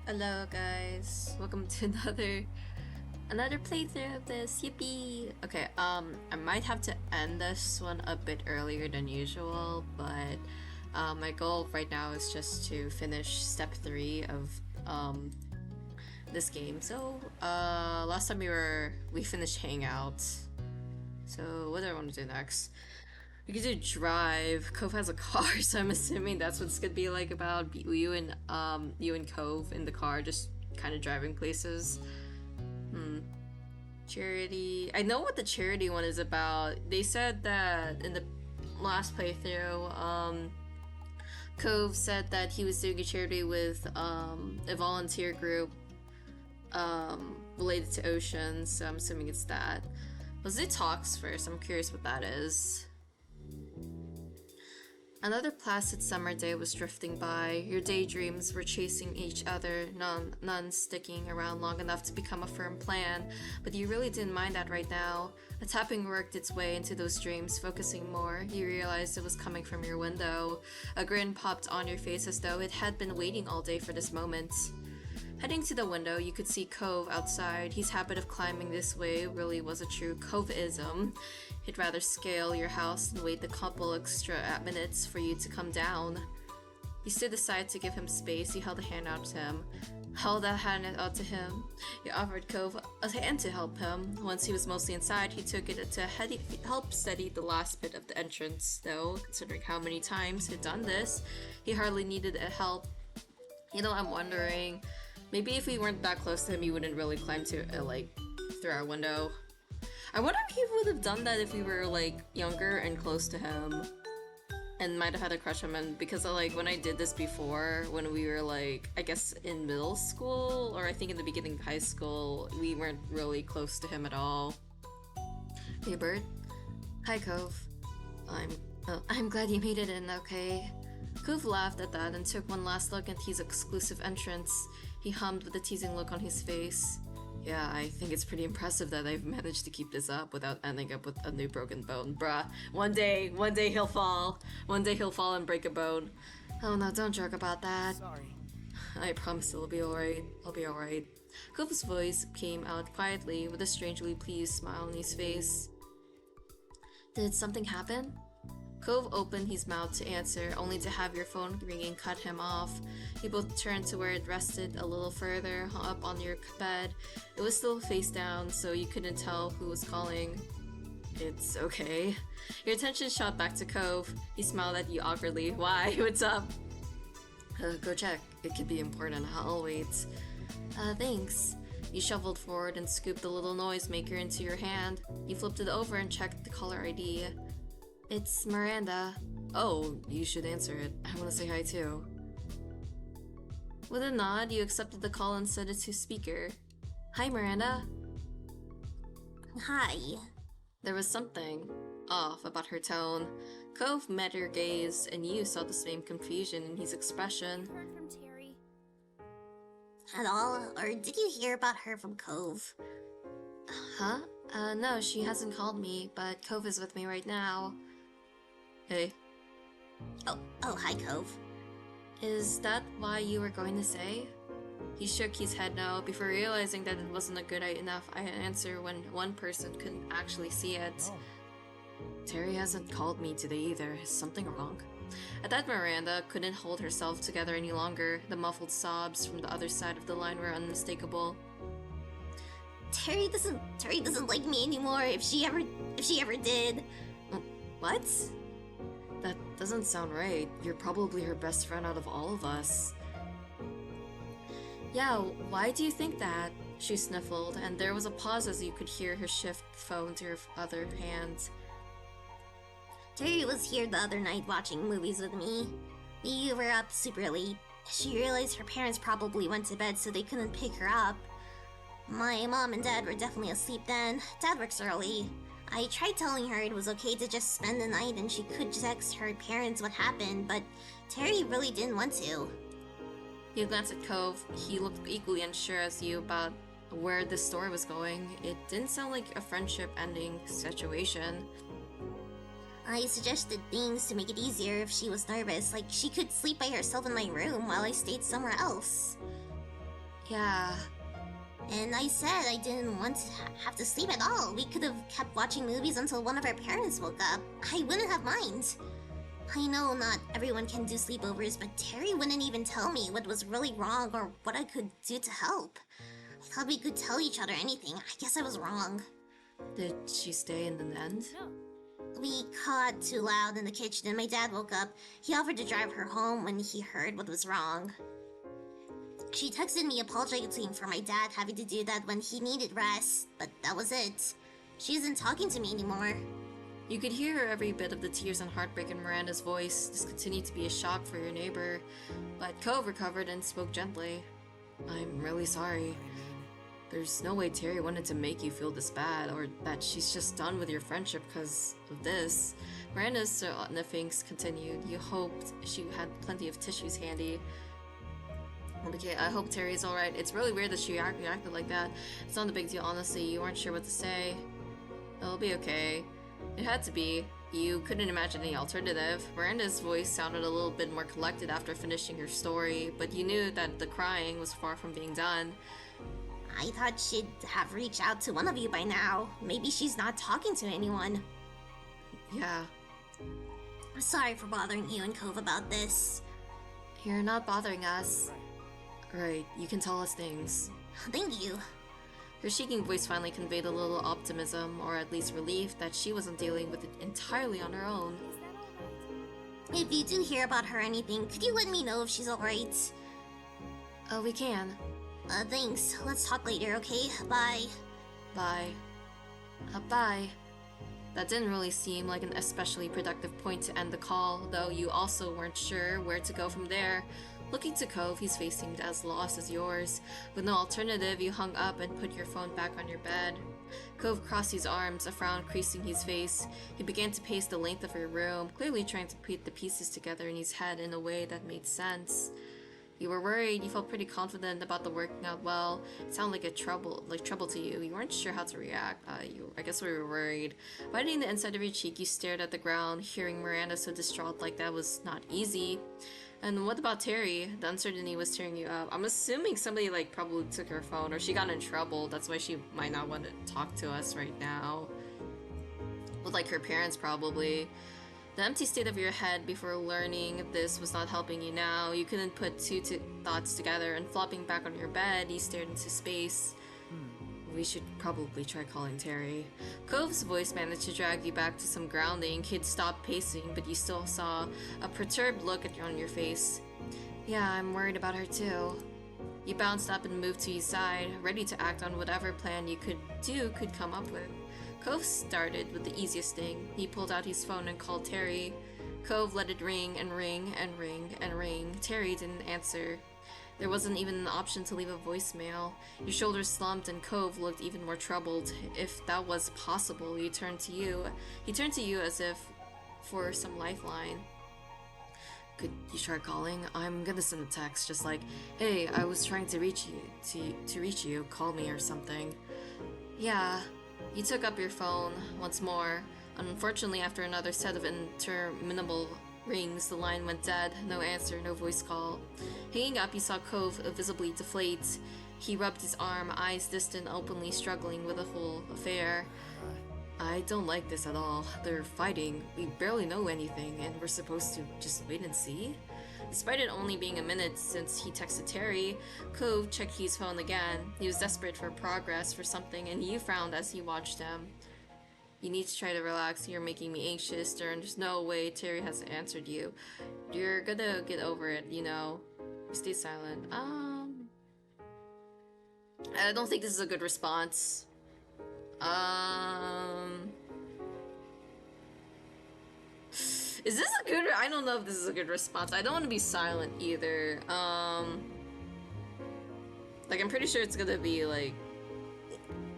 Hello guys, welcome to another playthrough of this. Yippee! Okay, I might have to end this one a bit earlier than usual, but my goal right now is just to finish step 3 of this game. So last time we finished Hangouts. So what do I want to do next? We could do drive. Cove has a car, so I'm assuming that's what it's gonna be like about you and Cove in the car, just kind of driving places. Charity. I know what the charity one is about. They said that in the last playthrough, Cove said that he was doing a charity with a volunteer group related to oceans, so I'm assuming it's that. Let's do talks first. I'm curious what that is. Another placid summer day was drifting by. Your daydreams were chasing each other, none sticking around long enough to become a firm plan, but you really didn't mind that right now. A tapping worked its way into those dreams, focusing more. You realized it was coming from your window. A grin popped on your face as though it had been waiting all day for this moment. Heading to the window, you could see Cove outside. His habit of climbing this way really was a true Cove-ism. He'd rather scale your house and wait the couple extra minutes for you to come down. You stood aside to give him space. You held a hand out to him. You offered Cove a hand to help him. Once he was mostly inside, he took it to help steady the last bit of the entrance. Though, considering how many times he'd done this, he hardly needed help. You know, I'm wondering, maybe if we weren't that close to him, he wouldn't really climb to, through our window. I wonder if he would have done that if we were, younger and close to him. And might have had a crush on him, because, when I did this before, when we were, I guess in middle school, or I think in the beginning of high school, we weren't really close to him at all. Hey, Bird. Hi, Cove. I'm glad you made it in, okay? Cove laughed at that and took one last look at his exclusive entrance. He hummed with a teasing look on his face. Yeah, I think it's pretty impressive that I've managed to keep this up without ending up with a new broken bone. Bruh, one day he'll fall. One day he'll fall and break a bone. Oh no, don't joke about that. Sorry. I promise it'll be alright. I'll be alright. Cove's voice came out quietly with a strangely pleased smile on his face. Did something happen? Cove opened his mouth to answer, only to have your phone ringing cut him off. You both turned to where it rested a little further up on your bed. It was still face down, so you couldn't tell who was calling. It's okay. Your attention shot back to Cove. He smiled at you awkwardly. Why? What's up? Go check. It could be important. I'll wait. Thanks. You shuffled forward and scooped the little noisemaker into your hand. You flipped it over and checked the caller ID. It's Miranda. Oh, you should answer it. I want to say hi too. With a nod, you accepted the call and set it to speaker. Hi, Miranda. Hi. There was something off about her tone. Cove met her gaze, and you saw the same confusion in his expression. Heard from Terry at all? Or did you hear about her from Cove? Huh? No, she hasn't called me, but Cove is with me right now. Hey. Oh, hi, Cove. Is that why you were going to say? He shook his head no, before realizing that it wasn't a good enough answer when one person couldn't actually see it. Oh. Terry hasn't called me today either. Is something wrong? At that, Miranda couldn't hold herself together any longer. The muffled sobs from the other side of the line were unmistakable. Terry doesn't like me anymore. If she ever did. What? That doesn't sound right. You're probably her best friend out of all of us. Yeah, why do you think that? She sniffled, and there was a pause as you could hear her shift the phone to her other hand. Terry was here the other night watching movies with me. We were up super late. She realized her parents probably went to bed so they couldn't pick her up. My mom and dad were definitely asleep then. Dad works early. I tried telling her it was okay to just spend the night and she could text her parents what happened, but Terry really didn't want to. You glanced at Cove. He looked equally unsure as you about where this story was going. It didn't sound like a friendship-ending situation. I suggested things to make it easier if she was nervous, like she could sleep by herself in my room while I stayed somewhere else. Yeah. And I said I didn't want to have to sleep at all. We could have kept watching movies until one of our parents woke up. I wouldn't have mind. I know not everyone can do sleepovers, but Terry wouldn't even tell me what was really wrong or what I could do to help. I thought we could tell each other anything. I guess I was wrong. Did she stay in the end? We caught too loud in the kitchen and my dad woke up. He offered to drive her home when he heard what was wrong. She texted me apologizing for my dad having to do that when he needed rest, but that was it. She isn't talking to me anymore. You could hear every bit of the tears and heartbreak in Miranda's voice. This continued to be a shock for your neighbor, but Cove recovered and spoke gently. I'm really sorry. There's no way Terry wanted to make you feel this bad, or that she's just done with your friendship because of this. Miranda's sniffings continued. You hoped she had plenty of tissues handy. Okay, I hope Terry's alright. It's really weird that she reacted like that. It's not a big deal, honestly. You weren't sure what to say. It'll be okay. It had to be. You couldn't imagine any alternative. Miranda's voice sounded a little bit more collected after finishing her story, but you knew that the crying was far from being done. I thought she'd have reached out to one of you by now. Maybe she's not talking to anyone. Yeah. I'm sorry for bothering you and Cove about this. You're not bothering us. Right, you can tell us things. Thank you. Her shaking voice finally conveyed a little optimism, or at least relief, that she wasn't dealing with it entirely on her own. If you do hear about her or anything, could you let me know if she's alright? Oh, we can. Thanks. Let's talk later, okay? Bye. Bye. Bye. That didn't really seem like an especially productive point to end the call, though you also weren't sure where to go from there. Looking to Cove, his face seemed as lost as yours. With no alternative, you hung up and put your phone back on your bed. Cove crossed his arms, a frown creasing his face. He began to pace the length of your room, clearly trying to put the pieces together in his head in a way that made sense. You were worried. You felt pretty confident about the working out well. It sounded like trouble to you. You weren't sure how to react. I guess we were worried. Biting the inside of your cheek, you stared at the ground. Hearing Miranda so distraught like that was not easy. And what about Terry? The uncertainty was tearing you up. I'm assuming somebody probably took her phone, or she got in trouble. That's why she might not want to talk to us right now. With her parents probably. The empty state of your head before learning this was not helping you now. You couldn't put two thoughts together, and flopping back on your bed, you stared into space. We should probably try calling Terry. Cove's voice managed to drag you back to some grounding. He'd stopped pacing, but you still saw a perturbed look on your face. Yeah, I'm worried about her too. You bounced up and moved to his side, ready to act on whatever plan you could come up with. Cove started with the easiest thing. He pulled out his phone and called Terry. Cove let it ring and ring and ring and ring. Terry didn't answer. There wasn't even an option to leave a voicemail. Your shoulders slumped and Cove looked even more troubled. If that was possible, he turned to you as if for some lifeline. Could you try calling? I'm gonna send a text just like, hey, I was trying to reach you, call me or something. Yeah. You took up your phone once more. Unfortunately, after another set of interminable rings, the line went dead. No answer, no voice call. Hanging up, you saw Cove visibly deflate. He rubbed his arm, eyes distant, openly struggling with the whole affair. I don't like this at all. They're fighting. We barely know anything, and we're supposed to just wait and see? Despite it only being a minute since he texted Terry, Cove checked his phone again. He was desperate for progress, for something, and you frowned as he watched him. You need to try to relax. You're making me anxious. There's no way Terry has answered you. You're gonna get over it, you know. You stay silent. I don't think this is a good response. Is this a good... I don't know if this is a good response. I don't want to be silent either. I'm pretty sure it's gonna be,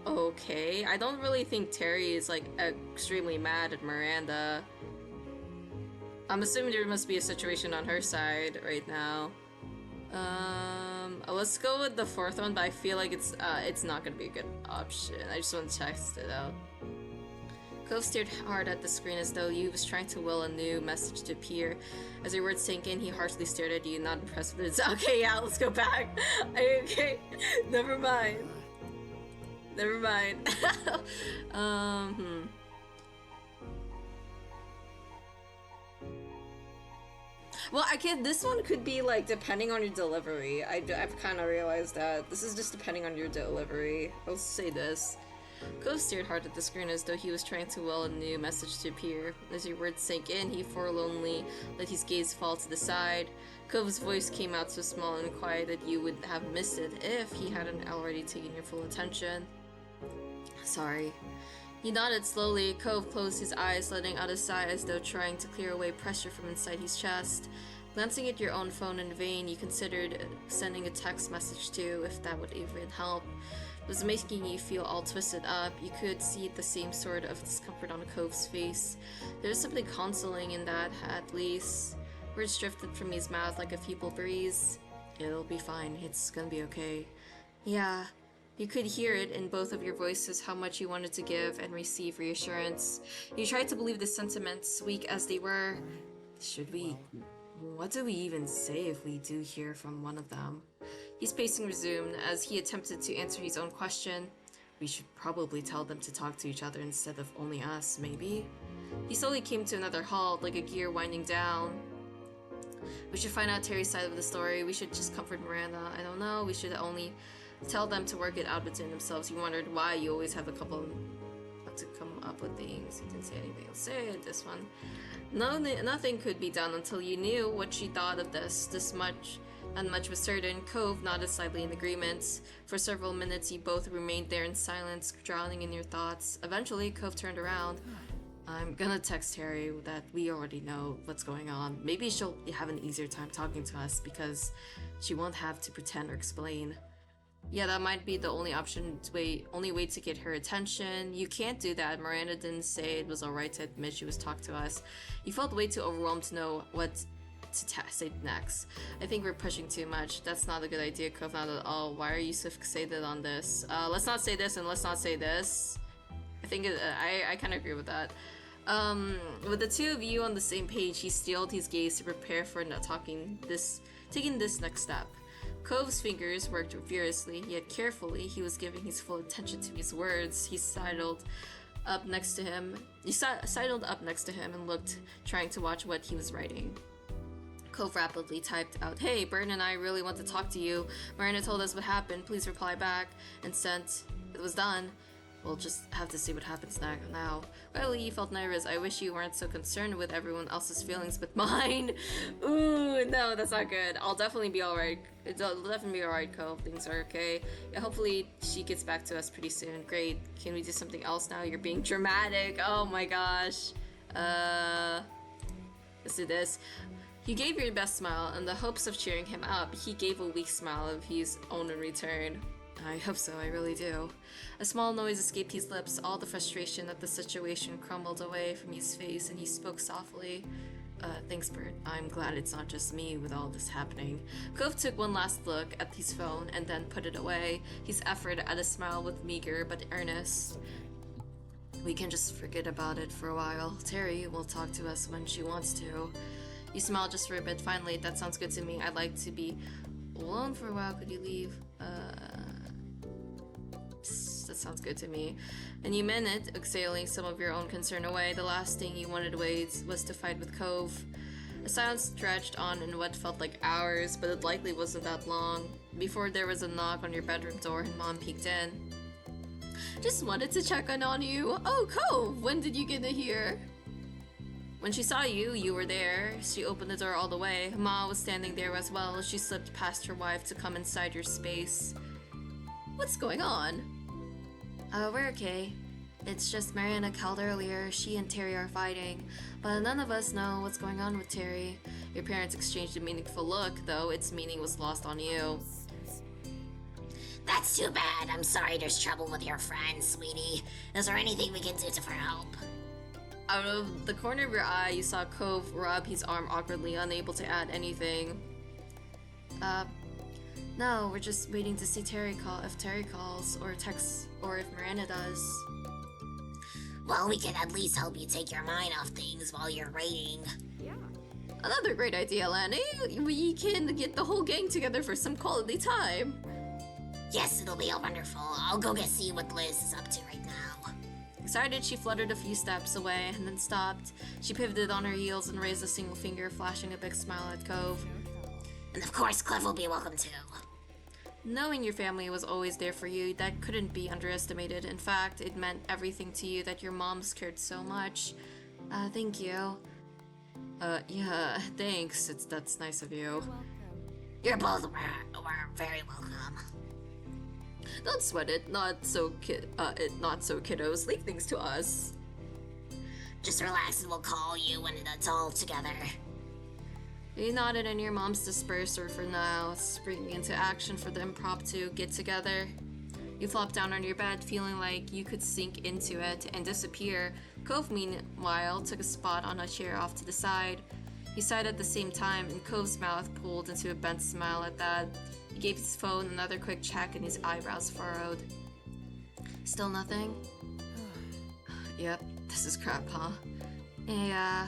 okay. I don't really think Terry is, extremely mad at Miranda. I'm assuming there must be a situation on her side right now. Let's go with the fourth one, but I feel like it's not gonna be a good option. I just want to test it out. Cove stared hard at the screen as though he was trying to will a new message to appear. As your words sank in, he harshly stared at you, not impressed with it. Okay, yeah, let's go back. Okay, never mind. Never mind. Well, I can. This one could be like depending on your delivery. I've kind of realized that this is just depending on your delivery. I'll say this. Cove stared hard at the screen as though he was trying to will a new message to appear. As your words sank in, he forlornly let his gaze fall to the side. Cove's voice came out so small and quiet that you would have missed it if he hadn't already taken your full attention. Sorry. He nodded slowly. Cove closed his eyes, letting out a sigh as though trying to clear away pressure from inside his chest. Glancing at your own phone in vain, you considered sending a text message too, if that would even help. It was making you feel all twisted up. You could see the same sort of discomfort on Cove's face. There was something consoling in that, at least. Words drifted from his mouth like a feeble breeze. It'll be fine. It's gonna be okay. Yeah. You could hear it in both of your voices how much you wanted to give and receive reassurance. You tried to believe the sentiments, weak as they were. Should we? What do we even say if we do hear from one of them? His pacing resumed as he attempted to answer his own question. We should probably tell them to talk to each other instead of only us, maybe? He slowly came to another halt, like a gear winding down. We should find out Terry's side of the story. We should just comfort Miranda. I don't know. We should only tell them to work it out between themselves. You wondered why you always have a couple to come up with things. He didn't say anything. I'll say it, this one. No, nothing could be done until you knew what she thought of this much. And much was certain. Cove nodded slightly in agreement. For several minutes, you both remained there in silence, drowning in your thoughts. Eventually, Cove turned around. I'm gonna text Terry that we already know what's going on. Maybe she'll have an easier time talking to us because she won't have to pretend or explain. Yeah, that might be the only only way to get her attention. You can't do that. Miranda didn't say it was alright to admit she was talking to us. You felt way too overwhelmed to know what to say next. I think we're pushing too much. That's not a good idea, Cove. Not at all. Why are you so fixated on this? Let's not say this and let's not say this. I think I kind of agree with that. With the two of you on the same page, he steeled his gaze to prepare for taking this next step. Cove's fingers worked furiously, yet carefully. He was giving his full attention to his words. He sidled up next to him. Sidled up next to him and looked, trying to watch what he was writing. Cove rapidly typed out, "Hey, Burton and I really want to talk to you. Miranda told us what happened. Please reply back." And sent. It was done. We'll just have to see what happens now. Riley, you felt nervous. I wish you weren't so concerned with everyone else's feelings but mine. Ooh, no, that's not good. I'll definitely be alright. It'll definitely be alright, Cove. Things are okay. Yeah, hopefully she gets back to us pretty soon. Great. Can we do something else now? You're being dramatic. Oh my gosh. Let's do this. You gave your best smile in the hopes of cheering him up. He gave a weak smile of his own in return. I hope so, I really do. A small noise escaped his lips. All the frustration at the situation crumbled away from his face, and he spoke softly. Thanks, Bert. I'm glad it's not just me with all this happening. Cove took one last look at his phone and then put it away, his effort at a smile with meager but earnest. We can just forget about it for a while. Terry will talk to us when she wants to. You smiled just for a bit. Finally, that sounds good to me. I'd like to be alone for a while. Could you leave? That sounds good to me. And you meant it, exhaling some of your own concern away. The last thing you wanted was to fight with Cove. The silence stretched on in what felt like hours, but it likely wasn't that long. Before there was a knock on your bedroom door and Mom peeked in. Just wanted to check on you. Oh, Cove, when did you get in here? When she saw you, you were there. She opened the door all the way. Ma was standing there as well. She slipped past her wife to come inside your space. What's going on? We're okay. It's just Mariana called earlier. She and Terry are fighting, but none of us know what's going on with Terry. Your parents exchanged a meaningful look, though its meaning was lost on you. That's too bad. I'm sorry there's trouble with your friend, sweetie. Is there anything we can do for help? Out of the corner of your eye, you saw Cove rub his arm awkwardly, unable to add anything. No, we're just waiting to see if Terry calls, or texts, or if Miranda does. Well, we can at least help you take your mind off things while you're raiding. Another great idea, Lanny. We can get the whole gang together for some quality time. Yes, it'll be wonderful. I'll go see what Liz is up to right now. Excited, she fluttered a few steps away and then stopped. She pivoted on her heels and raised a single finger, flashing a big smile at Cove. And of course, Clef will be welcome too. Knowing your family was always there for you, that couldn't be underestimated. In fact, it meant everything to you that your moms cared so much. Thank you. Yeah, thanks. That's nice of you. You're both were very welcome. Don't sweat it. Not so kiddos. Leave things to us. Just relax and we'll call you when it's all together. You nodded and your mom's dispersed her for now, springing into action for the impromptu get-together. You flopped down on your bed, feeling like you could sink into it and disappear. Cove, meanwhile, took a spot on a chair off to the side. He sighed at the same time, and Cove's mouth pulled into a bent smile at that. He gave his phone another quick check and his eyebrows furrowed. Still nothing? Yep, this is crap, huh? Yeah.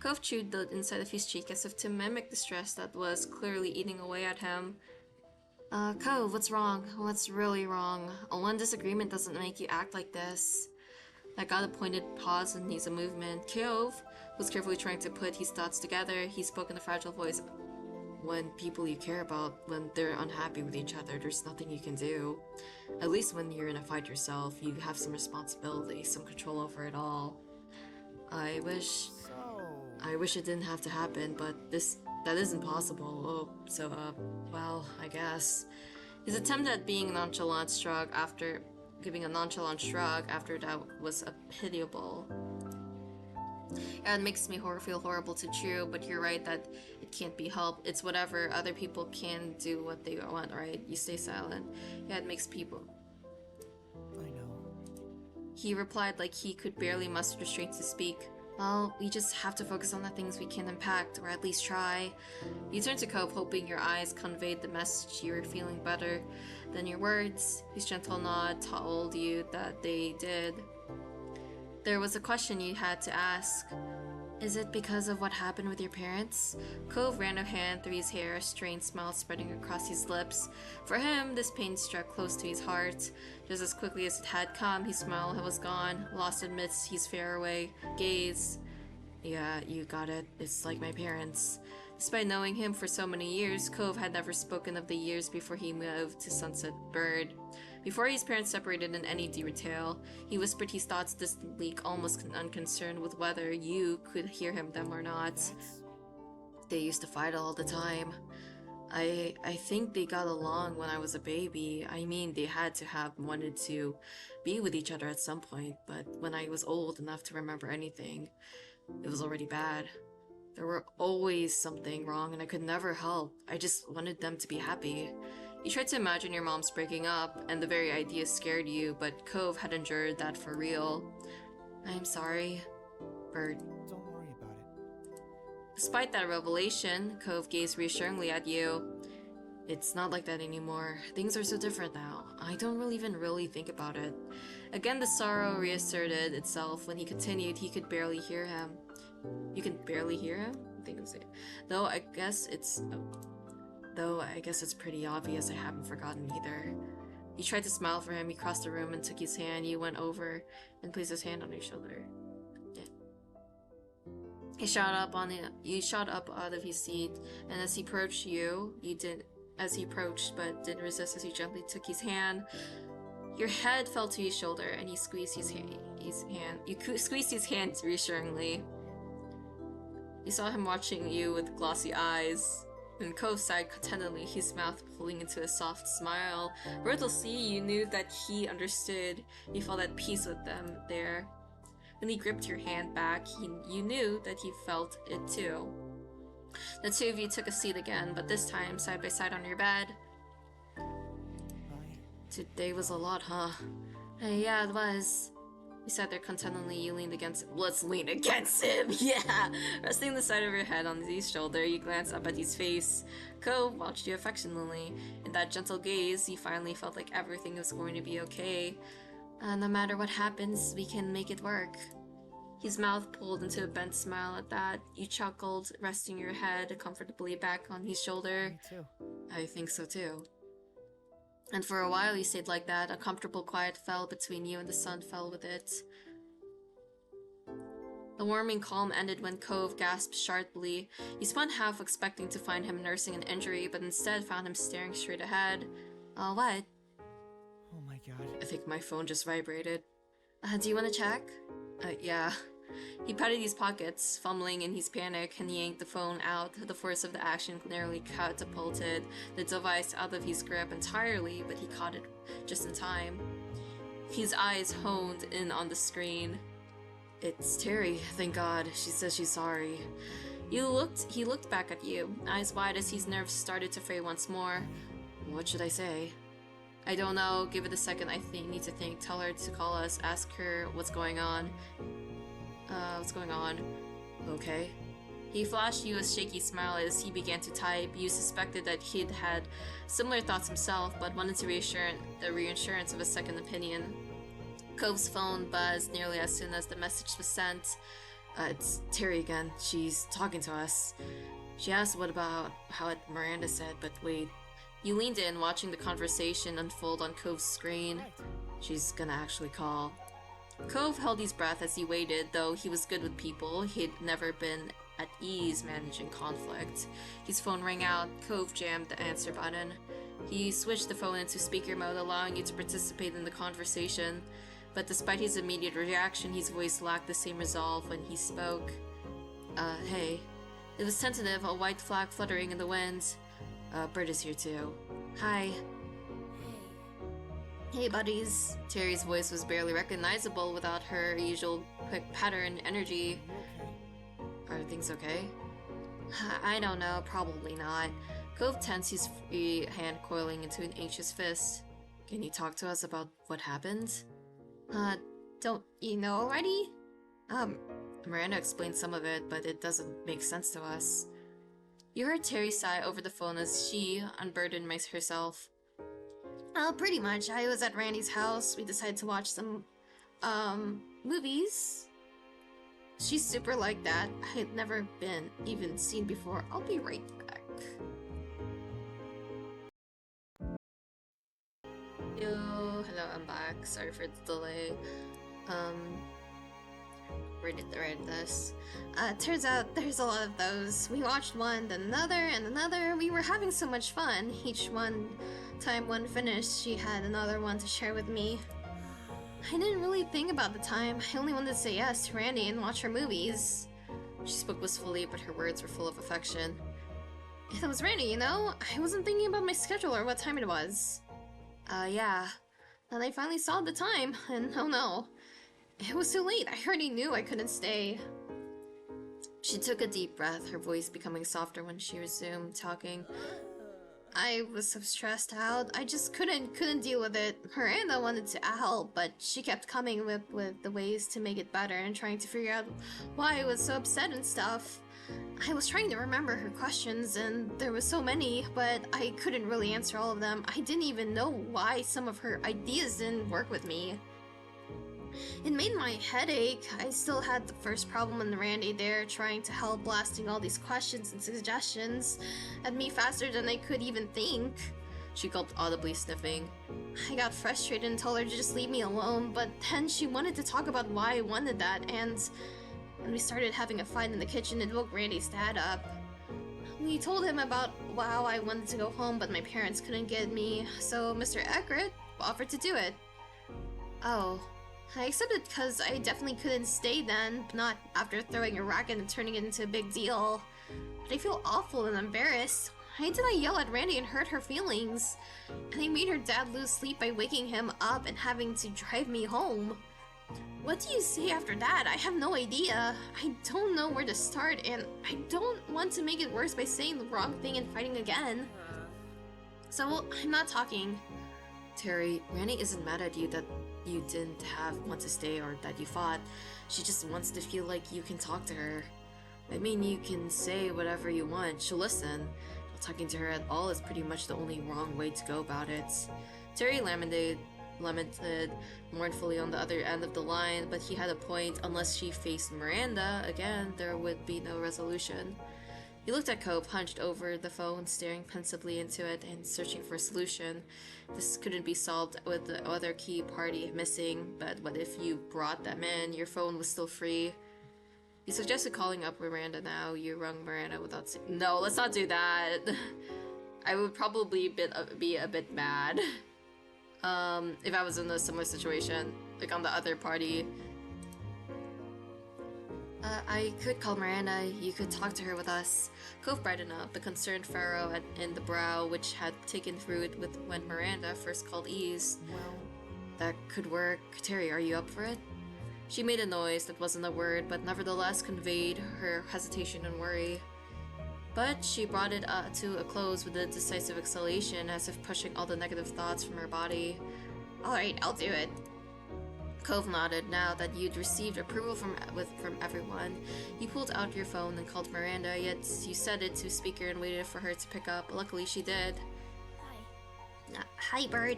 Cove chewed the inside of his cheek as if to mimic the stress that was clearly eating away at him. Cove, what's wrong? What's really wrong? One disagreement doesn't make you act like this. That got a pointed pause and needs a movement. Cove was carefully trying to put his thoughts together. He spoke in a fragile voice. When people you care about, when they're unhappy with each other, there's nothing you can do. At least when you're in a fight yourself, you have some responsibility, some control over it all. I wish it didn't have to happen, but that isn't possible. Well, I guess. His attempt at being nonchalant shrug after giving a nonchalant shrug after that was a pitiable. Yeah, it makes me feel horrible to chew, but you're right that it can't be helped. It's whatever. Other people can do what they want, right? You stay silent. Yeah, it makes people. I know. He replied like he could barely muster the strength to speak. Well, we just have to focus on the things we can impact, or at least try. You turned to Cove, hoping your eyes conveyed the message you were feeling better than your words. His gentle nod told you that they did. There was a question you had to ask. Is it because of what happened with your parents? Cove ran a hand through his hair, a strained smile spreading across his lips. For him, this pain struck close to his heart. Just as quickly as it had come, his smile was gone, lost amidst his faraway gaze. Yeah, you got it. It's like my parents. Despite knowing him for so many years, Cove had never spoken of the years before he moved to Sunset Bird. Before his parents separated in any detail, he whispered his thoughts distantly, almost unconcerned with whether you could hear them or not. They used to fight all the time. I think they got along when I was a baby. I mean, they had to have wanted to be with each other at some point, but when I was old enough to remember anything, it was already bad. There were always something wrong and I could never help. I just wanted them to be happy. You tried to imagine your mom's breaking up, and the very idea scared you, but Cove had endured that for real. I'm sorry, Bird. Don't worry about it. Despite that revelation, Cove gazed reassuringly at you. It's not like that anymore. Things are so different now. I don't even really think about it. Again, the sorrow reasserted itself. When he continued, he could barely hear him. You can barely hear him? I think I'm saying. Though I guess it's pretty obvious I haven't forgotten either. You tried to smile for him. He crossed the room and took his hand. You went over and placed his hand on your shoulder. Yeah. You shot up out of his seat, and as he approached but didn't resist as you gently took his hand. Your head fell to his shoulder, and he squeezed his hand. You squeezed his hand reassuringly. You saw him watching you with glossy eyes. And Cove sighed contentedly, his mouth pulling into a soft smile. Wordlessly, you knew that he understood. You felt at peace with them there. When he gripped your hand back, you knew that he felt it too. The two of you took a seat again, but this time side by side on your bed. Today was a lot, huh? Yeah, it was. You sat there contentedly, you leaned against him. Let's lean against him, yeah! Resting the side of your head on his shoulder, you glanced up at his face. Cove watched you affectionately. In that gentle gaze, you finally felt like everything was going to be okay. No matter what happens, we can make it work. His mouth pulled into a bent smile at that. You chuckled, resting your head comfortably back on his shoulder. Me too. I think so too. And for a while you stayed like that. A comfortable quiet fell between you and the sun fell with it. The warming calm ended when Cove gasped sharply. You spun half expecting to find him nursing an injury, but instead found him staring straight ahead. What? Oh my god. I think my phone just vibrated. Do you want to check? Yeah. He patted his pockets, fumbling in his panic, and yanked the phone out. The force of the action nearly catapulted the device out of his grip entirely, but he caught it just in time. His eyes honed in on the screen. It's Terry, thank God. She says she's sorry. He looked back at you, eyes wide as his nerves started to fray once more. What should I say? I don't know. Give it a second. I need to think. Tell her to call us. Ask her what's going on. What's going on? Okay. He flashed you a shaky smile as he began to type. You suspected that he'd had similar thoughts himself, but wanted to the reassurance of a second opinion. Cove's phone buzzed nearly as soon as the message was sent. It's Terry again. She's talking to us. She asked what about how Miranda said, but wait. You leaned in, watching the conversation unfold on Cove's screen. She's gonna actually call. Cove held his breath as he waited, though he was good with people. He'd never been at ease managing conflict. His phone rang out. Cove jammed the answer button. He switched the phone into speaker mode, allowing you to participate in the conversation. But despite his immediate reaction, his voice lacked the same resolve when he spoke. Hey. It was tentative, a white flag fluttering in the wind. Bert is here too. Hi. Hey, buddies. Terry's voice was barely recognizable without her usual quick pattern energy. Are things okay? I don't know, probably not. Cove tensed his free hand coiling into an anxious fist. Can you talk to us about what happened? Don't you know already? Miranda explained some of it, but it doesn't make sense to us. You heard Terry sigh over the phone as she unburdened herself. Pretty much. I was at Randy's house. We decided to watch some, movies. She's super like that. I had never been even seen before. I'll be right back. Hello, I'm back. Sorry for the delay. Where did I write this? Turns out there's a lot of those. We watched one, then another, and another. We were having so much fun. Each time one finished, she had another one to share with me. I didn't really think about the time. I only wanted to say yes to Randy and watch her movies. She spoke wistfully, but her words were full of affection. It was Randy, you know? I wasn't thinking about my schedule or what time it was. Yeah. Then I finally saw the time, and oh no. It was too late. I already knew I couldn't stay. She took a deep breath, her voice becoming softer when she resumed talking. I was so stressed out. I just couldn't deal with it. Miranda wanted to help, but she kept coming with the ways to make it better and trying to figure out why I was so upset and stuff. I was trying to remember her questions, and there were so many, but I couldn't really answer all of them. I didn't even know why some of her ideas didn't work with me. It made my head ache. I still had the first problem with Randy there, trying to help, blasting all these questions and suggestions at me faster than I could even think. She gulped, audibly sniffing. I got frustrated and told her to just leave me alone, but then she wanted to talk about why I wanted that, and when we started having a fight in the kitchen, it woke Randy's dad up. We told him about how I wanted to go home, but my parents couldn't get me, so Mr. Eckert offered to do it. Oh. I accepted because I definitely couldn't stay then, not after throwing a racket and turning it into a big deal. But I feel awful and embarrassed. Why did I yell at Randy and hurt her feelings? And I made her dad lose sleep by waking him up and having to drive me home. What do you say after that? I have no idea. I don't know where to start, and I don't want to make it worse by saying the wrong thing and fighting again. So, I'm not talking. Terry, Randy isn't mad at you that you didn't want to stay or that you fought. She just wants to feel like you can talk to her. I mean, you can say whatever you want. She'll listen. Talking to her at all is pretty much the only wrong way to go about it. Terry laminated lamented mournfully on the other end of the line, but he had a point. Unless she faced Miranda again, there would be no resolution. He looked at Cove, hunched over the phone, staring pensively into it and searching for a solution. This couldn't be solved with the other key party missing, but what if you brought them in? Your phone was still free. He suggested calling up Miranda now. You rung Miranda without saying... No, let's not do that. I would probably be a bit mad. If I was in a similar situation, like on the other party. I could call Miranda. You could talk to her with us. Cove brightened up, the concerned furrow in the brow which had taken root with when Miranda first called eased. Well, That could work. Terry, are you up for it? She made a noise that wasn't a word, but nevertheless conveyed her hesitation and worry. But she brought it to a close with a decisive exhalation, as if pushing all the negative thoughts from her body. Alright, I'll do it. Cove nodded. Now that you'd received approval from everyone, you pulled out your phone and called Miranda, yet you set it to speaker and waited for her to pick up. Luckily, she did. Hi, Bert.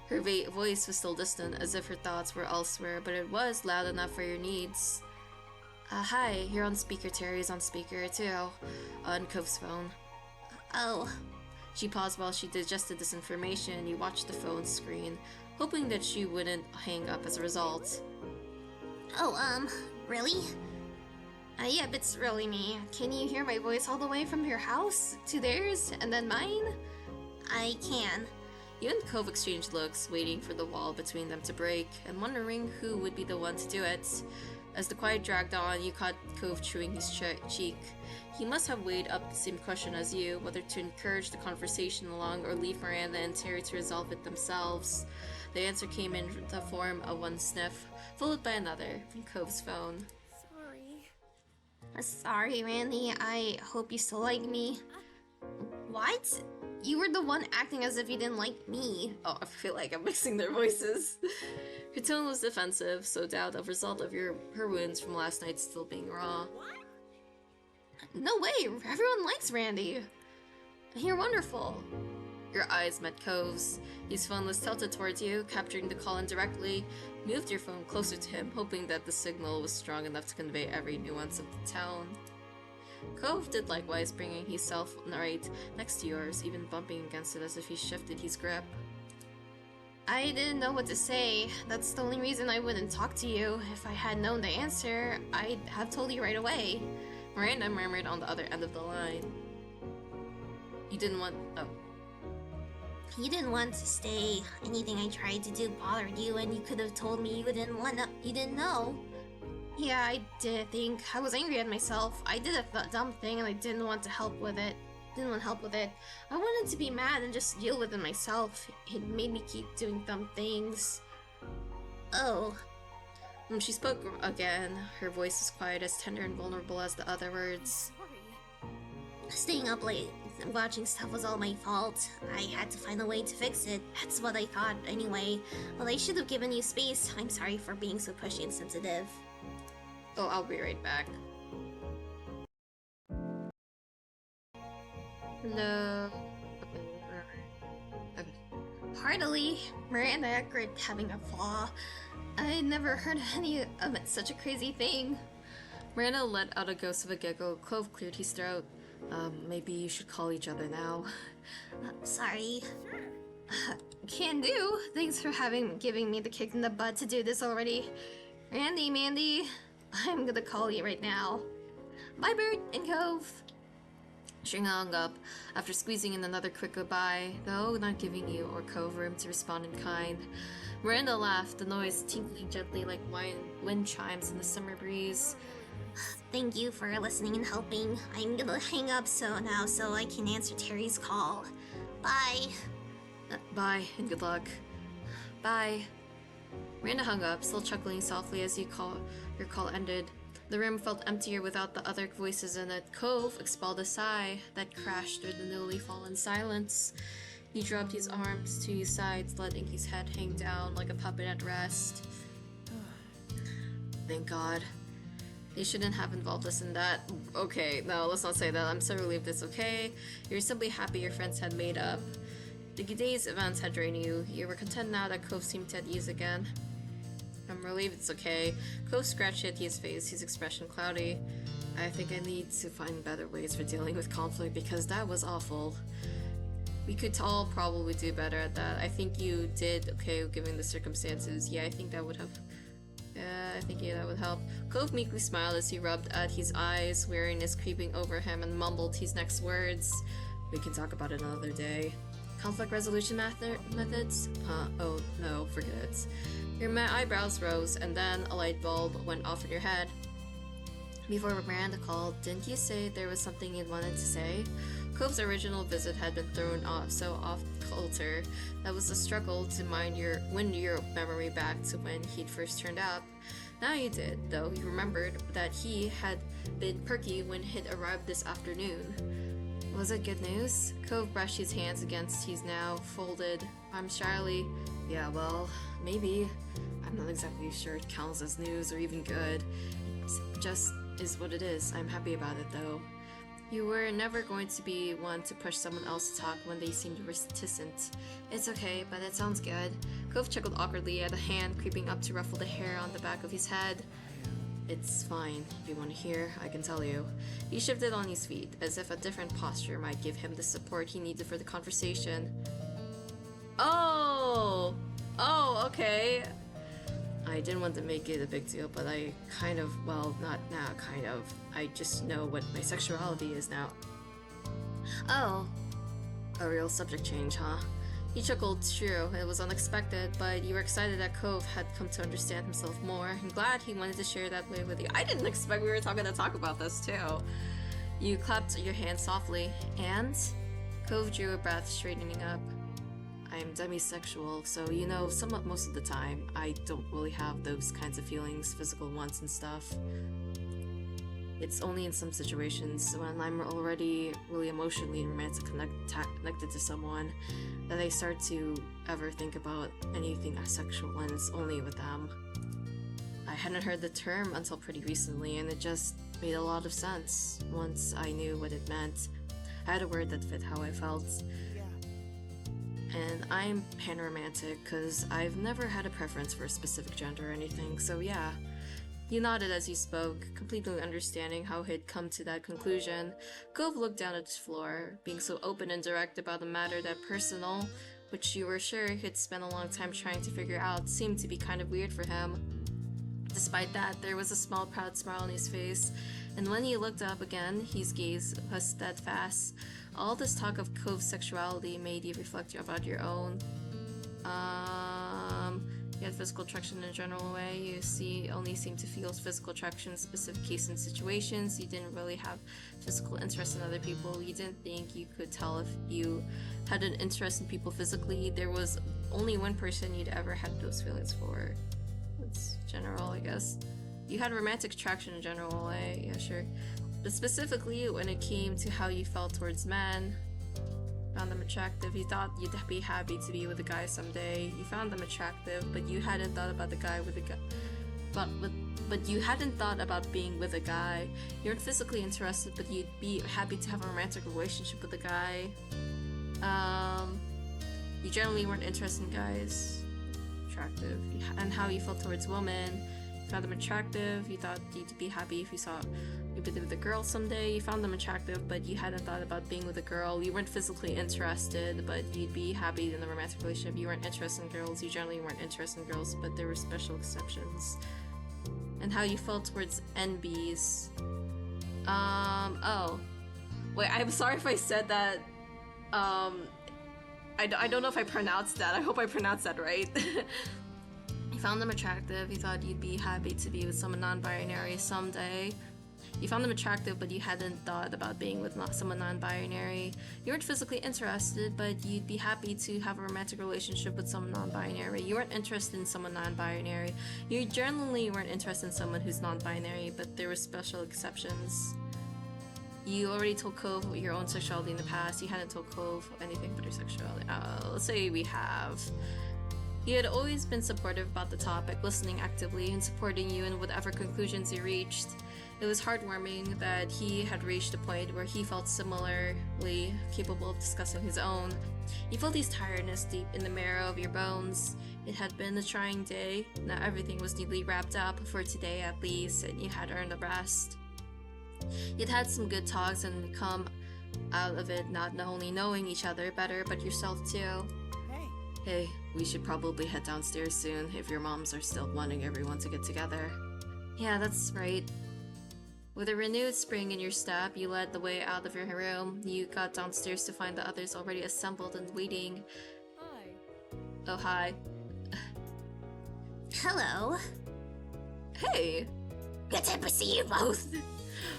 Her voice was still distant, as if her thoughts were elsewhere, but it was loud enough for your needs. Hi, you're on speaker. Terry's on speaker, too. On Cove's phone. Oh. She paused while she digested this information. You watched the phone screen, hoping that she wouldn't hang up as a result. Oh, really? Yep, it's really me. Can you hear my voice all the way from your house to theirs, and then mine? I can. You and Cove exchanged looks, waiting for the wall between them to break, and wondering who would be the one to do it. As the quiet dragged on, you caught Cove chewing his cheek. He must have weighed up the same question as you, whether to encourage the conversation along or leave Miranda and Terry to resolve it themselves. The answer came in the form of one sniff, followed by another, from Cove's phone. Sorry, Randy. I hope you still like me. What? You were the one acting as if you didn't like me. Oh, I feel like I'm mixing their voices. Her tone was defensive, so doubt a result of her wounds from last night still being raw. No way! Everyone likes Randy. You're wonderful. Your eyes met Cove's. His phone was tilted towards you, capturing the call indirectly. You moved your phone closer to him, hoping that the signal was strong enough to convey every nuance of the tone. Cove did likewise, bringing himself right next to yours, even bumping against it as if he shifted his grip. I didn't know what to say. That's the only reason I wouldn't talk to you. If I had known the answer, I'd have told you right away. Miranda murmured on the other end of the line. You didn't want... Oh. You didn't want to stay. Anything I tried to do bothered you, and you could have told me you didn't know. Yeah, I did think. I was angry at myself. I did a dumb thing, and I didn't want to help with it. I wanted to be mad and just deal with it myself. It made me keep doing dumb things. Oh. When she spoke again, her voice was quiet, as tender and vulnerable as the other words. Staying up late and watching stuff was all my fault. I had to find a way to fix it. That's what I thought anyway. Well, I should have given you space. I'm sorry for being so pushy and sensitive. Oh, I'll be right back. Hello. Okay. Heartily, Miranda Eckert having a flaw. I'd never heard any of it, such a crazy thing. Miranda let out a ghost of a giggle. Cove cleared his throat. Maybe you should call each other now. Sorry. Can do. Thanks for giving me the kick in the butt to do this already. Randy, Mandy, I'm gonna call you right now. Bye, Bert and Cove. She hung up after squeezing in another quick goodbye, though not giving you or Cove room to respond in kind. Miranda laughed, the noise tinkling gently like wind chimes in the summer breeze. Thank you for listening and helping. I'm gonna hang up so I can answer Terry's call. Bye. Bye, and good luck. Bye. Miranda hung up, still chuckling softly as your call ended. The room felt emptier without the other voices in it. Cove expelled a sigh that crashed through the newly fallen silence. He dropped his arms to his sides, letting his head hang down like a puppet at rest. Thank God. They shouldn't have involved us in that. Okay, no, let's not say that. I'm so relieved it's okay. You're simply happy your friends had made up. The day's events had drained you. You were content now that Cove seemed at ease again. I'm relieved it's okay. Cove scratched at his face, his expression cloudy. I think I need to find better ways for dealing with conflict because that was awful. We could all probably do better at that. I think you did okay given the circumstances. Yeah, I think that would have... that would help. Cove meekly smiled as he rubbed at his eyes, weariness creeping over him, and mumbled his next words. We can talk about it another day. Conflict resolution methods? Oh no, forget it. Your eyebrows rose, and then a light bulb went off in your head. Before Miranda called, didn't you say there was something you'd wanted to say? Cove's original visit had been thrown off kilter. That was a struggle to win your memory back to when he'd first turned up. Now he did, though he remembered that he had been perky when he'd arrived this afternoon. Was it good news? Cove brushed his hands against his now folded arms shyly. Yeah, well, maybe. I'm not exactly sure it counts as news or even good. It just is what it is. I'm happy about it, though. You were never going to be one to push someone else to talk when they seemed reticent. It's okay, but it sounds good. Cove chuckled awkwardly at a hand creeping up to ruffle the hair on the back of his head. It's fine. If you want to hear, I can tell you. He shifted on his feet, as if a different posture might give him the support he needed for the conversation. Oh, okay. I didn't want to make it a big deal, but I kind of, well, not now, kind of. I just know what my sexuality is now. Oh. A real subject change, huh? He chuckled. True, it was unexpected, but you were excited that Cove had come to understand himself more. I'm glad he wanted to share that way with you. I didn't expect we were going to talk about this, too. You clapped your hands softly, and? Cove drew a breath, straightening up. I'm demisexual, so you know, most of the time, I don't really have those kinds of feelings, physical ones and stuff. It's only in some situations, when I'm already really emotionally and romantically connected to someone, that I start to ever think about anything asexual, and it's only with them. I hadn't heard the term until pretty recently, and it just made a lot of sense once I knew what it meant. I had a word that fit how I felt. And I'm panromantic because I've never had a preference for a specific gender or anything, so yeah. You nodded as you spoke, completely understanding how he'd come to that conclusion. Cove looked down at the floor, being so open and direct about a matter that personal, which you were sure he'd spent a long time trying to figure out, seemed to be kind of weird for him. Despite that, there was a small proud smile on his face, and when he looked up again, his gaze was steadfast. All this talk of Cove's sexuality made you reflect about your own. You had physical attraction in a general way. You only seem to feel physical attraction in specific cases and situations. You didn't really have physical interest in other people. You didn't think you could tell if you had an interest in people physically. There was only one person you'd ever had those feelings for. It's general, I guess. You had romantic attraction in a general way, yeah, sure. But specifically, when it came to how you felt towards men, found them attractive, you thought you'd be happy to be with a guy someday. You found them attractive, but you hadn't thought about the guy with a guy. But you hadn't thought about being with a guy. You weren't physically interested, but you'd be happy to have a romantic relationship with a guy. You generally weren't interested in guys. Attractive. And how you felt towards women. You found them attractive. You thought you'd be happy if you saw you'd be with a girl someday. You found them attractive, but you hadn't thought about being with a girl. You weren't physically interested, but you'd be happy in a romantic relationship. You weren't interested in girls. You generally weren't interested in girls, but there were special exceptions. And how you felt towards NBs. Oh. Wait, I'm sorry if I said that. I don't know if I pronounced that. I hope I pronounced that right. You found them attractive. You thought you'd be happy to be with someone non-binary someday. You found them attractive, but you hadn't thought about being with someone non-binary. You weren't physically interested, but you'd be happy to have a romantic relationship with someone non-binary. You weren't interested in someone non-binary. You generally weren't interested in someone who's non-binary, but there were special exceptions. You already told Cove your own sexuality in the past. You hadn't told Cove anything but your sexuality. Let's say we have. He had always been supportive about the topic, listening actively and supporting you in whatever conclusions you reached. It was heartwarming that he had reached a point where he felt similarly capable of discussing his own. You felt his tiredness deep in the marrow of your bones. It had been a trying day. Now everything was neatly wrapped up, for today at least, and you had earned a rest. You'd had some good talks and come out of it not only knowing each other better, but yourself too. Hey, we should probably head downstairs soon if your moms are still wanting everyone to get together. Yeah, that's right. With a renewed spring in your step, you led the way out of your room. You got downstairs to find the others already assembled and waiting. Hi. Oh, hi. Hello. Hey! Good to see you both.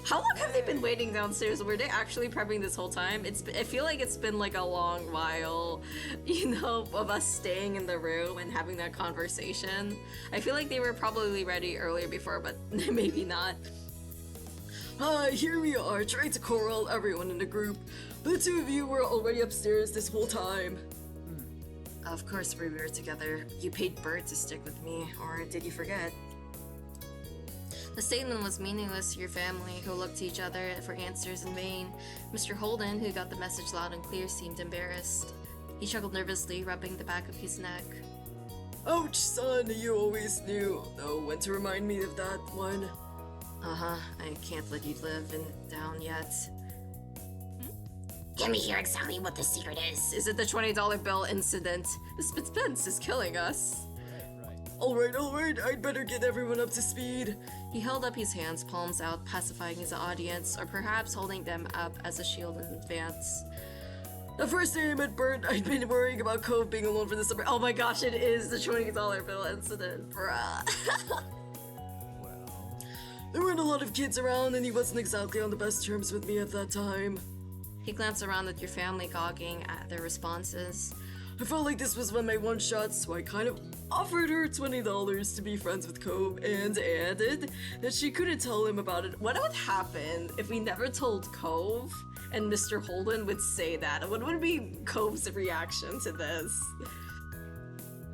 How long have they been waiting downstairs? Were they actually prepping this whole time? I feel like it's been like a long while, you know, of us staying in the room and having that conversation. I feel like they were probably ready earlier before, but maybe not. Hi, here we are, trying to corral everyone in the group. The two of you were already upstairs this whole time. Of course we were together. You paid Bert to stick with me, or did you forget? The statement was meaningless to your family, who looked to each other for answers in vain. Mr. Holden, who got the message loud and clear, seemed embarrassed. He chuckled nervously, rubbing the back of his neck. Ouch, son, you always knew, though, when to remind me of that one. Uh-huh, I can't let you live down yet. Let me hear exactly what the secret is. Is it the $20 bill incident? The suspense is killing us. Alright, I'd better get everyone up to speed. He held up his hands, palms out, pacifying his audience, or perhaps holding them up as a shield in advance. The first day I met Bert, I'd been worrying about Cove being alone for the summer. Oh my gosh, it is the $20 bill incident, bruh. There weren't a lot of kids around, and he wasn't exactly on the best terms with me at that time. He glanced around at your family, gawking at their responses. I felt like this was my one shot, so I kind of offered her $20 to be friends with Cove, and added that she couldn't tell him about it. What would happen if we never told Cove and Mr. Holden would say that? What would be Cove's reaction to this?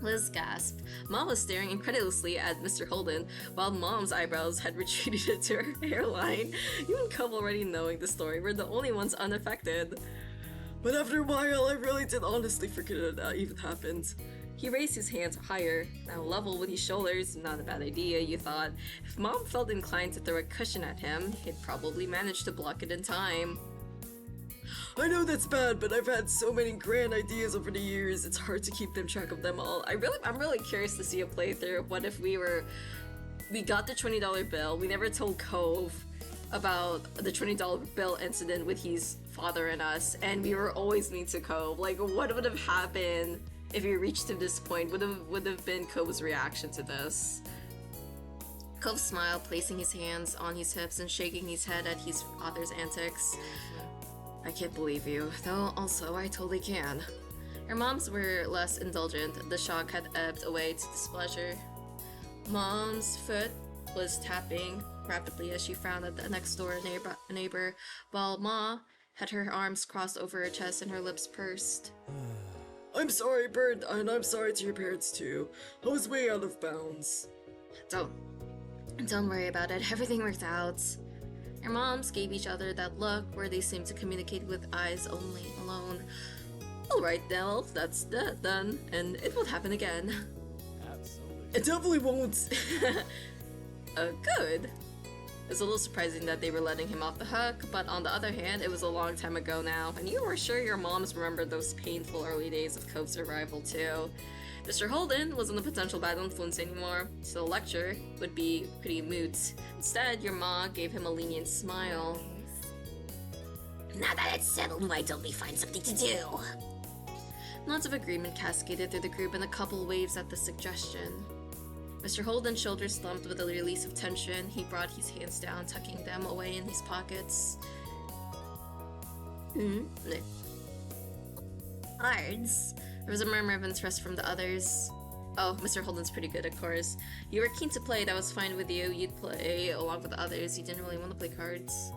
Liz gasped. Mom was staring incredulously at Mr. Holden, while Mom's eyebrows had retreated into her hairline. You and Cove, already knowing the story, were the only ones unaffected. But after a while, I really did honestly forget that even happened. He raised his hands higher, now level with his shoulders. Not a bad idea, you thought. If Mom felt inclined to throw a cushion at him, he'd probably manage to block it in time. I know that's bad, but I've had so many grand ideas over the years, it's hard to keep track of them all. I'm really curious to see a playthrough. What if we got the $20 bill, we never told Cove about the $20 bill incident with his father and us, and we were always mean to Cove. Like, what would have happened if we reached to this point? Would have been Cove's reaction to this? Cove smiled, placing his hands on his hips and shaking his head at his father's antics. I can't believe you, though also I totally can. Your moms were less indulgent. The shock had ebbed away to displeasure. Mom's foot was tapping rapidly as she frowned at the next door neighbor, while Ma had her arms crossed over her chest and her lips pursed. I'm sorry, Bert, and I'm sorry to your parents too. I was way out of bounds. Don't worry about it. Everything worked out. Your moms gave each other that look where they seemed to communicate with eyes only alone. Alright, Nell, that's that done, and it won't happen again. Absolutely. It definitely won't. Good. It's a little surprising that they were letting him off the hook, but on the other hand, it was a long time ago now, and you were sure your moms remembered those painful early days of Cove's arrival too. Mr. Holden wasn't a potential bad influence anymore, so the lecture would be pretty moot. Instead, your ma gave him a lenient smile. Now that it's settled, why don't we find something to do? Nods of agreement cascaded through the group and a couple waves at the suggestion. Mr. Holden's shoulders slumped with a release of tension. He brought his hands down, tucking them away in his pockets. Cards? There was a murmur of interest from the others. Oh, Mr. Holden's pretty good, of course. You were keen to play, that was fine with you. You'd play along with the others. You didn't really want to play cards.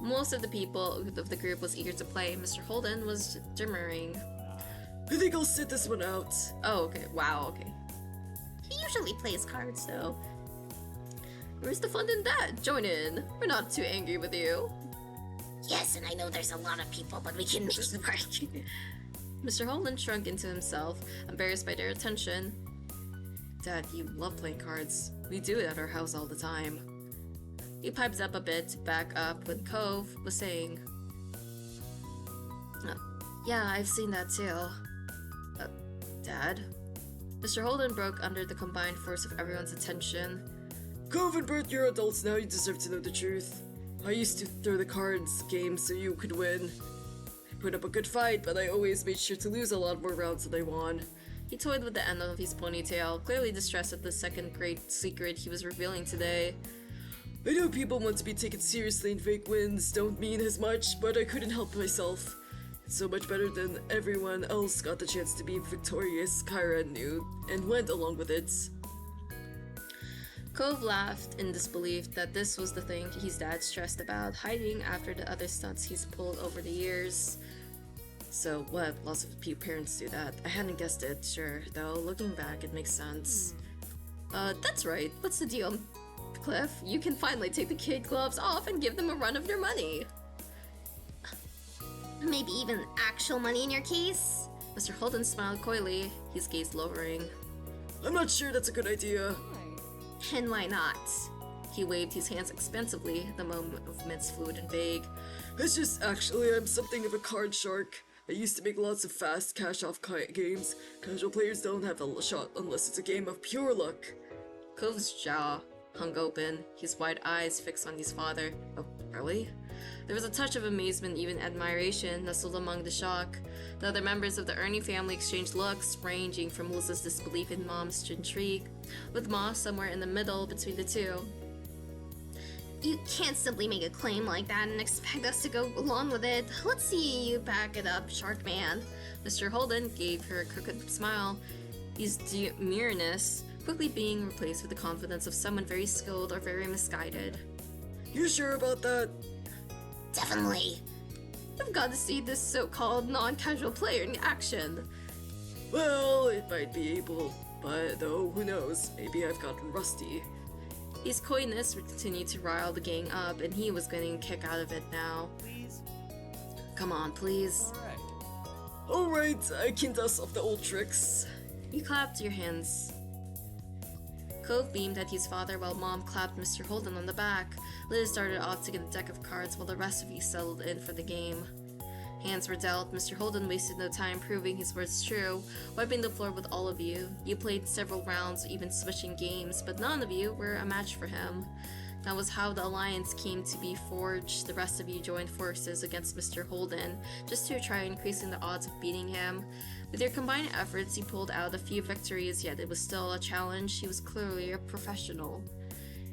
Most of the people of the group was eager to play. Mr. Holden was demurring. I think I'll sit this one out. Oh, okay. Wow, okay. He usually plays cards, though. Where's the fun in that? Join in. We're not too angry with you. Yes, and I know there's a lot of people, but we can make it work. Mr. Holden shrunk into himself, embarrassed by their attention. Dad, you love playing cards. We do it at our house all the time. He piped up a bit to back up when Cove was saying, yeah, I've seen that too. Dad? Mr. Holden broke under the combined force of everyone's attention. Cove and Bert, you're adults now, you deserve to know the truth. I used to throw the cards game so you could win. I put up a good fight, but I always made sure to lose a lot more rounds than I won. He toyed with the end of his ponytail, clearly distressed at the second great secret he was revealing today. I know people want to be taken seriously and fake wins don't mean as much, but I couldn't help myself. It's so much better than everyone else got the chance to be victorious, Kyra knew, and went along with it. Cove laughed in disbelief that this was the thing his dad stressed about, hiding after the other stunts he's pulled over the years. So what? Lots of parents do that. I hadn't guessed it, sure, though looking back it makes sense. That's right. What's the deal, Cliff? You can finally take the kid gloves off and give them a run of your money. Maybe even actual money in your case? Mr. Holden smiled coyly, his gaze lowering. I'm not sure that's a good idea. And why not? He waved his hands expansively, the movements fluid and vague. It's just actually I'm something of a card shark. I used to make lots of fast cash-off games. Casual players don't have a shot unless it's a game of pure luck. Cove's jaw hung open, his wide eyes fixed on his father. Oh, really? There was a touch of amazement, even admiration, nestled among the shock. The other members of the Ernie family exchanged looks, ranging from Melissa's disbelief in Mom's intrigue, with Ma somewhere in the middle between the two. You can't simply make a claim like that and expect us to go along with it. Let's see you back it up, Shark Man. Mr. Holden gave her a crooked smile, his demureness quickly being replaced with the confidence of someone very skilled or very misguided. You sure about that? Definitely. I've got to see this so-called non-casual player in action. Well, it might be able, but though, who knows? Maybe I've gotten rusty. His coyness would continue to rile the gang up, and he was getting a kick out of it now. Please? Come on, please. Alright, I can dust off the old tricks. You clapped your hands. Cove beamed at his father while Mom clapped Mr. Holden on the back. Liz started off to get a deck of cards while the rest of you settled in for the game. Hands were dealt. Mr. Holden wasted no time proving his words true, wiping the floor with all of you. You played several rounds, even switching games, but none of you were a match for him. That was how the alliance came to be forged. The rest of you joined forces against Mr. Holden, just to try increasing the odds of beating him. With your combined efforts, you pulled out a few victories, yet it was still a challenge. He was clearly a professional.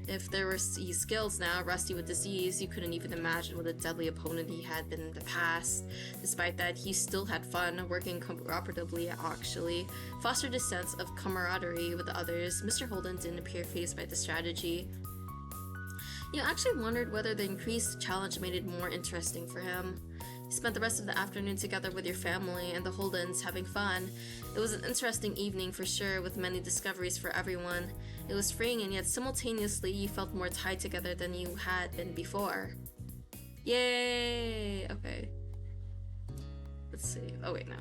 If there were his skills now, rusty with disease, you couldn't even imagine what a deadly opponent he had been in the past. Despite that, he still had fun, working cooperatively actually, fostered a sense of camaraderie with the others. Mr. Holden didn't appear fazed by the strategy. You actually wondered whether the increased challenge made it more interesting for him. You spent the rest of the afternoon together with your family and the Holdens having fun. It was an interesting evening for sure, with many discoveries for everyone. It was freeing, and yet simultaneously you felt more tied together than you had been before. Yay! Okay. Let's see. Oh wait, no.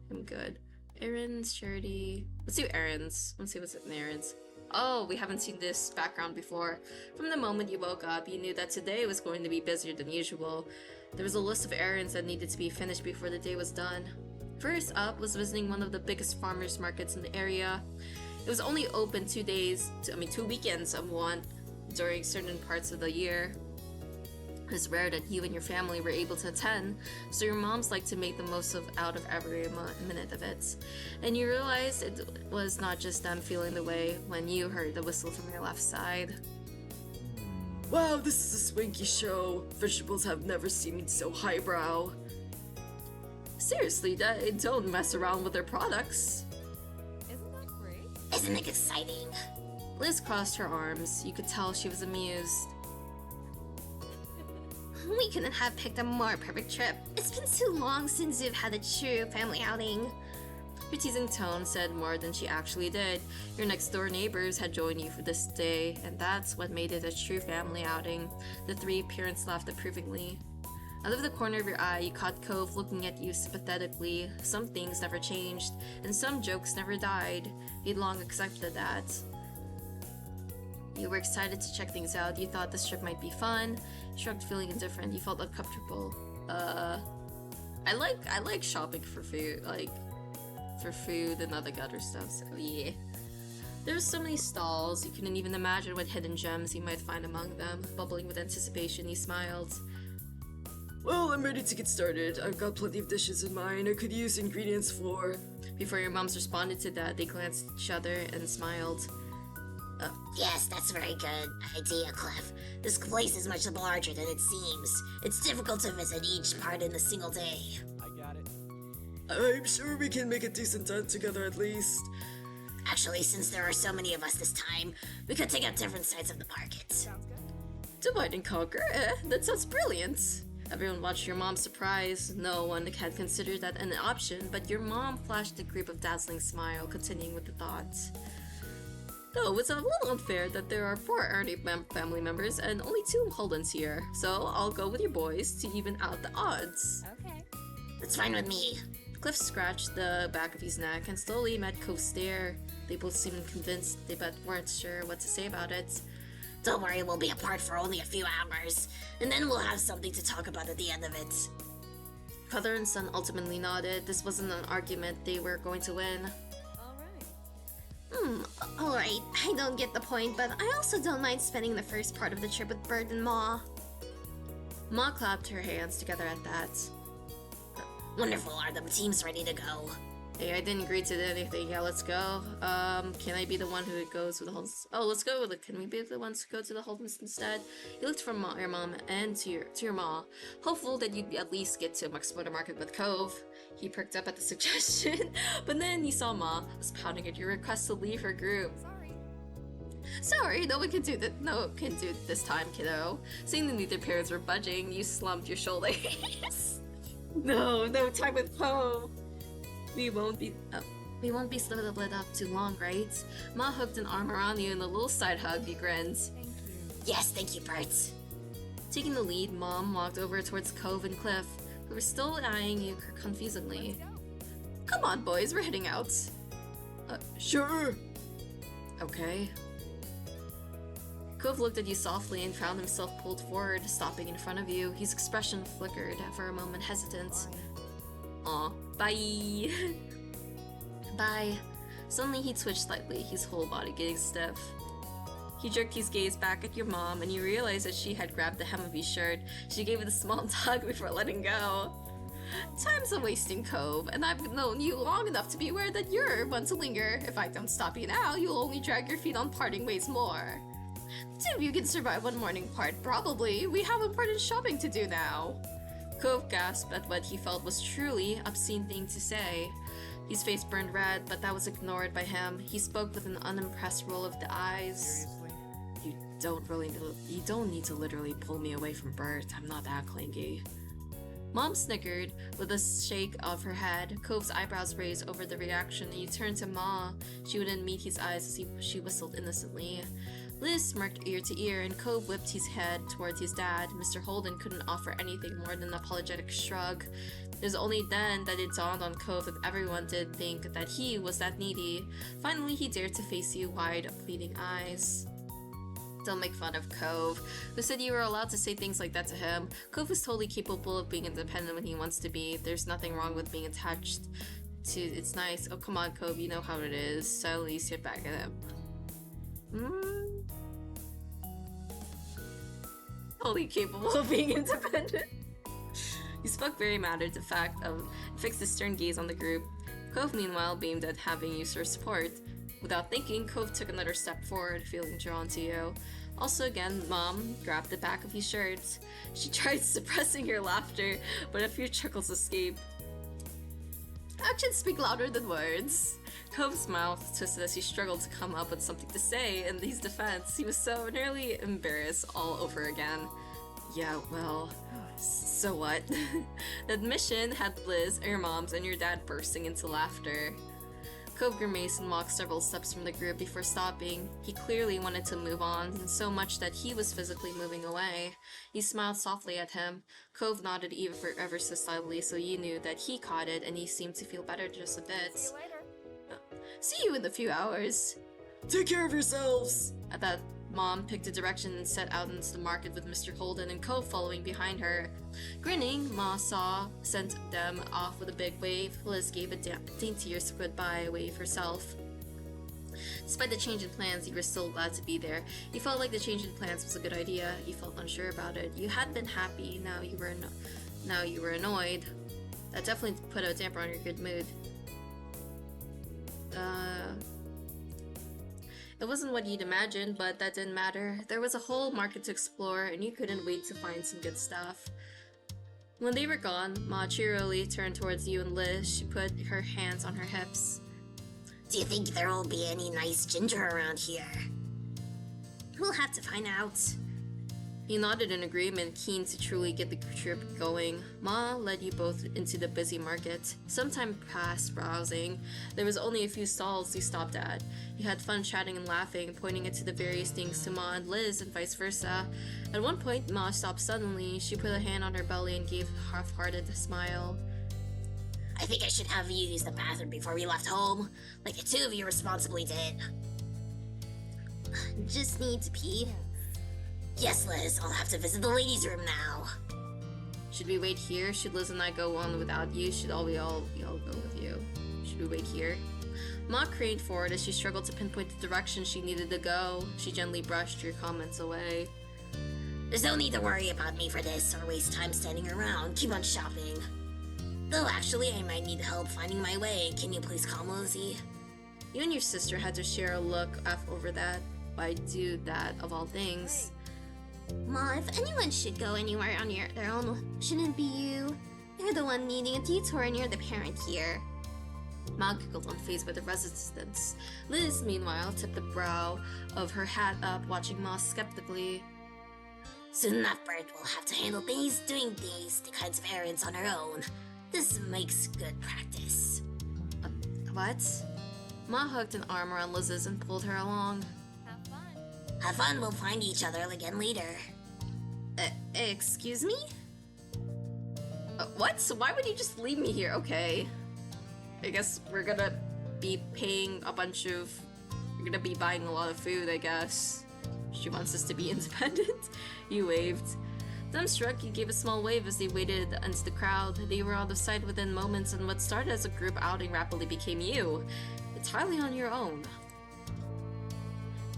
I'm good. Errands, charity. Let's do errands. Let's see what's in errands. Oh, we haven't seen this background before. From the moment you woke up, you knew that today was going to be busier than usual. There was a list of errands that needed to be finished before the day was done. First up was visiting one of the biggest farmers markets in the area. It was only open 2 weekends of one during certain parts of the year. It was rare that you and your family were able to attend, so your moms liked to make the most out of every minute of it. And you realized it was not just them feeling the way when you heard the whistle from your left side. Wow, this is a swanky show. Vegetables have never seemed so highbrow. Seriously, don't mess around with their products. Isn't that great? Isn't it exciting? Liz crossed her arms. You could tell she was amused. We couldn't have picked a more perfect trip. It's been too long since we've had a true family outing. Her teasing tone said more than she actually did. Your next-door neighbors had joined you for this day, and that's what made it a true family outing. The three parents laughed approvingly. Out of the corner of your eye, you caught Cove looking at you sympathetically. Some things never changed, and some jokes never died. He'd long accepted that. You were excited to check things out. You thought this trip might be fun. Shrugged, feeling indifferent. You felt uncomfortable. I like shopping for food, for food and other gutter stuff, so yeah. There's so many stalls, you couldn't even imagine what hidden gems you might find among them. Bubbling with anticipation, he smiled. Well, I'm ready to get started. I've got plenty of dishes in mind I could use ingredients for. Before your moms responded to that, they glanced at each other and smiled. Yes, that's a very good idea, Cliff. This place is much larger than it seems. It's difficult to visit each part in a single day. I got it. I'm sure we can make a decent time together at least. Actually, since there are so many of us this time, we could take out different sides of the market. Sounds good. Divide and conquer? That sounds brilliant. Everyone watched your mom surprised. No one had considered that an option, but your mom flashed a grip of dazzling smile, continuing with the thoughts. Though it's a little unfair that there are 4 Ernie family members and only 2 Holdens here, so I'll go with your boys to even out the odds. Okay. That's fine with me. Cliff scratched the back of his neck and slowly met Cove's stare. They both seemed convinced, but weren't sure what to say about it. Don't worry, we'll be apart for only a few hours, and then we'll have something to talk about at the end of it. Father and son ultimately nodded. This wasn't an argument they were going to win. Alright. Alright, I don't get the point, but I also don't mind spending the first part of the trip with Bird and Ma. Ma clapped her hands together at that. Wonderful, are the teams ready to go? Hey, I didn't agree to anything. Yeah, let's go. Can I be the one who goes with the Holdens? Oh, let's go with it. Can we be the ones who go to the Holdens instead? You looked from your mom and to your ma, hopeful that you'd at least get to Motor Market with Cove. He perked up at the suggestion, but then you saw Ma was pounding at your request to leave her group. Sorry, no one can do that. No one can do it this time, kiddo. Seeing that neither parents were budging, you slumped your shoulders. No time with Cove. We won't be split up too long, right? Ma hooked an arm around you and a little side hug. You grinned. Thank you. Yes, thank you, Bert. Taking the lead, Mom walked over towards Cove and Cliff, who were still eyeing you confusedly. Come on, boys, we're heading out. Sure. Okay. Cove looked at you softly and found himself pulled forward, stopping in front of you. His expression flickered, for a moment hesitant. Aw, bye! Bye. Suddenly he twitched slightly, his whole body getting stiff. He jerked his gaze back at your mom, and you realized that she had grabbed the hem of his shirt. She gave it a small tug before letting go. Time's a wasting, Cove, and I've known you long enough to be aware that you're one to linger. If I don't stop you now, you'll only drag your feet on parting ways more. The 2 of you can survive one morning part, probably. We have important shopping to do now. Cove gasped at what he felt was truly obscene thing to say. His face burned red, but that was ignored by him. He spoke with an unimpressed roll of the eyes. Seriously? You don't need to literally pull me away from Bert. I'm not that clingy. Mom snickered with a shake of her head. Cove's eyebrows raised over the reaction, and you turned to Ma. She wouldn't meet his eyes as she whistled innocently. Liz smirked ear to ear, and Cove whipped his head towards his dad. Mr. Holden couldn't offer anything more than an apologetic shrug. It was only then that it dawned on Cove that everyone did think that he was that needy. Finally, he dared to face you, wide, pleading eyes. Don't make fun of Cove. Who said you were allowed to say things like that to him? Cove is totally capable of being independent when he wants to be. There's nothing wrong with being attached to it's nice. Oh, come on, Cove, you know how it is. Suddenly sit back at him. Totally capable of being independent. He spoke very matter of fact of fixed his stern gaze on the group. Cove meanwhile beamed at having you for support. Without thinking, Cove took another step forward, feeling drawn to you. Also again, Mom grabbed the back of his shirt. She tried suppressing her laughter, but a few chuckles escaped. Actions speak louder than words. Cove's mouth twisted as he struggled to come up with something to say. In his defense, he was so nearly embarrassed all over again. Yeah, well, so what? The admission had Liz, your moms, and your dad bursting into laughter. Cove grimaced and walked several steps from the group before stopping. He clearly wanted to move on, so much that he was physically moving away. You smiled softly at him. Cove nodded ever so slightly, so you knew that he caught it, and he seemed to feel better just a bit. See you later. See you in a few hours. Take care of yourselves! At that, Mom picked a direction and set out into the market with Mr. Holden and Cove following behind her. Grinning, Ma sent them off with a big wave. Liz gave a daintier goodbye wave herself. Despite the change in plans, you were still glad to be there. You felt like the change in plans was a good idea. You felt unsure about it. You had been happy, now you were annoyed. That definitely put a damper on your good mood. It wasn't what you'd imagined, but that didn't matter. There was a whole market to explore, and you couldn't wait to find some good stuff. When they were gone, Ma cheerily turned towards you and Liz. She put her hands on her hips. Do you think there will be any nice ginger around here? We'll have to find out. He nodded in agreement, keen to truly get the trip going. Ma led you both into the busy market. Some time passed browsing. There was only a few stalls you stopped at. You had fun chatting and laughing, pointing it to the various things to Ma and Liz and vice versa. At one point, Ma stopped suddenly. She put a hand on her belly and gave a half-hearted smile. I think I should have you use the bathroom before we left home, like the two of you responsibly did. Just need to pee. Yes, Liz, I'll have to visit the ladies' room now. Should we wait here? Should Liz and I go on without you? Should we all go with you? Should we wait here? Ma craned forward as she struggled to pinpoint the direction she needed to go. She gently brushed your comments away. There's no need to worry about me for this or waste time standing around. Keep on shopping. Though actually, I might need help finding my way. Can you please call Mosey? You and your sister had to share a look over that. Why do that, of all things? Ma, if anyone should go anywhere on their own, shouldn't it be you? You're the one needing a detour and you're the parent here. Ma giggled, unfazed by the resistance. Liz, meanwhile, tipped the brow of her hat up, watching Ma skeptically. Soon enough, Bert will have to handle doing these kinds of errands on her own. This makes good practice. What? Ma hugged an arm around Liz's and pulled her along. Have fun. Have fun, we'll find each other again later. Excuse me? What? So why would you just leave me here? Okay. I guess we're gonna be paying a bunch of... We're gonna be buying a lot of food, I guess. She wants us to be independent. You waved. Dumbstruck, you gave a small wave as they waded into the crowd. They were out of sight within moments, and what started as a group outing rapidly became you. Entirely on your own.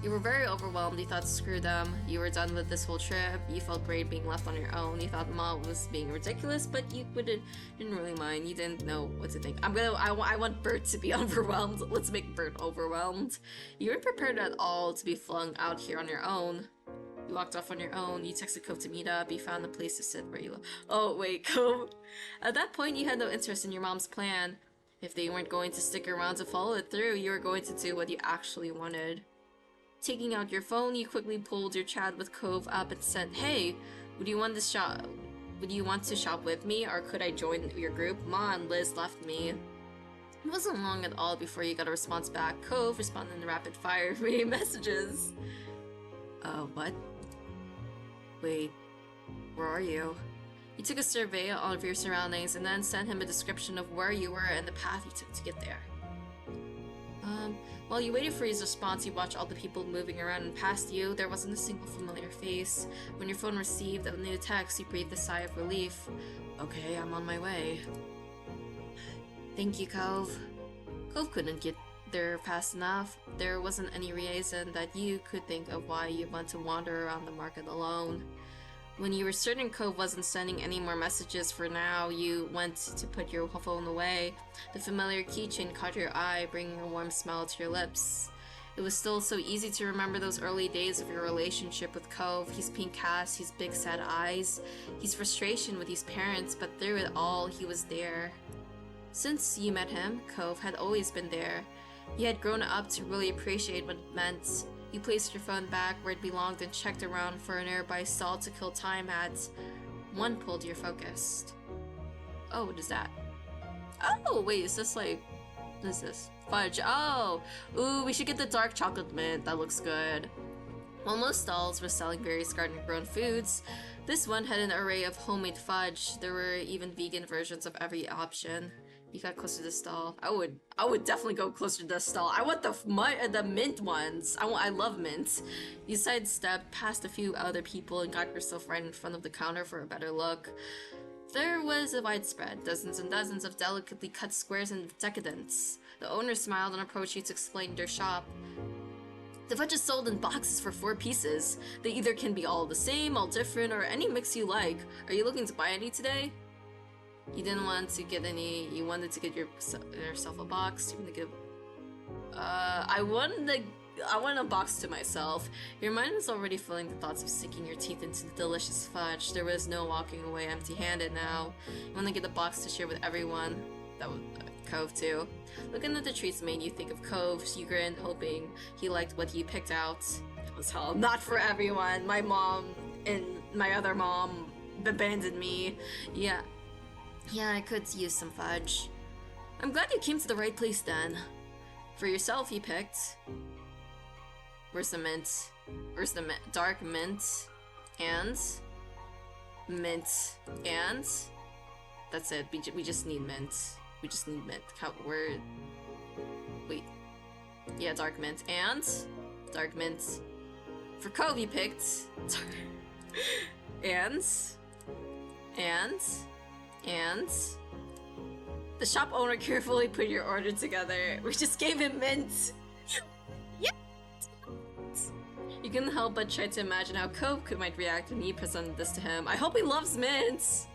You were very overwhelmed. You thought, screw them. You were done with this whole trip. You felt great being left on your own. You thought Ma was being ridiculous, but you didn't really mind. You didn't know what to think. I want Bert to be overwhelmed. Let's make Bert overwhelmed. You weren't prepared at all to be flung out here on your own. You walked off on your own. You texted Cove to meet up. You found a place to sit where you... Oh, wait, Cove. At that point, you had no interest in your mom's plan. If they weren't going to stick around to follow it through, you were going to do what you actually wanted. Taking out your phone, you quickly pulled your chat with Cove up and said, "Hey, would you want to shop with me, or could I join your group? Ma and Liz left me." It wasn't long at all before you got a response back. Cove responded in rapid fire messages. What? Wait, where are you? You took a survey of your surroundings and then sent him a description of where you were and the path you took to get there. While you waited for his response, you watched all the people moving around and past you. There wasn't a single familiar face. When your phone received a new text, you breathed a sigh of relief. Okay, I'm on my way. Thank you, Cove. Cove couldn't get there fast enough. There wasn't any reason that you could think of why you want to wander around the market alone. When you were certain Cove wasn't sending any more messages for now, you went to put your phone away. The familiar keychain caught your eye, bringing a warm smile to your lips. It was still so easy to remember those early days of your relationship with Cove, his pink cast, his big sad eyes, his frustration with his parents, but through it all, he was there. Since you met him, Cove had always been there. You had grown up to really appreciate what it meant. You placed your phone back where it belonged and checked around for a nearby stall to kill time at. One pulled your focus. Oh, what is that? Oh, wait, is this like What is this? Fudge. Oh! Ooh, we should get the dark chocolate mint. That looks good. While most stalls were selling various garden-grown foods, this one had an array of homemade fudge. There were even vegan versions of every option. You got closer to the stall. I would definitely go closer to the stall. I want the mint ones. I love mint. You sidestepped past a few other people and got yourself right in front of the counter for a better look. There was a widespread, dozens and dozens of delicately cut squares in decadence. The owner smiled and approached you to explain their shop. The fudge is sold in boxes for 4 pieces. They either can be all the same, all different, or any mix you like. Are you looking to buy any today? You didn't want to get any. You wanted to get yourself a box. You want to get. I want a box to myself. Your mind was already filling the thoughts of sinking your teeth into the delicious fudge. There was no walking away empty-handed now. You want to get a box to share with everyone. That was Cove too. Looking at the treats made you think of Cove. You grinned, hoping he liked what you picked out. It was hell. Not for everyone. My mom and my other mom abandoned me. Yeah, I could use some fudge. I'm glad you came to the right place then. For yourself, you picked. Where's the mint? Where's the dark mint? And mint. And that's it. We just need mint. We just need mint. Wait. Yeah, dark mint. And dark mint. For Cove, you picked. And the shop owner carefully put your order together. We just gave him mint. You couldn't help but try to imagine how Cove might react when you presented this to him. I hope he loves mint!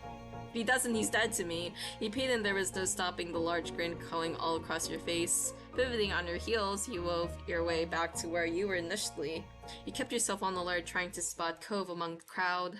If he doesn't, he's dead to me. You paid and there was no stopping the large grin going all across your face. Pivoting on your heels, you wove your way back to where you were initially. You kept yourself on the alert, trying to spot Cove among the crowd.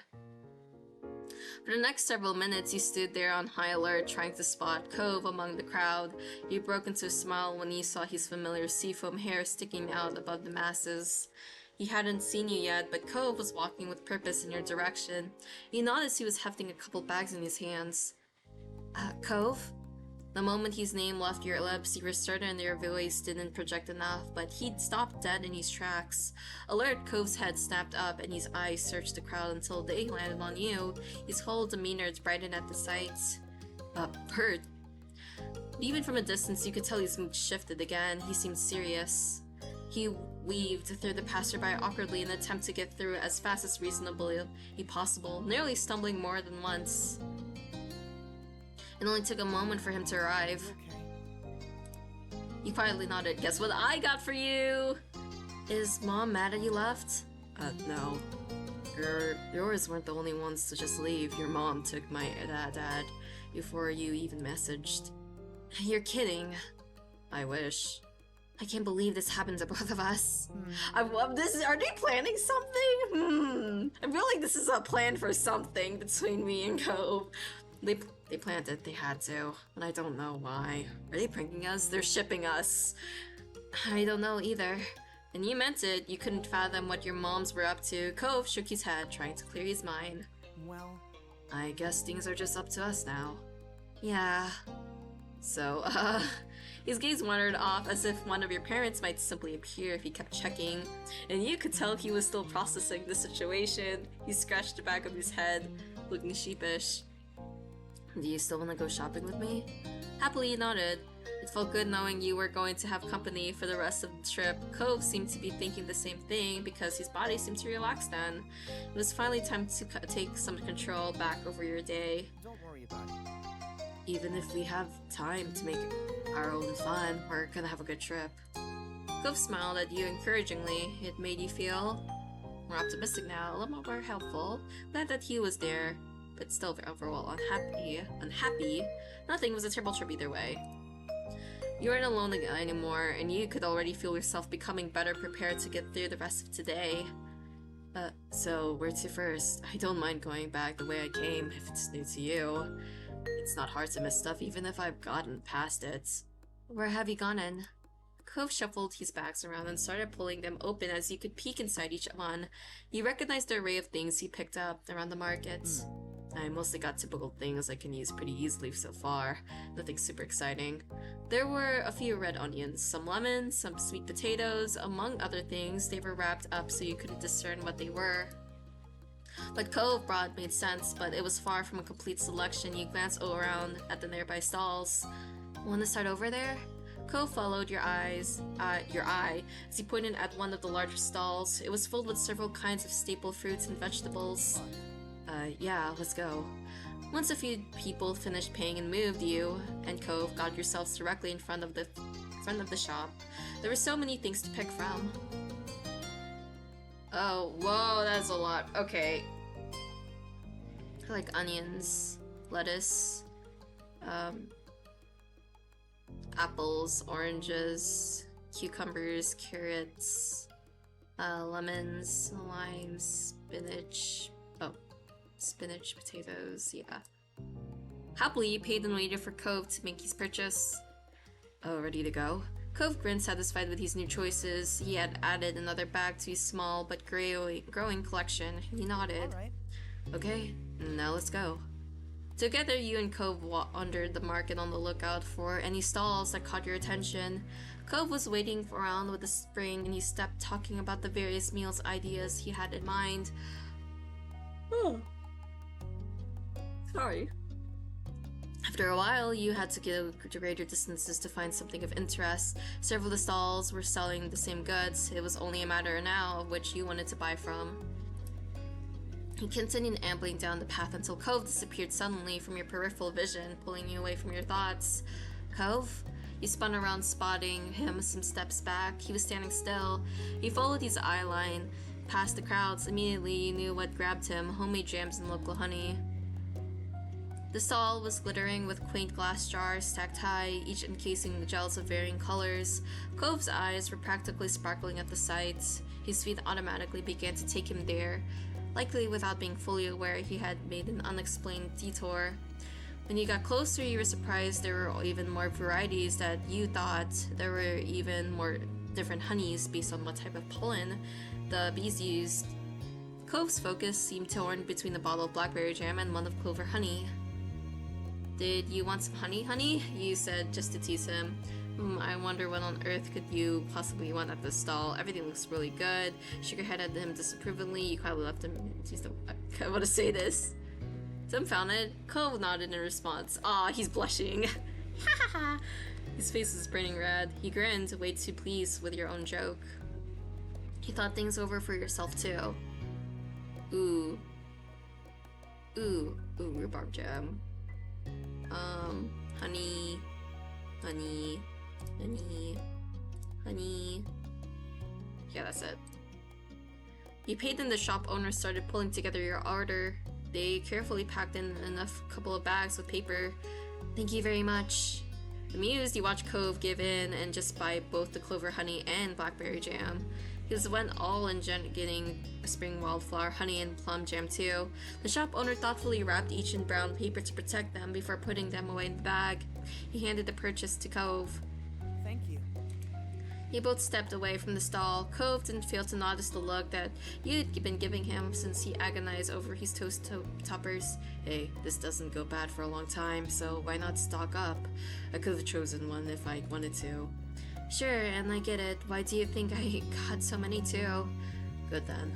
For the next several minutes, you stood there on high alert, trying to spot Cove among the crowd. You broke into a smile when you saw his familiar seafoam hair sticking out above the masses. He hadn't seen you yet, but Cove was walking with purpose in your direction. You noticed he was hefting a couple bags in his hands. Cove? The moment his name left your lips, you were certain your voice didn't project enough, but he'd stopped dead in his tracks. Alert, Cove's head snapped up and his eyes searched the crowd until they landed on you. His whole demeanor brightened at the sight. Bert. Even from a distance, you could tell his mood shifted again. He seemed serious. He weaved through the passerby awkwardly in an attempt to get through as fast as reasonably possible, nearly stumbling more than once. It only took a moment for him to arrive. You quietly nodded. Guess what I got for you? Is Mom mad that you left? No. Yours weren't the only ones to just leave. Your mom took my dad before you even messaged. You're kidding. I wish. I can't believe this happened to both of us. I love this. Are they planning something? I feel like this is a plan for something between me and Cove. They planned it. They had to. And I don't know why. Are they pranking us? They're shipping us. I don't know either. And you meant it. You couldn't fathom what your moms were up to. Cove shook his head, trying to clear his mind. Well, I guess things are just up to us now. Yeah. So, his gaze wandered off as if one of your parents might simply appear if he kept checking, and you could tell he was still processing the situation. He scratched the back of his head, looking sheepish. Do you still want to go shopping with me? Happily, you nodded. It felt good knowing you were going to have company for the rest of the trip. Cove seemed to be thinking the same thing because his body seemed to relax then. It was finally time to take some control back over your day. Don't worry about it. Even if we have time to make our own fun, we're gonna have a good trip. Cove smiled at you encouragingly. It made you feel more optimistic now, a little more helpful. Glad that he was there, but still overall unhappy. Nothing was a terrible trip either way. You weren't alone anymore, and you could already feel yourself becoming better prepared to get through the rest of today. So where to first? I don't mind going back the way I came if it's new to you. It's not hard to miss stuff even if I've gotten past it. Where have you gone in? Cove shuffled his bags around and started pulling them open as you could peek inside each one. You recognized the array of things he picked up around the market. I mostly got typical things I can use pretty easily so far. Nothing super exciting. There were a few red onions, some lemons, some sweet potatoes, among other things. They were wrapped up so you couldn't discern what they were. What Cove brought made sense, but it was far from a complete selection. You glanced all around at the nearby stalls. Want to start over there? Cove followed your eye as he pointed at one of the larger stalls. It was filled with several kinds of staple fruits and vegetables. Yeah, let's go. Once a few people finished paying and moved, you and Cove got yourselves directly in front of the shop. There were so many things to pick from. Oh, whoa, that's a lot. Okay. I like onions, lettuce, apples, oranges, cucumbers, carrots, lemons, limes, spinach, potatoes, yeah. Happily, you paid and waited for Cove to make his purchase. Oh, ready to go? Cove grinned, satisfied with his new choices. He had added another bag to his small but growing collection. He nodded. All right. Okay, now let's go. Together, you and Cove wandered the market on the lookout for any stalls that caught your attention. Cove was waiting around with a spring, and he stepped talking about the various meals ideas he had in mind. Oh. Sorry. After a while, you had to go to greater distances to find something of interest. Several of the stalls were selling the same goods. It was only a matter now of which you wanted to buy from. You continued ambling down the path until Cove disappeared suddenly from your peripheral vision, pulling you away from your thoughts. Cove? You spun around, spotting him some steps back. He was standing still. You followed his eye line past the crowds. Immediately, you knew what grabbed him: homemade jams and local honey. The stall was glittering with quaint glass jars stacked high, each encasing the gels of varying colors. Cove's eyes were practically sparkling at the sight. His feet automatically began to take him there, likely without being fully aware he had made an unexplained detour. When you got closer, you were surprised there were even more varieties that you thought. There were even more different honeys based on what type of pollen the bees used. Cove's focus seemed torn between the bottle of blackberry jam and one of clover honey. Did you want some honey? You said, just to tease him. I wonder what on earth could you possibly want at this stall? Everything looks really good. Shook your head at him disapprovingly. You quietly left him. I want to say this. Dumbfounded, Cove nodded in response. Aw, he's blushing. Ha ha ha. His face was burning red. He grinned, way too pleased with your own joke. You thought things over for yourself too. Ooh, rhubarb jam. Honey. Yeah, that's it. You paid and the shop owner started pulling together your order. They carefully packed in enough couple of bags with paper. Thank you very much. Amused, you watched Cove give in and just buy both the clover honey and blackberry jam. He went all in getting spring wildflower honey and plum jam too. The shop owner thoughtfully wrapped each in brown paper to protect them before putting them away in the bag. He handed the purchase to Cove. Thank you. You both stepped away from the stall. Cove didn't fail to notice the look that you'd been giving him since he agonized over his toast toppers. Hey, this doesn't go bad for a long time, so why not stock up? I could have chosen one if I wanted to. Sure, and I get it. Why do you think I got so many too? Good then.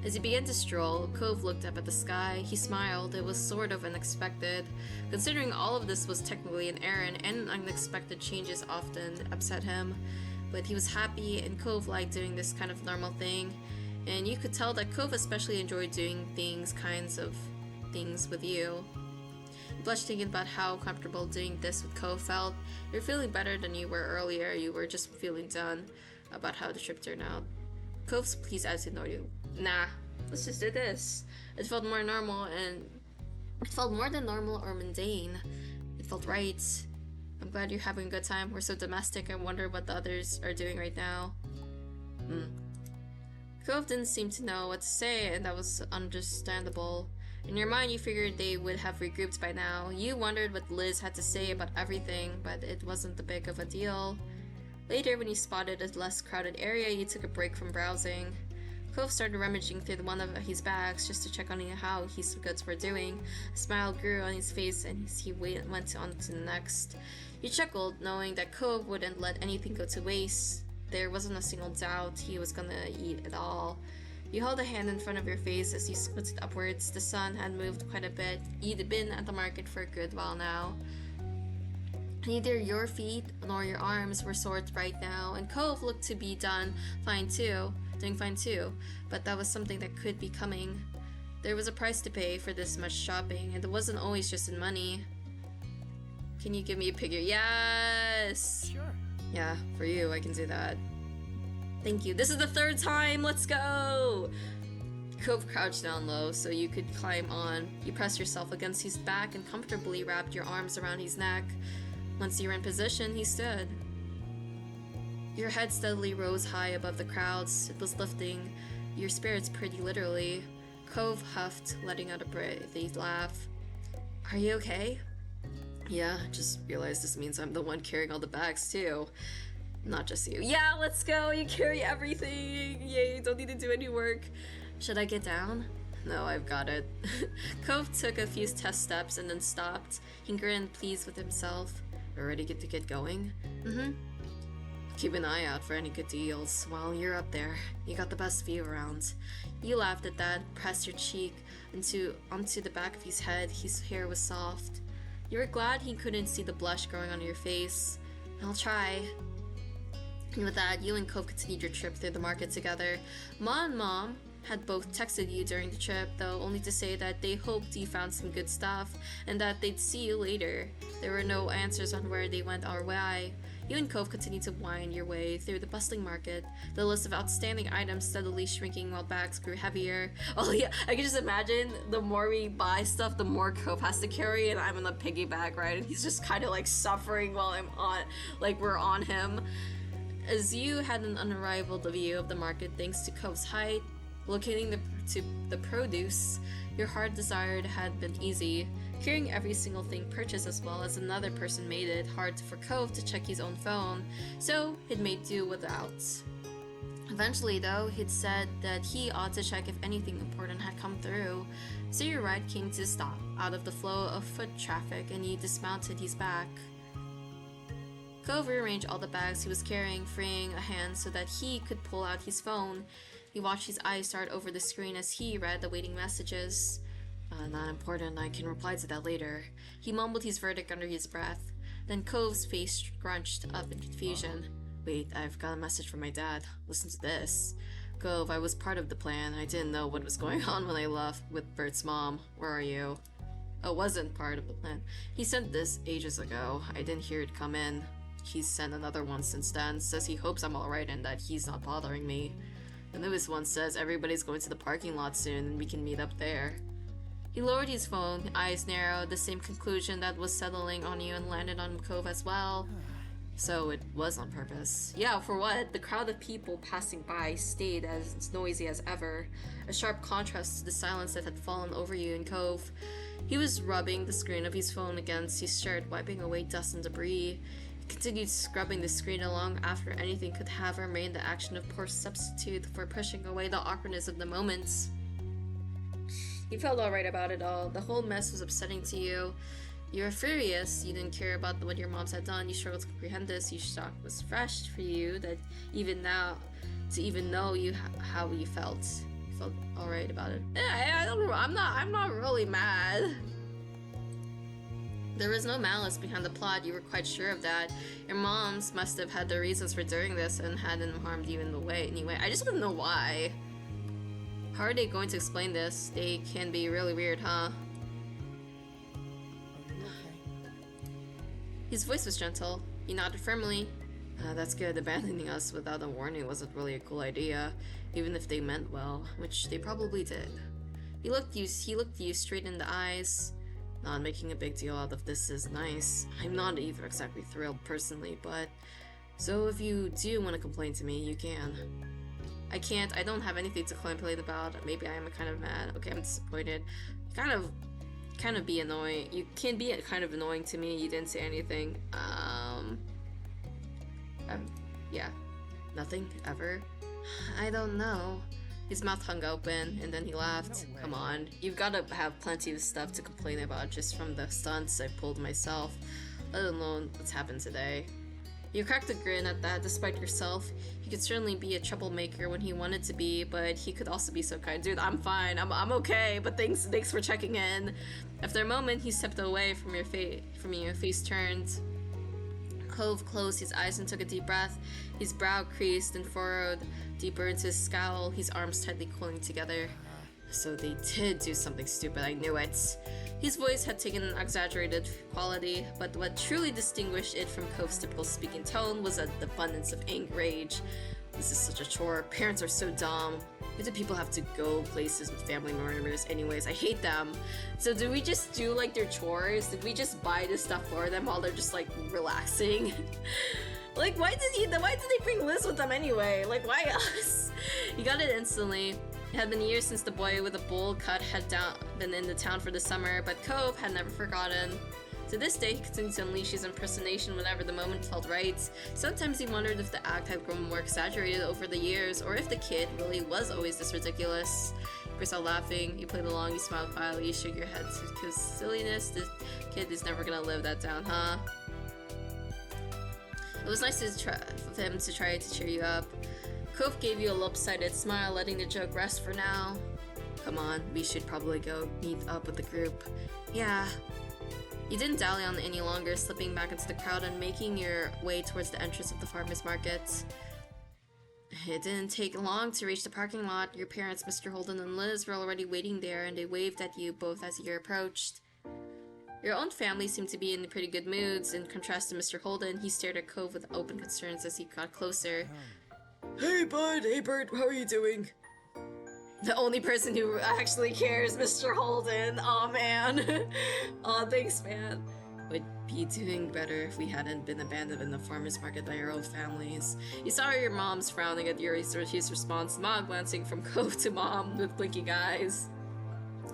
As he began to stroll, Cove looked up at the sky. He smiled. It was sort of unexpected. Considering all of this was technically an errand, and unexpected changes often upset him. But he was happy, and Cove liked doing this kind of normal thing. And you could tell that Cove especially enjoyed doing kinds of things with you. You blushed thinking about how comfortable doing this with Cove felt. You're feeling better than you were earlier. You were just feeling done about how the trip turned out. Cove's pleased as he ignored you. Nah, let's just do this. It felt more normal, and it felt more than normal or mundane. It felt right. I'm glad you're having a good time. We're so domestic. I wonder what the others are doing right now. Cove didn't seem to know what to say, and that was understandable. In your mind, you figured they would have regrouped by now. You wondered what Liz had to say about everything, but it wasn't that big of a deal. Later, when you spotted a less crowded area, you took a break from browsing. Cove started rummaging through one of his bags just to check on how his goods were doing. A smile grew on his face and he went on to the next. He chuckled, knowing that Cove wouldn't let anything go to waste. There wasn't a single doubt he was gonna eat it all. You held a hand in front of your face as you squinted upwards. The sun had moved quite a bit. You'd been at the market for a good while now. Neither your feet nor your arms were sore right now, and Cove looked to be doing fine too, but that was something that could be coming. There was a price to pay for this much shopping, and it wasn't always just in money. Can you give me a figure? Yes! Sure. Yeah, for you, I can do that. Thank you. This is the third time! Let's go! Cove crouched down low so you could climb on. You pressed yourself against his back and comfortably wrapped your arms around his neck. Once you were in position, he stood. Your head steadily rose high above the crowds. It was lifting your spirits pretty literally. Cove huffed, letting out a breathy laugh. Are you okay? Yeah, just realized this means I'm the one carrying all the bags too. Not just you. Yeah, let's go! You carry everything! Yay, don't need to do any work. Should I get down? No, I've got it. Cove took a few test steps and then stopped. He grinned, pleased with himself. Ready to get going? Mm-hmm. Keep an eye out for any good deals. While you're up there, you got the best view around. You laughed at that, pressed your cheek onto the back of his head. His hair was soft. You were glad he couldn't see the blush growing on your face. I'll try. And with that, you and Cove continued your trip through the market together. Ma and Mom had both texted you during the trip, though only to say that they hoped you found some good stuff and that they'd see you later. There were no answers on where they went or why. You and Cove continued to wind your way through the bustling market, the list of outstanding items steadily shrinking while bags grew heavier. Oh yeah, I can just imagine the more we buy stuff, the more Cove has to carry, and I'm in the piggyback, right? And he's just kind of like suffering while we're on him. As you had an unrivaled view of the market thanks to Cove's height, locating the produce your heart desired had been easy. Carrying every single thing purchased as well as another person made it hard for Cove to check his own phone, so he'd made do without. Eventually, though, he'd said that he ought to check if anything important had come through, so your ride came to a stop out of the flow of foot traffic and you dismounted his back. Cove rearranged all the bags he was carrying, freeing a hand so that he could pull out his phone. He watched his eyes dart over the screen as he read the waiting messages. Not important, I can reply to that later. He mumbled his verdict under his breath. Then Cove's face scrunched up in confusion. Wait, I've got a message from my dad. Listen to this. Cove, I was part of the plan. I didn't know what was going on when I left with Bert's mom. Where are you? I wasn't part of the plan. He sent this ages ago. I didn't hear it come in. He's sent another one since then. Says he hopes I'm alright and that he's not bothering me. The newest one says everybody's going to the parking lot soon and we can meet up there. He lowered his phone, eyes narrowed, the same conclusion that was settling on you and landed on Cove as well. So it was on purpose. Yeah, for what? The crowd of people passing by stayed as noisy as ever, a sharp contrast to the silence that had fallen over you in Cove. He was rubbing the screen of his phone against his shirt, wiping away dust and debris. He continued scrubbing the screen along after anything could have remained the action of poor substitute for pushing away the awkwardness of the moment. You felt alright about it all. The whole mess was upsetting to you. You were furious. You didn't care about what your moms had done. You struggled to comprehend this. Your shock was fresh for you that even now, to even know how you felt. You felt alright about it. I don't know. I'm not really mad. There was no malice behind the plot. You were quite sure of that. Your moms must have had their reasons for doing this and hadn't harmed you in the way anyway. I just want to know why. How are they going to explain this? They can be really weird, huh? Are you okay? His voice was gentle. He nodded firmly. That's good. Abandoning us without a warning wasn't really a cool idea, even if they meant well, which they probably did. He looked you straight in the eyes. Not making a big deal out of this is nice. I'm not either exactly thrilled personally, but... So if you do want to complain to me, you can. I can't. I don't have anything to complain about. Maybe I am kind of mad. Okay, I'm disappointed. Kind of be annoying. You can be kind of annoying to me. You didn't say anything. Yeah. Nothing? Ever? I don't know. His mouth hung open, and then he laughed. Come on, you've gotta have plenty of stuff to complain about just from the stunts I pulled myself, let alone what's happened today. You cracked a grin at that. Despite yourself, he could certainly be a troublemaker when he wanted to be, but he could also be so kind. Dude, I'm fine, I'm okay, but thanks for checking in. After a moment, he stepped away from your face turned. Cove closed his eyes and took a deep breath. His brow creased and furrowed deeper into his scowl, his arms tightly coiling together. So they did do something stupid, I knew it. His voice had taken an exaggerated quality, but what truly distinguished it from Cove's typical speaking tone was an abundance of anger rage. This is such a chore. Parents are so dumb. Why do people have to go places with family members anyways? I hate them. So do we just do like their chores? Did we just buy this stuff for them while they're just like relaxing? Like why did they bring Liz with them anyway? Like why us? He got it instantly. It had been years since the boy with a bowl cut had been in the town for the summer, but Cove had never forgotten. To this day, he continued to unleash his impersonation whenever the moment felt right. Sometimes he wondered if the act had grown more exaggerated over the years, or if the kid really was always this ridiculous. You burst out laughing, you played along, you smiled quietly, you shook your head because silliness, this kid is never gonna live that down, huh? It was nice for him to try to cheer you up. Cove gave you a lopsided smile, letting the joke rest for now. Come on, we should probably go meet up with the group. Yeah. You didn't dally on any longer, slipping back into the crowd and making your way towards the entrance of the farmer's market. It didn't take long to reach the parking lot. Your parents, Mr. Holden and Liz, were already waiting there, and they waved at you both as you approached. Your own family seemed to be in pretty good moods. In contrast to Mr. Holden, he stared at Cove with open concerns as he got closer. Hey bud, hey Bert, how are you doing? The only person who actually cares, Mr. Holden. Aw, man. Aw, thanks, man. Would be doing better if we hadn't been abandoned in the farmer's market by our own families. You saw your mom's frowning at his response, Mom glancing from Cove to Mom with blinking eyes.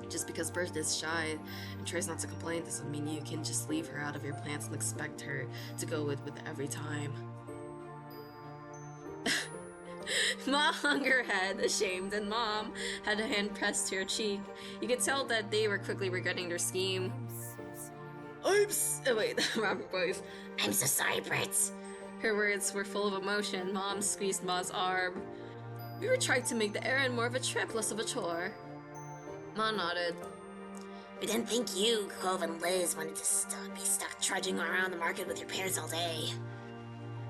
Just because Bert is shy and tries not to complain doesn't mean you can just leave her out of your plans and expect her to go with every time. Mom hung her head, ashamed, and Mom had a hand pressed to her cheek. You could tell that they were quickly regretting their scheme. Robert voice. I'm so sorry, Bert. Her words were full of emotion. Mom squeezed Ma's arm. We were trying to make the errand more of a trip, less of a chore. Ma nodded. We didn't think you, Cove, and Liz wanted to be stuck trudging around the market with your parents all day.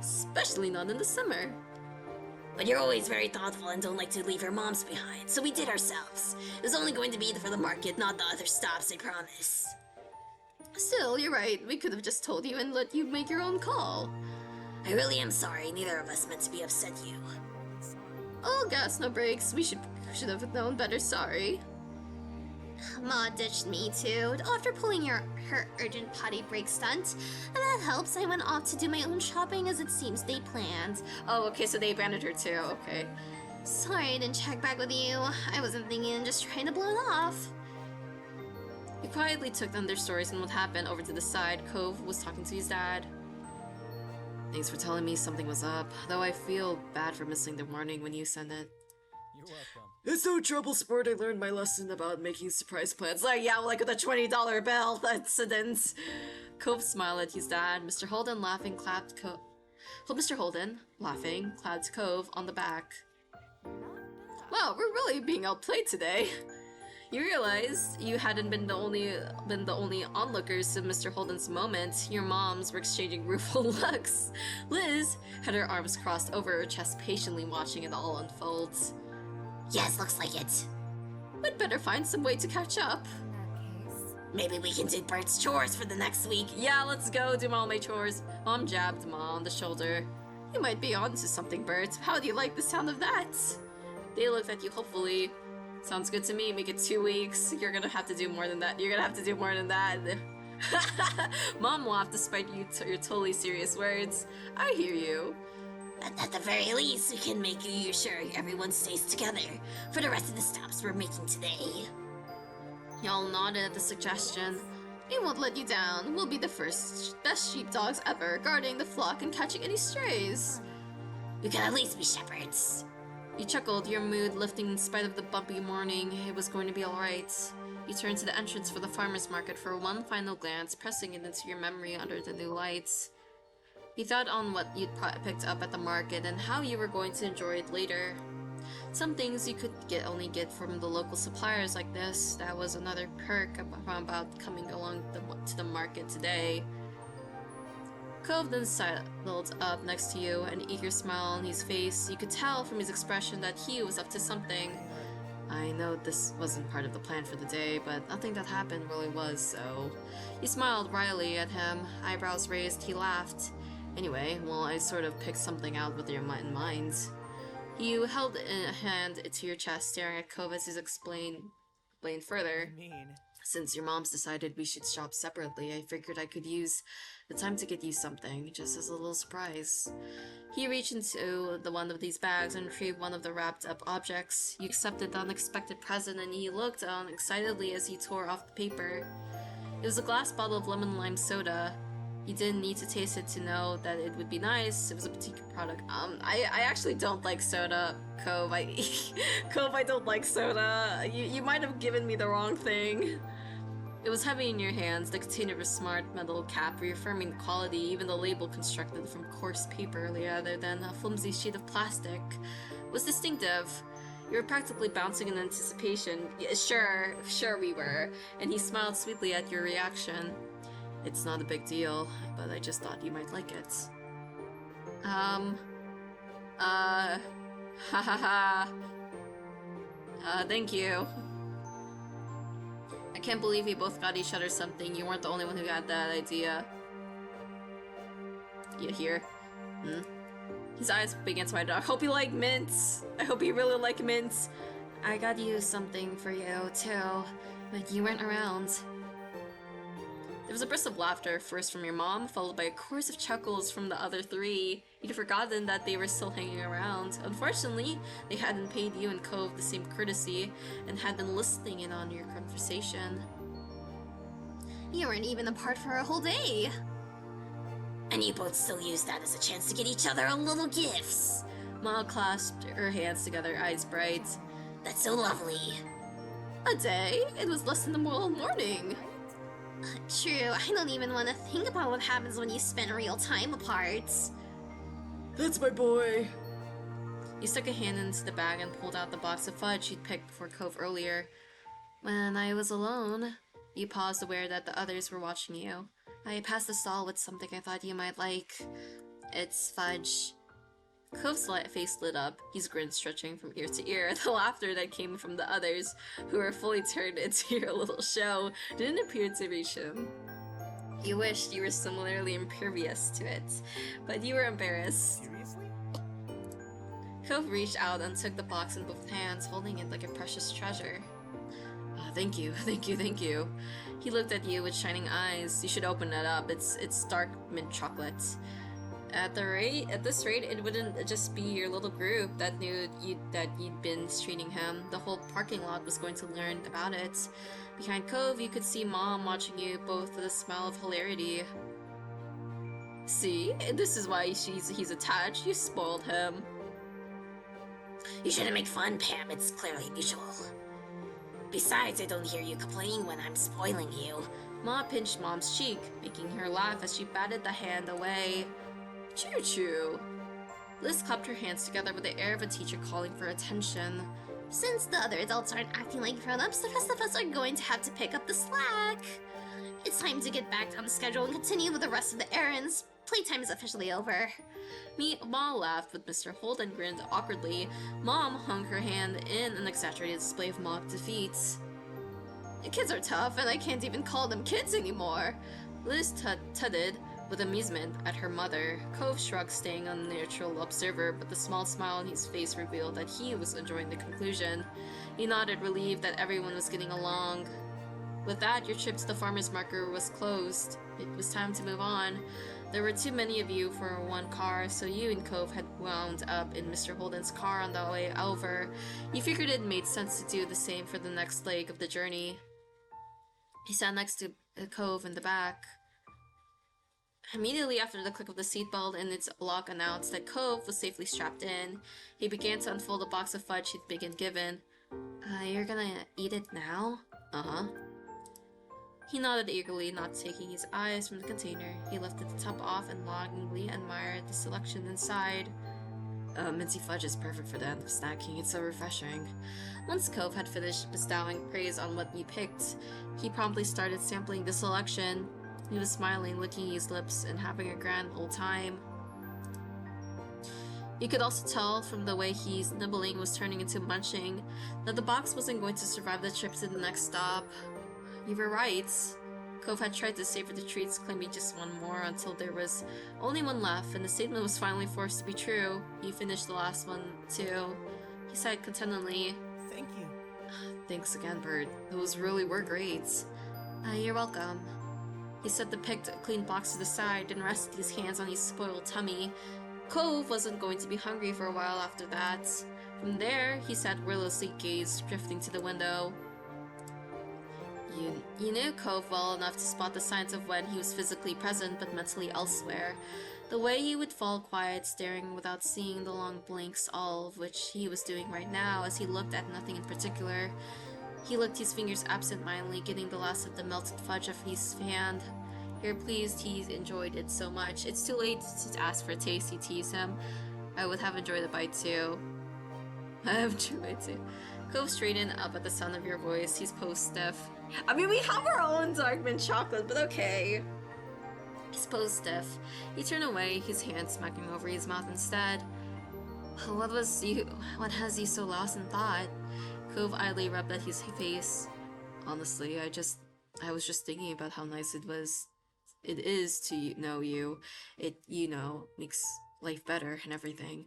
Especially not in the summer. But you're always very thoughtful and don't like to leave your moms behind, so we did ourselves. It was only going to be for the market, not the other stops, I promise. Still, you're right. We could have just told you and let you make your own call. I really am sorry. Neither of us meant to be upset you. Oh, gas, no brakes. We should have known better, sorry. Ma ditched me too, after pulling her urgent potty break stunt. And that helps, I went off to do my own shopping as it seems they planned. Oh, okay, so they abandoned her too, okay. Sorry I didn't check back with you. I wasn't thinking, just trying to blow it off. You quietly took the understories and what happened over to the side. Cove was talking to his dad. Thanks for telling me something was up, though I feel bad for missing the warning when you sent it. You're welcome. It's no trouble, sport. I learned my lesson about making surprise plans. Like, yeah, like with a $20 bill incident. Cove smiled at his dad. Mr. Holden laughing clapped Cove. Well, Mr. Holden, laughing, clapped Cove on the back. Wow, we're really being outplayed today. You realized you hadn't been the only onlookers to Mr. Holden's moment. Your moms were exchanging rueful looks. Liz had her arms crossed over her chest, patiently watching it all unfold. Yes, looks like it. We'd better find some way to catch up. Maybe we can do Bert's chores for the next week. Yeah, let's go do all my chores. Mom jabbed Ma on the shoulder. You might be onto something, Bert. How do you like the sound of that? They looked at you hopefully. Sounds good to me. Make it 2 weeks. You're gonna have to do more than that. You're gonna have to do more than that. Mom laughed despite your totally serious words. I hear you. But at the very least, we can make sure everyone stays together for the rest of the stops we're making today. Y'all nodded at the suggestion. We won't let you down. We'll be the best sheepdogs ever, guarding the flock and catching any strays. We can at least be shepherds. You chuckled, your mood lifting in spite of the bumpy morning. It was going to be alright. You turned to the entrance for the farmer's market for one final glance, pressing it into your memory under the new lights. You thought on what you'd picked up at the market and how you were going to enjoy it later. Some things you could only get from the local suppliers like this. That was another perk about coming along to the market today. Cove then sidled up next to you, an eager smile on his face. You could tell from his expression that he was up to something. I know this wasn't part of the plan for the day, but nothing that happened really was, so... You smiled wryly at him, eyebrows raised. He laughed. Anyway, well, I sort of picked something out with your mind. You held a hand to your chest, staring at Cove as he explained further. Since your moms decided we should shop separately, I figured I could use the time to get you something, just as a little surprise. He reached into one of these bags and retrieved one of the wrapped-up objects. You accepted the unexpected present, and he looked on excitedly as he tore off the paper. It was a glass bottle of lemon lime soda. You didn't need to taste it to know that it would be nice. It was a boutique product. I actually don't like soda, Cove. Cove, I don't like soda. You might have given me the wrong thing. It was heavy in your hands. The container was smart metal cap, reaffirming the quality. Even the label, constructed from coarse paper rather than a flimsy sheet of plastic, was distinctive. You were practically bouncing in anticipation. Yeah, sure we were. And he smiled sweetly at your reaction. It's not a big deal, but I just thought you might like it. Thank you. I can't believe we both got each other something. You weren't the only one who got that idea. You hear? His eyes began to widen. I hope you like mints. I hope you really like mints. I got you something for you, too, but you weren't around. There was a burst of laughter, first from your mom, followed by a chorus of chuckles from the other three. You'd forgotten that they were still hanging around. Unfortunately, they hadn't paid you and Cove the same courtesy, and had been listening in on your conversation. You weren't even apart for a whole day. And you both still used that as a chance to get each other a little gifts. Ma clasped her hands together, eyes bright. That's so lovely. A day? It was less than the whole morning. True, I don't even want to think about what happens when you spend real time apart. That's my boy. You stuck a hand into the bag and pulled out the box of fudge you'd picked before Cove earlier. When I was alone, you paused, aware that the others were watching you. I passed the stall with something I thought you might like. It's fudge. Cove's face lit up, his grin stretching from ear to ear. The laughter that came from the others, who were fully turned into your little show, didn't appear to reach him. You wished you were similarly impervious to it, but you were embarrassed. Seriously? Cove reached out and took the box in both hands, holding it like a precious treasure. Thank you. He looked at you with shining eyes. You should open it up. It's dark mint chocolate. At this rate, it wouldn't just be your little group that knew that you'd been treating him. The whole parking lot was going to learn about it. Behind Cove, you could see Mom watching you, both with a smile of hilarity. See? This is why he's attached. You spoiled him. You shouldn't make fun, Pam. It's clearly mutual. Besides, I don't hear you complaining when I'm spoiling you. Ma pinched Mom's cheek, making her laugh as she batted the hand away. Choo-choo. Liz clapped her hands together with the air of a teacher calling for attention. Since the other adults aren't acting like grown-ups, the rest of us are going to have to pick up the slack. It's time to get back on schedule and continue with the rest of the errands. Playtime is officially over. Ma laughed with Mr. Holt and grinned awkwardly. Mom hung her hand in an exaggerated display of mock defeat. Kids are tough, and I can't even call them kids anymore. Liz tutted with amusement at her mother. Cove shrugged, staying a neutral observer, but the small smile on his face revealed that he was enjoying the conclusion. He nodded, relieved that everyone was getting along. With that, your trip to the farmer's market was closed. It was time to move on. There were too many of you for one car, so you and Cove had wound up in Mr. Holden's car on the way over. You figured it made sense to do the same for the next leg of the journey. He sat next to Cove in the back. Immediately after the click of the seatbelt and its lock announced that Cove was safely strapped in, he began to unfold a box of fudge he'd been given. You're gonna eat it now? Uh-huh. He nodded eagerly, not taking his eyes from the container. He lifted the top off and longingly admired the selection inside. Minty fudge is perfect for the end of snacking. It's so refreshing. Once Cove had finished bestowing praise on what you picked, he promptly started sampling the selection. He was smiling, licking his lips, and having a grand old time. You could also tell from the way his nibbling was turning into munching that the box wasn't going to survive the trip to the next stop. You were right. Cove had tried to savor the treats, claiming just one more until there was only one left, and the statement was finally forced to be true. He finished the last one, too. He sighed contentedly. Thank you. Thanks again, Bird. Those really were great. You're welcome. He set the picked, clean box to the side and rested his hands on his spoiled tummy. Cove wasn't going to be hungry for a while after that. From there, he sat wordlessly, gaze drifting to the window. You knew Cove well enough to spot the signs of when he was physically present but mentally elsewhere. The way he would fall quiet, staring without seeing the long blinks, all of which he was doing right now as he looked at nothing in particular. He licked his fingers absent-mindedly, getting the last of the melted fudge off his hand. You're pleased he enjoyed it so much. It's too late to ask for a taste, you tease him. I would have enjoyed a bite too. I have enjoyed it too. Cove straightened up at the sound of your voice. He's posed stiff. I mean, we have our own dark mint chocolate, but okay. He's posed stiff. He turned away, his hand smacking over his mouth instead. What has you so lost in thought? Cove idly rubbed at his face. Honestly, I was just thinking about how nice it is to know you. It, makes life better and everything.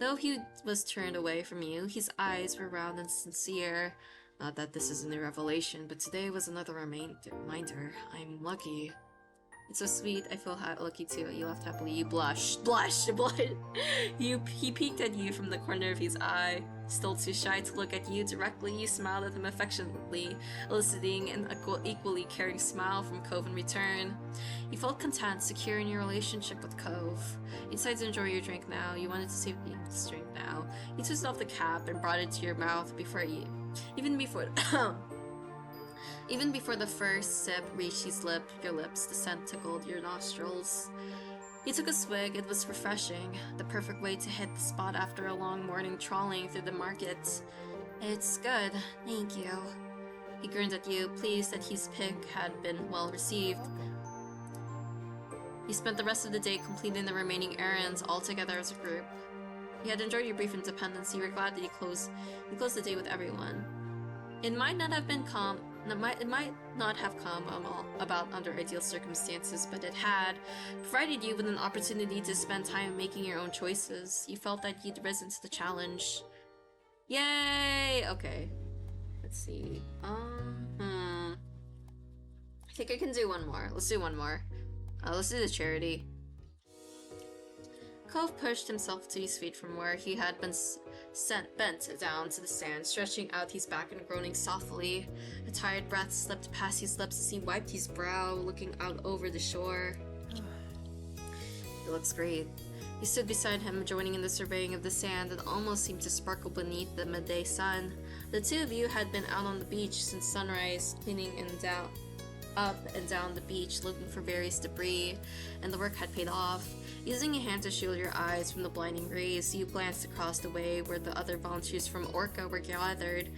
Though he was turned away from you, his eyes were round and sincere. Not that this isn't a revelation, but today was another reminder. I'm lucky. It's so sweet. I feel lucky too. You laughed happily. You blushed. Blush! He peeked at you from the corner of his eye. Still too shy to look at you directly, you smiled at him affectionately, eliciting an equally caring smile from Cove in return. You felt content, secure in your relationship with Cove. You decided to enjoy your drink now. You wanted to save this drink now. You twisted off the cap and brought it to your mouth even before the first sip reached your lips, the scent tickled your nostrils. You took a swig. It was refreshing, the perfect way to hit the spot after a long morning trawling through the market. It's good, thank you. He grinned at you, pleased that his pick had been well received. You spent the rest of the day completing the remaining errands all together as a group. You had enjoyed your brief independence. You were glad that you closed the day with everyone. It might not have come about under ideal circumstances, but it had provided you with an opportunity to spend time making your own choices. You felt that you'd risen to the challenge. Yay! Okay. Let's see. I think I can do one more. Let's do one more. Let's do the charity. Cove pushed himself to his feet from where he had been bent down to the sand, stretching out his back and groaning softly. A tired breath slipped past his lips as he wiped his brow, looking out over the shore. It looks great. He stood beside him, joining in the surveying of the sand that almost seemed to sparkle beneath the midday sun. The two of you had been out on the beach since sunrise, cleaning up and down the beach, looking for various debris, and the work had paid off. Using a hand to shield your eyes from the blinding rays, you glanced across the way where the other volunteers from Orca were gathered.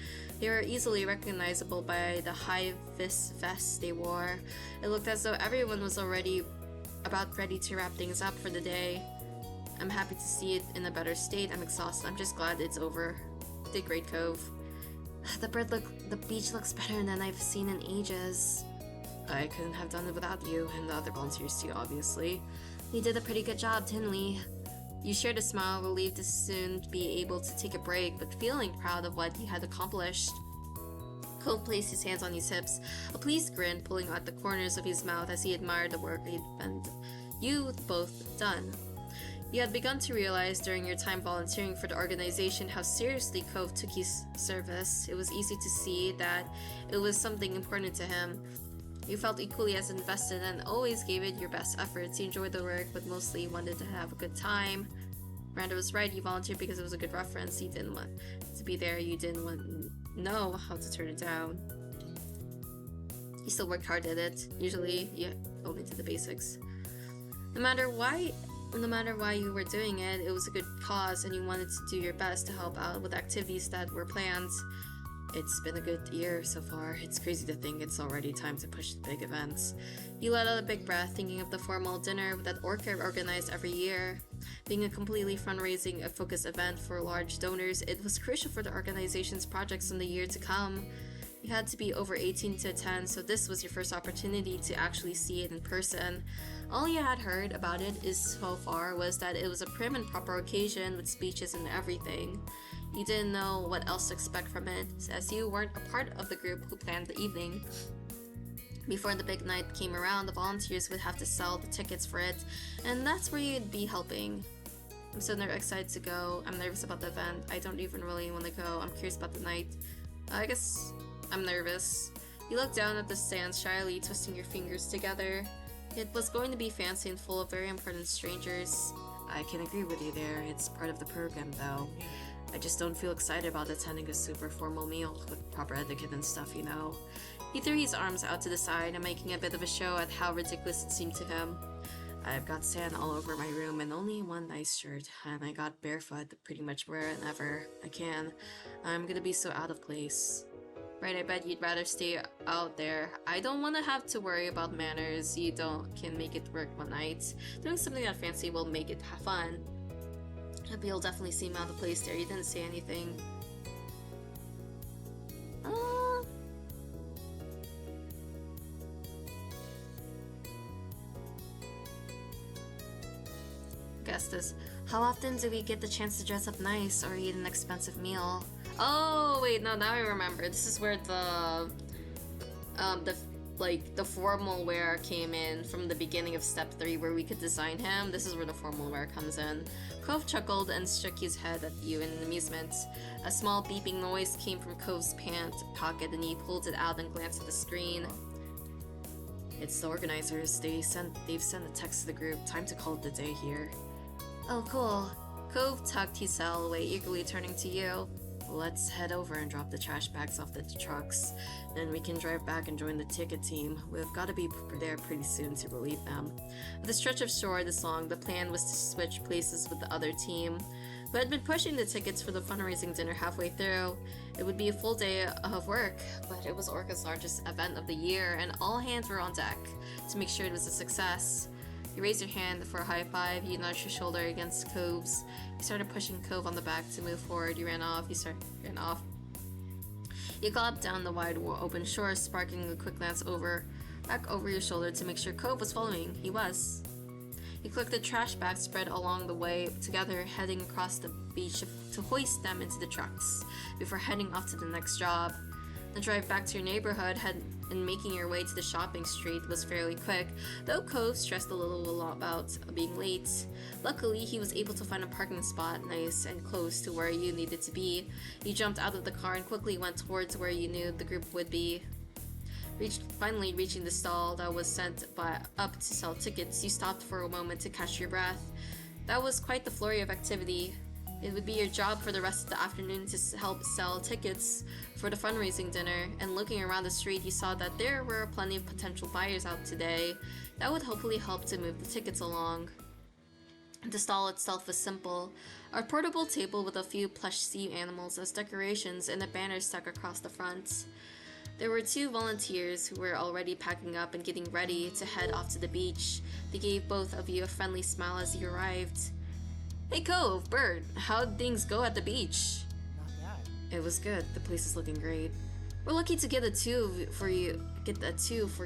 They were easily recognizable by the high-vis vests they wore. It looked as though everyone was already about ready to wrap things up for the day. I'm happy to see it in a better state. I'm exhausted. I'm just glad it's over. You did great, Cove. The beach looks better than I've seen in ages. I couldn't have done it without you, and the other volunteers too, obviously. We did a pretty good job, didn't we? You shared a smile, relieved to soon be able to take a break, but feeling proud of what he had accomplished. Cove placed his hands on his hips, a pleased grin pulling out the corners of his mouth as he admired the work you'd both done. You had begun to realize during your time volunteering for the organization how seriously Cove took his service. It was easy to see that it was something important to him. You felt equally as invested and always gave it your best efforts. You enjoyed the work, but mostly wanted to have a good time. Miranda was right, you volunteered because it was a good reference. You didn't want to be there, you didn't want to know how to turn it down. You still worked hard at it. Usually, you only did the basics. No matter why you were doing it, it was a good cause and you wanted to do your best to help out with activities that were planned. It's been a good year so far. It's crazy to think it's already time to push the big events. You let out a big breath thinking of the formal dinner that Orca organized every year. Being a completely fundraising focused event for large donors, it was crucial for the organization's projects in the year to come. You had to be over 18 to attend, so this was your first opportunity to actually see it in person. All you had heard about it so far was that it was a prim and proper occasion with speeches and everything. You didn't know what else to expect from it, as you weren't a part of the group who planned the evening. Before the big night came around, the volunteers would have to sell the tickets for it, and that's where you'd be helping. I'm so excited to go. I'm nervous about the event. I don't even really want to go. I'm curious about the night. I guess I'm nervous. You looked down at the stands shyly, twisting your fingers together. It was going to be fancy and full of very important strangers. I can agree with you there. It's part of the program, though. I just don't feel excited about attending a super formal meal with proper etiquette and stuff, you know. He threw his arms out to the side and making a bit of a show at how ridiculous it seemed to him. I've got sand all over my room and only one nice shirt, and I got barefoot pretty much wherever I can. I'm gonna be so out of place. Right, I bet you'd rather stay out there. I don't want to have to worry about manners. You can make it work one night. Doing something that fancy will make it fun. But you'll definitely seem out of place there. You didn't say anything. Guess this. How often do we get the chance to dress up nice or eat an expensive meal? Oh wait, no, now I remember. This is where the formal wear came in from the beginning of step 3 where we could design him. This is where the formal wear comes in. Cove chuckled and shook his head at you in amusement. A small beeping noise came from Cove's pant pocket and he pulled it out and glanced at the screen. It's the organizers. They've sent a text to the group. Time to call it a day here. Oh, cool. Cove tucked his cell away, eagerly turning to you. Let's head over and drop the trash bags off the trucks. Then we can drive back and join the ticket team. We've got to be there pretty soon to relieve them. With a stretch of shore this long, the plan was to switch places with the other team, who had been pushing the tickets for the fundraising dinner halfway through. It would be a full day of work, but it was Orca's largest event of the year, and all hands were on deck to make sure it was a success. You raised your hand for a high five, you nudged your shoulder against Cove's. You started pushing Cove on the back to move forward. You ran off. You galloped down the wide open shore, sparking a quick glance back over your shoulder to make sure Cove was following. He was. You clicked the trash bags spread along the way together, heading across the beach to hoist them into the trucks before heading off to the next job. The drive back to your neighborhood and making your way to the shopping street was fairly quick, though Cove stressed a little about being late. Luckily, he was able to find a parking spot nice and close to where you needed to be. You jumped out of the car and quickly went towards where you knew the group would be. Finally reaching the stall that was sent up to sell tickets, you stopped for a moment to catch your breath. That was quite the flurry of activity. It would be your job for the rest of the afternoon to help sell tickets for the fundraising dinner, and looking around the street you saw that there were plenty of potential buyers out today. That would hopefully help to move the tickets along. The stall itself was simple. A portable table with a few plush sea animals as decorations and a banner stuck across the front. There were 2 volunteers who were already packing up and getting ready to head off to the beach. They gave both of you a friendly smile as you arrived. Hey Cove, Bird, how'd things go at the beach? Not bad. It was good. The place is looking great. We're lucky to get a 2 for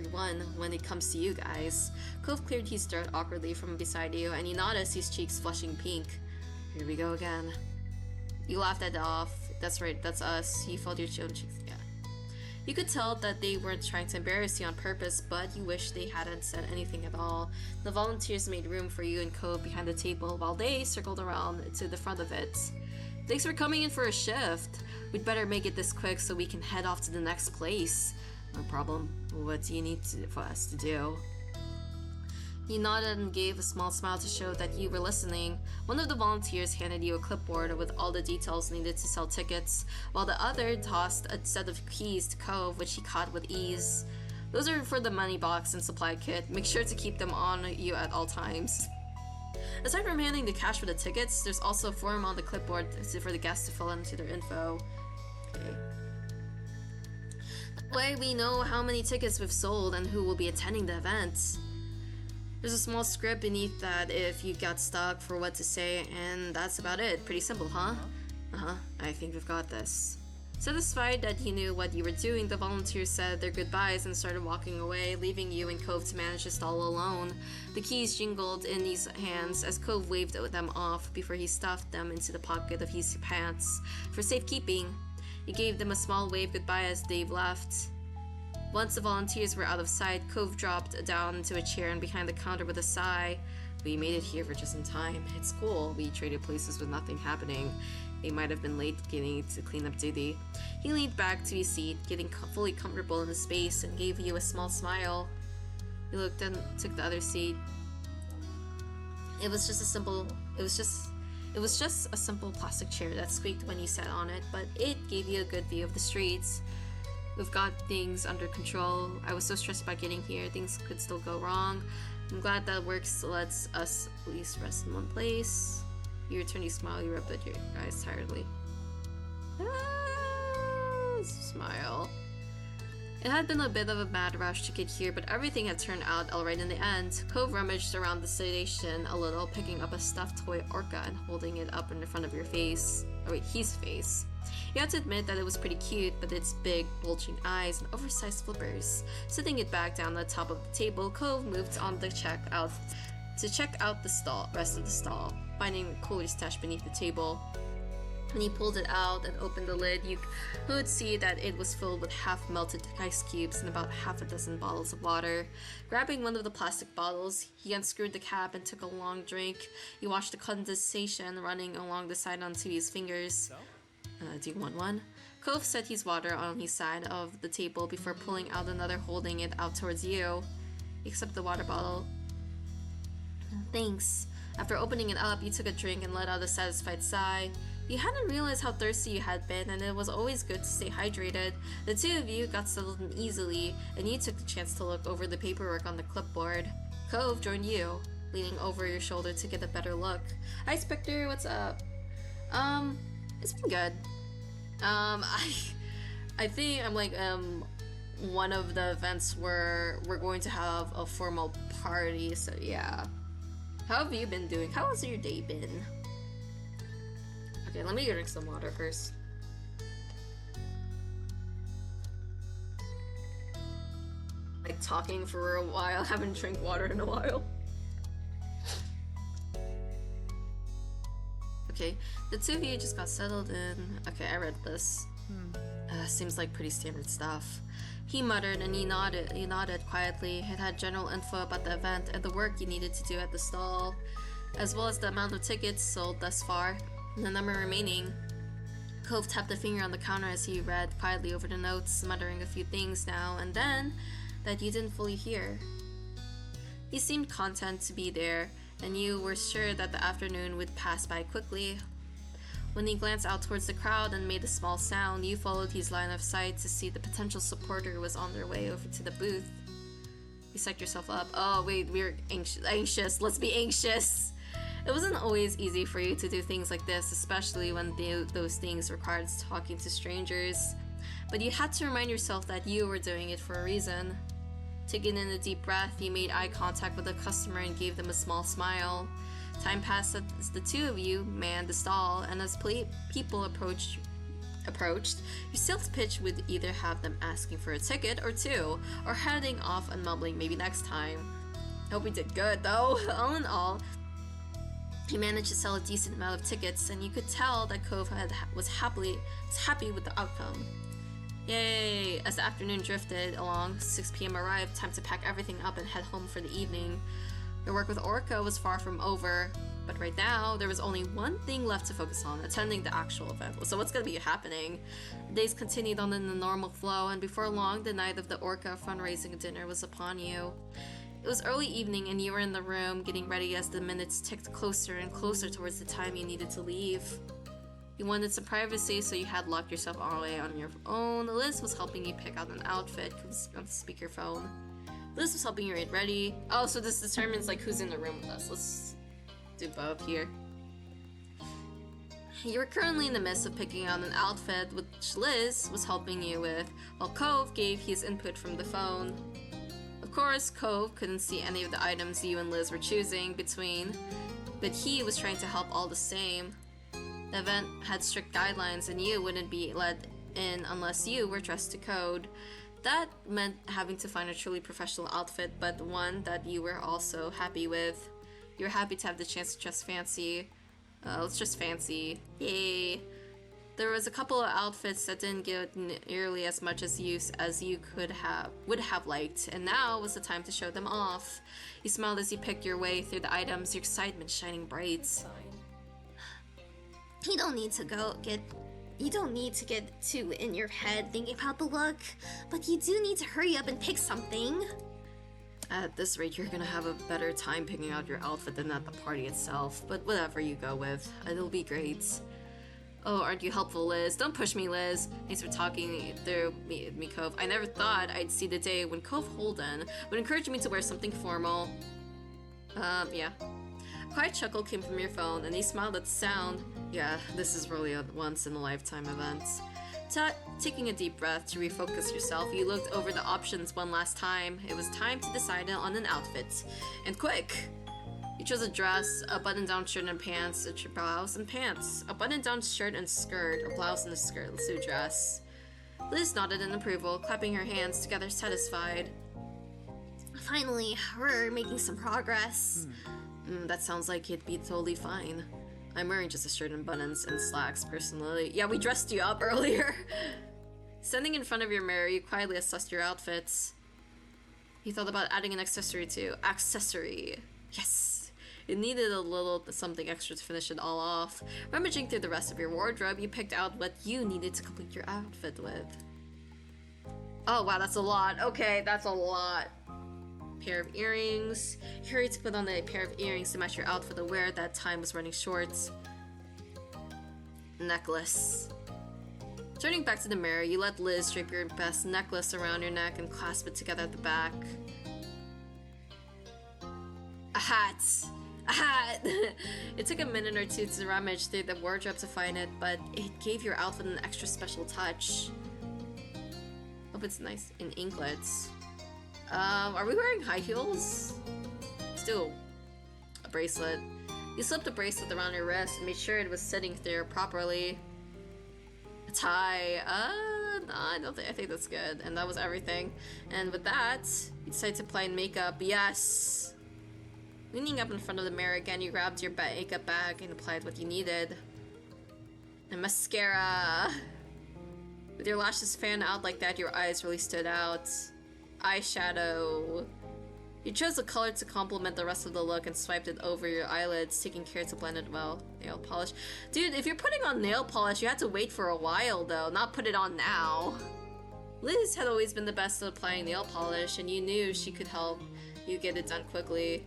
1 when it comes to you guys. Cove cleared his throat awkwardly from beside you, and you noticed his cheeks flushing pink. Here we go again. You laughed it off. That's right, that's us. You felt your own cheeks. Yeah. You could tell that they weren't trying to embarrass you on purpose, but you wish they hadn't said anything at all. The volunteers made room for you and Cove behind the table while they circled around to the front of it. Thanks for coming in for a shift. We'd better make it this quick so we can head off to the next place. No problem. What do you need for us to do? He nodded and gave a small smile to show that you were listening. One of the volunteers handed you a clipboard with all the details needed to sell tickets, while the other tossed a set of keys to Cove, which he caught with ease. Those are for the money box and supply kit. Make sure to keep them on you at all times. Aside from handing the cash for the tickets, there's also a form on the clipboard for the guests to fill into their info. Okay. That way we know how many tickets we've sold and who will be attending the event. There's a small script beneath that if you got stuck for what to say, and that's about it. Pretty simple, huh? I think we've got this. Satisfied that you knew what you were doing, the volunteers said their goodbyes and started walking away, leaving you and Cove to manage the stall alone. The keys jingled in his hands as Cove waved them off before he stuffed them into the pocket of his pants. For safekeeping, he gave them a small wave goodbye as they left. Once the volunteers were out of sight, Cove dropped down into a chair and behind the counter with a sigh. We made it here for just in time. It's cool. We traded places with nothing happening. They might have been late getting to clean up duty. He leaned back to his seat, getting fully comfortable in his space, and gave you a small smile. He looked and took the other seat. It was just a simple plastic chair that squeaked when you sat on it, but it gave you a good view of the streets. We've got things under control. I was so stressed about getting here. Things could still go wrong. I'm glad that works lets us at least rest in one place. You returned his smile. You rubbed at your eyes tiredly. Smile. It had been a bit of a mad rush to get here, but everything had turned out alright in the end. Cove rummaged around the station a little, picking up a stuffed toy orca and holding it up in front of your face. Oh wait, his face. You have to admit that it was pretty cute, but its big, bulging eyes and oversized flippers. Sitting it back down on the top of the table, Cove moved on to check out the rest of the stall, finding the cooler stashed beneath the table. When he pulled it out and opened the lid, you could see that it was filled with half-melted ice cubes and about half a dozen bottles of water. Grabbing one of the plastic bottles, he unscrewed the cap and took a long drink. You watched the condensation running along the side onto his fingers. Do you want one? Cove set his water on his side of the table before pulling out another, holding it out towards you. You accept the water bottle. Thanks. After opening it up, you took a drink and let out a satisfied sigh. You hadn't realized how thirsty you had been, and it was always good to stay hydrated. The two of you got settled in easily, and you took the chance to look over the paperwork on the clipboard. Cove joined you, leaning over your shoulder to get a better look. Hi Spectre, what's up? It's been good. I think I'm like, one of the events where we're going to have a formal party, so yeah. How have you been doing? How has your day been? Okay, let me drink some water first. Like talking for a while, haven't drank water in a while. Okay, the two of you just got settled in. Okay, I read this. Seems like pretty standard stuff. He muttered and he nodded quietly. It had general info about the event and the work you needed to do at the stall, as well as the amount of tickets sold thus far, and the number remaining. Cove tapped a finger on the counter as he read quietly over the notes, muttering a few things now and then that you didn't fully hear. He seemed content to be there, and you were sure that the afternoon would pass by quickly. When he glanced out towards the crowd and made a small sound, you followed his line of sight to see the potential supporter was on their way over to the booth. You psyched yourself up. Oh wait, we're anxious. Let's be anxious. It wasn't always easy for you to do things like this, especially when those things required talking to strangers. But you had to remind yourself that you were doing it for a reason. Taking in a deep breath, you made eye contact with the customer and gave them a small smile. Time passed as the two of you manned the stall, and as people approached, your sales pitch would either have them asking for a ticket or two, or heading off and mumbling maybe next time. Hope we did good though. All in all, you managed to sell a decent amount of tickets, and you could tell that Cove was happy with the outcome. Yay! As the afternoon drifted along, 6 p.m. arrived, time to pack everything up and head home for the evening. Your work with Orca was far from over. But right now, there was only one thing left to focus on, attending the actual event. So what's gonna be happening? The days continued on in the normal flow, and before long, the night of the Orca fundraising dinner was upon you. It was early evening, and you were in the room, getting ready as the minutes ticked closer and closer towards the time you needed to leave. You wanted some privacy, so you had locked yourself all the way on your own. Liz was helping you pick out an outfit on the speakerphone. Liz was helping you get ready. Oh, so this determines like who's in the room with us. Let's do both here. You were currently in the midst of picking out an outfit, which Liz was helping you with, while Cove gave his input from the phone. Of course, Cove couldn't see any of the items you and Liz were choosing between, but he was trying to help all the same. The event had strict guidelines, and you wouldn't be let in unless you were dressed to code. That meant having to find a truly professional outfit, but one that you were also happy with. You were happy to have the chance to dress fancy. Let's just fancy. Yay! There was a couple of outfits that didn't get nearly as much use as you would have liked, and now was the time to show them off. You smiled as you picked your way through the items, your excitement shining bright. You don't need to get too in your head thinking about the look, but you do need to hurry up and pick something. At this rate, you're gonna have a better time picking out your outfit than at the party itself, but whatever you go with, it'll be great. Oh, aren't you helpful, Liz? Don't push me, Liz. Thanks for talking through me, Cove. I never thought I'd see the day when Cove Holden would encourage me to wear something formal. Yeah. A quiet chuckle came from your phone, and he smiled at the sound. Yeah, this is really a once-in-a-lifetime event. Taking a deep breath to refocus yourself, you looked over the options one last time. It was time to decide on an outfit. And quick! You chose a dress, a button-down shirt and pants, a blouse and pants, a button-down shirt and skirt, a blouse and a skirt. Let's do dress. Liz nodded in approval, clapping her hands together, satisfied. Finally, we're making some progress. That sounds like it'd be totally fine. I'm wearing just a shirt and buttons and slacks, personally. Yeah, we dressed you up earlier. Standing in front of your mirror, you quietly assessed your outfits. You thought about adding an accessory too. Accessory. Yes. It needed a little something extra to finish it all off. Rummaging through the rest of your wardrobe, you picked out what you needed to complete your outfit with. Oh wow, that's a lot. Okay, that's a lot. Pair of earrings. You hurried to put on a pair of earrings to match your outfit, aware that time was running short. Necklace. Turning back to the mirror, you let Liz drape your best necklace around your neck and clasp it together at the back. A hat! A hat! It took a minute or two to rummage through the wardrobe to find it, but it gave your outfit an extra special touch. Hope it's nice in inklets. Are we wearing high heels? Still, a bracelet. You slipped the bracelet around your wrist and made sure it was sitting there properly. A tie. No, I think that's good. And that was everything. And with that, you decided to apply makeup. Yes! Leaning up in front of the mirror again, you grabbed your makeup bag and applied what you needed. And mascara. With your lashes fanned out like that, your eyes really stood out. Eyeshadow. You chose a color to complement the rest of the look and swiped it over your eyelids, taking care to blend it well. Nail polish. Dude, if you're putting on nail polish, you had to wait for a while though, not put it on now. Liz had always been the best at applying nail polish, and you knew she could help you get it done quickly.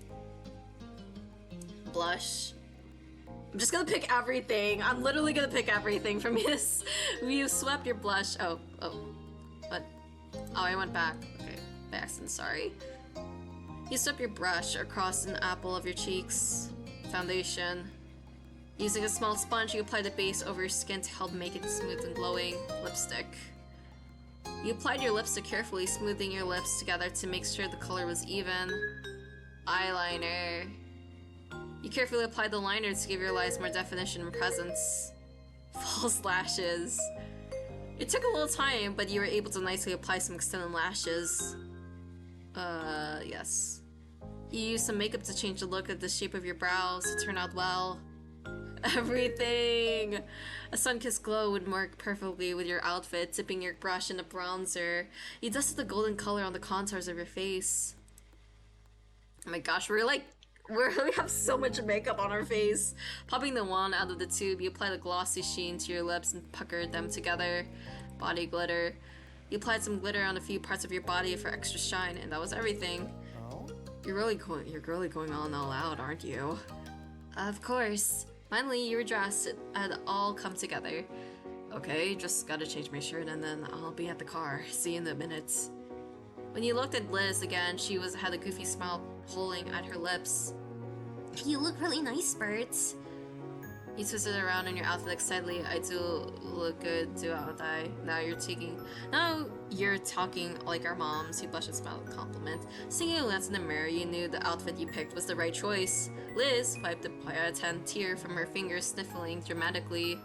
Blush. I'm just gonna pick everything. I'm literally gonna pick everything from this. You swept your blush. Oh. What? Oh, I went back. Okay, by accident, sorry. You swept your brush across an apple of your cheeks. Foundation. Using a small sponge, you applied the base over your skin to help make it smooth and glowing. Lipstick. You applied your lipstick carefully, smoothing your lips together to make sure the color was even. Eyeliner. You carefully applied the liner to give your eyes more definition and presence. False lashes. It took a little time, but you were able to nicely apply some extended lashes. Yes. You used some makeup to change the look of the shape of your brows. It turned out well. Everything! A sun-kissed glow would work perfectly with your outfit, dipping your brush in a bronzer. You dusted the golden color on the contours of your face. Oh my gosh, we're like We have so much makeup on our face. Popping the wand out of the tube, you apply the glossy sheen to your lips and puckered them together. Body glitter. You applied some glitter on a few parts of your body for extra shine, and that was everything. You're really going on all out, aren't you? Of course. Finally, you were dressed. It had all come together. Okay, just gotta change my shirt and then I'll be at the car. See you in a minute. When you looked at Liz again, she had a goofy smile pulling at her lips. You look really nice, Bert. You twisted around in your outfit excitedly. I do look good, don't I? Now you're talking like our moms. You blushed and smiled with compliment. Seeing a glance in the mirror, you knew the outfit you picked was the right choice. Liz wiped a poignant tear from her fingers, sniffling dramatically.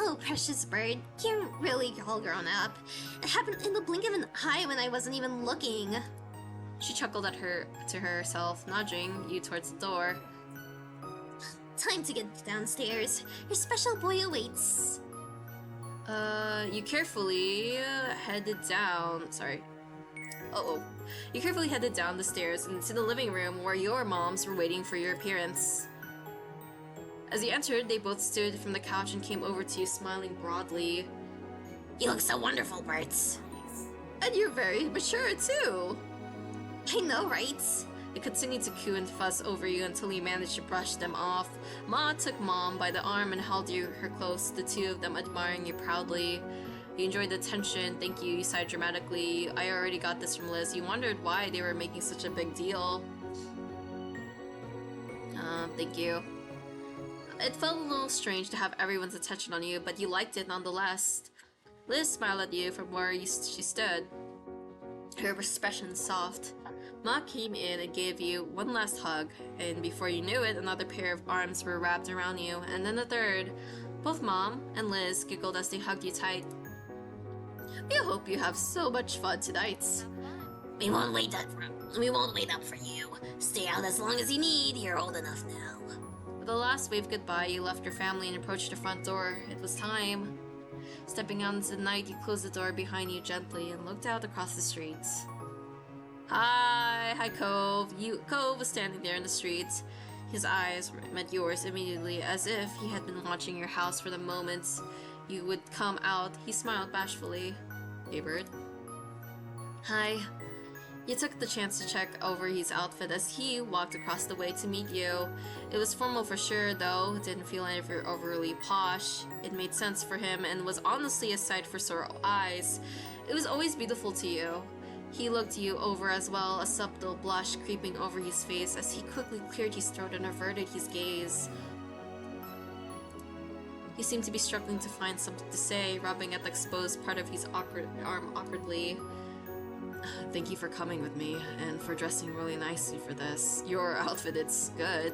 Oh, precious bird, you're really all grown up. It happened in the blink of an eye when I wasn't even looking. She chuckled to herself, nudging you towards the door. Time to get downstairs. Your special boy awaits. You carefully headed down. Sorry. You carefully headed down the stairs and into the living room where your moms were waiting for your appearance. As you entered, they both stood from the couch and came over to you, smiling broadly. You look so wonderful, Bert. And you're very mature, too. I know, right? They continued to coo and fuss over you until you managed to brush them off. Ma took Mom by the arm and held her close, the two of them admiring you proudly. You enjoyed the attention. Thank you, you sighed dramatically. I already got this from Liz. You wondered why they were making such a big deal. Thank you. It felt a little strange to have everyone's attention on you, but you liked it nonetheless. Liz smiled at you from where she stood, her expression soft. Ma came in and gave you one last hug, and before you knew it, another pair of arms were wrapped around you, and then a third. Both Mom and Liz giggled as they hugged you tight. We hope you have so much fun tonight. We won't wait up for you. Stay out as long as you need. You're old enough now. With a last wave goodbye, you left your family and approached the front door. It was time. Stepping out into the night, you closed the door behind you gently and looked out across the street. Hi, Cove. Cove was standing there in the street. His eyes met yours immediately, as if he had been watching your house for the moment you would come out. He smiled bashfully. Hey, Bird. Hi. You took the chance to check over his outfit as he walked across the way to meet you. It was formal for sure, though. It didn't feel overly posh. It made sense for him and was honestly a sight for sore eyes. It was always beautiful to you. He looked you over as well, a subtle blush creeping over his face as he quickly cleared his throat and averted his gaze. He seemed to be struggling to find something to say, rubbing at the exposed part of his arm awkwardly. Thank you for coming with me, and for dressing really nicely for this. Your outfit, it's good.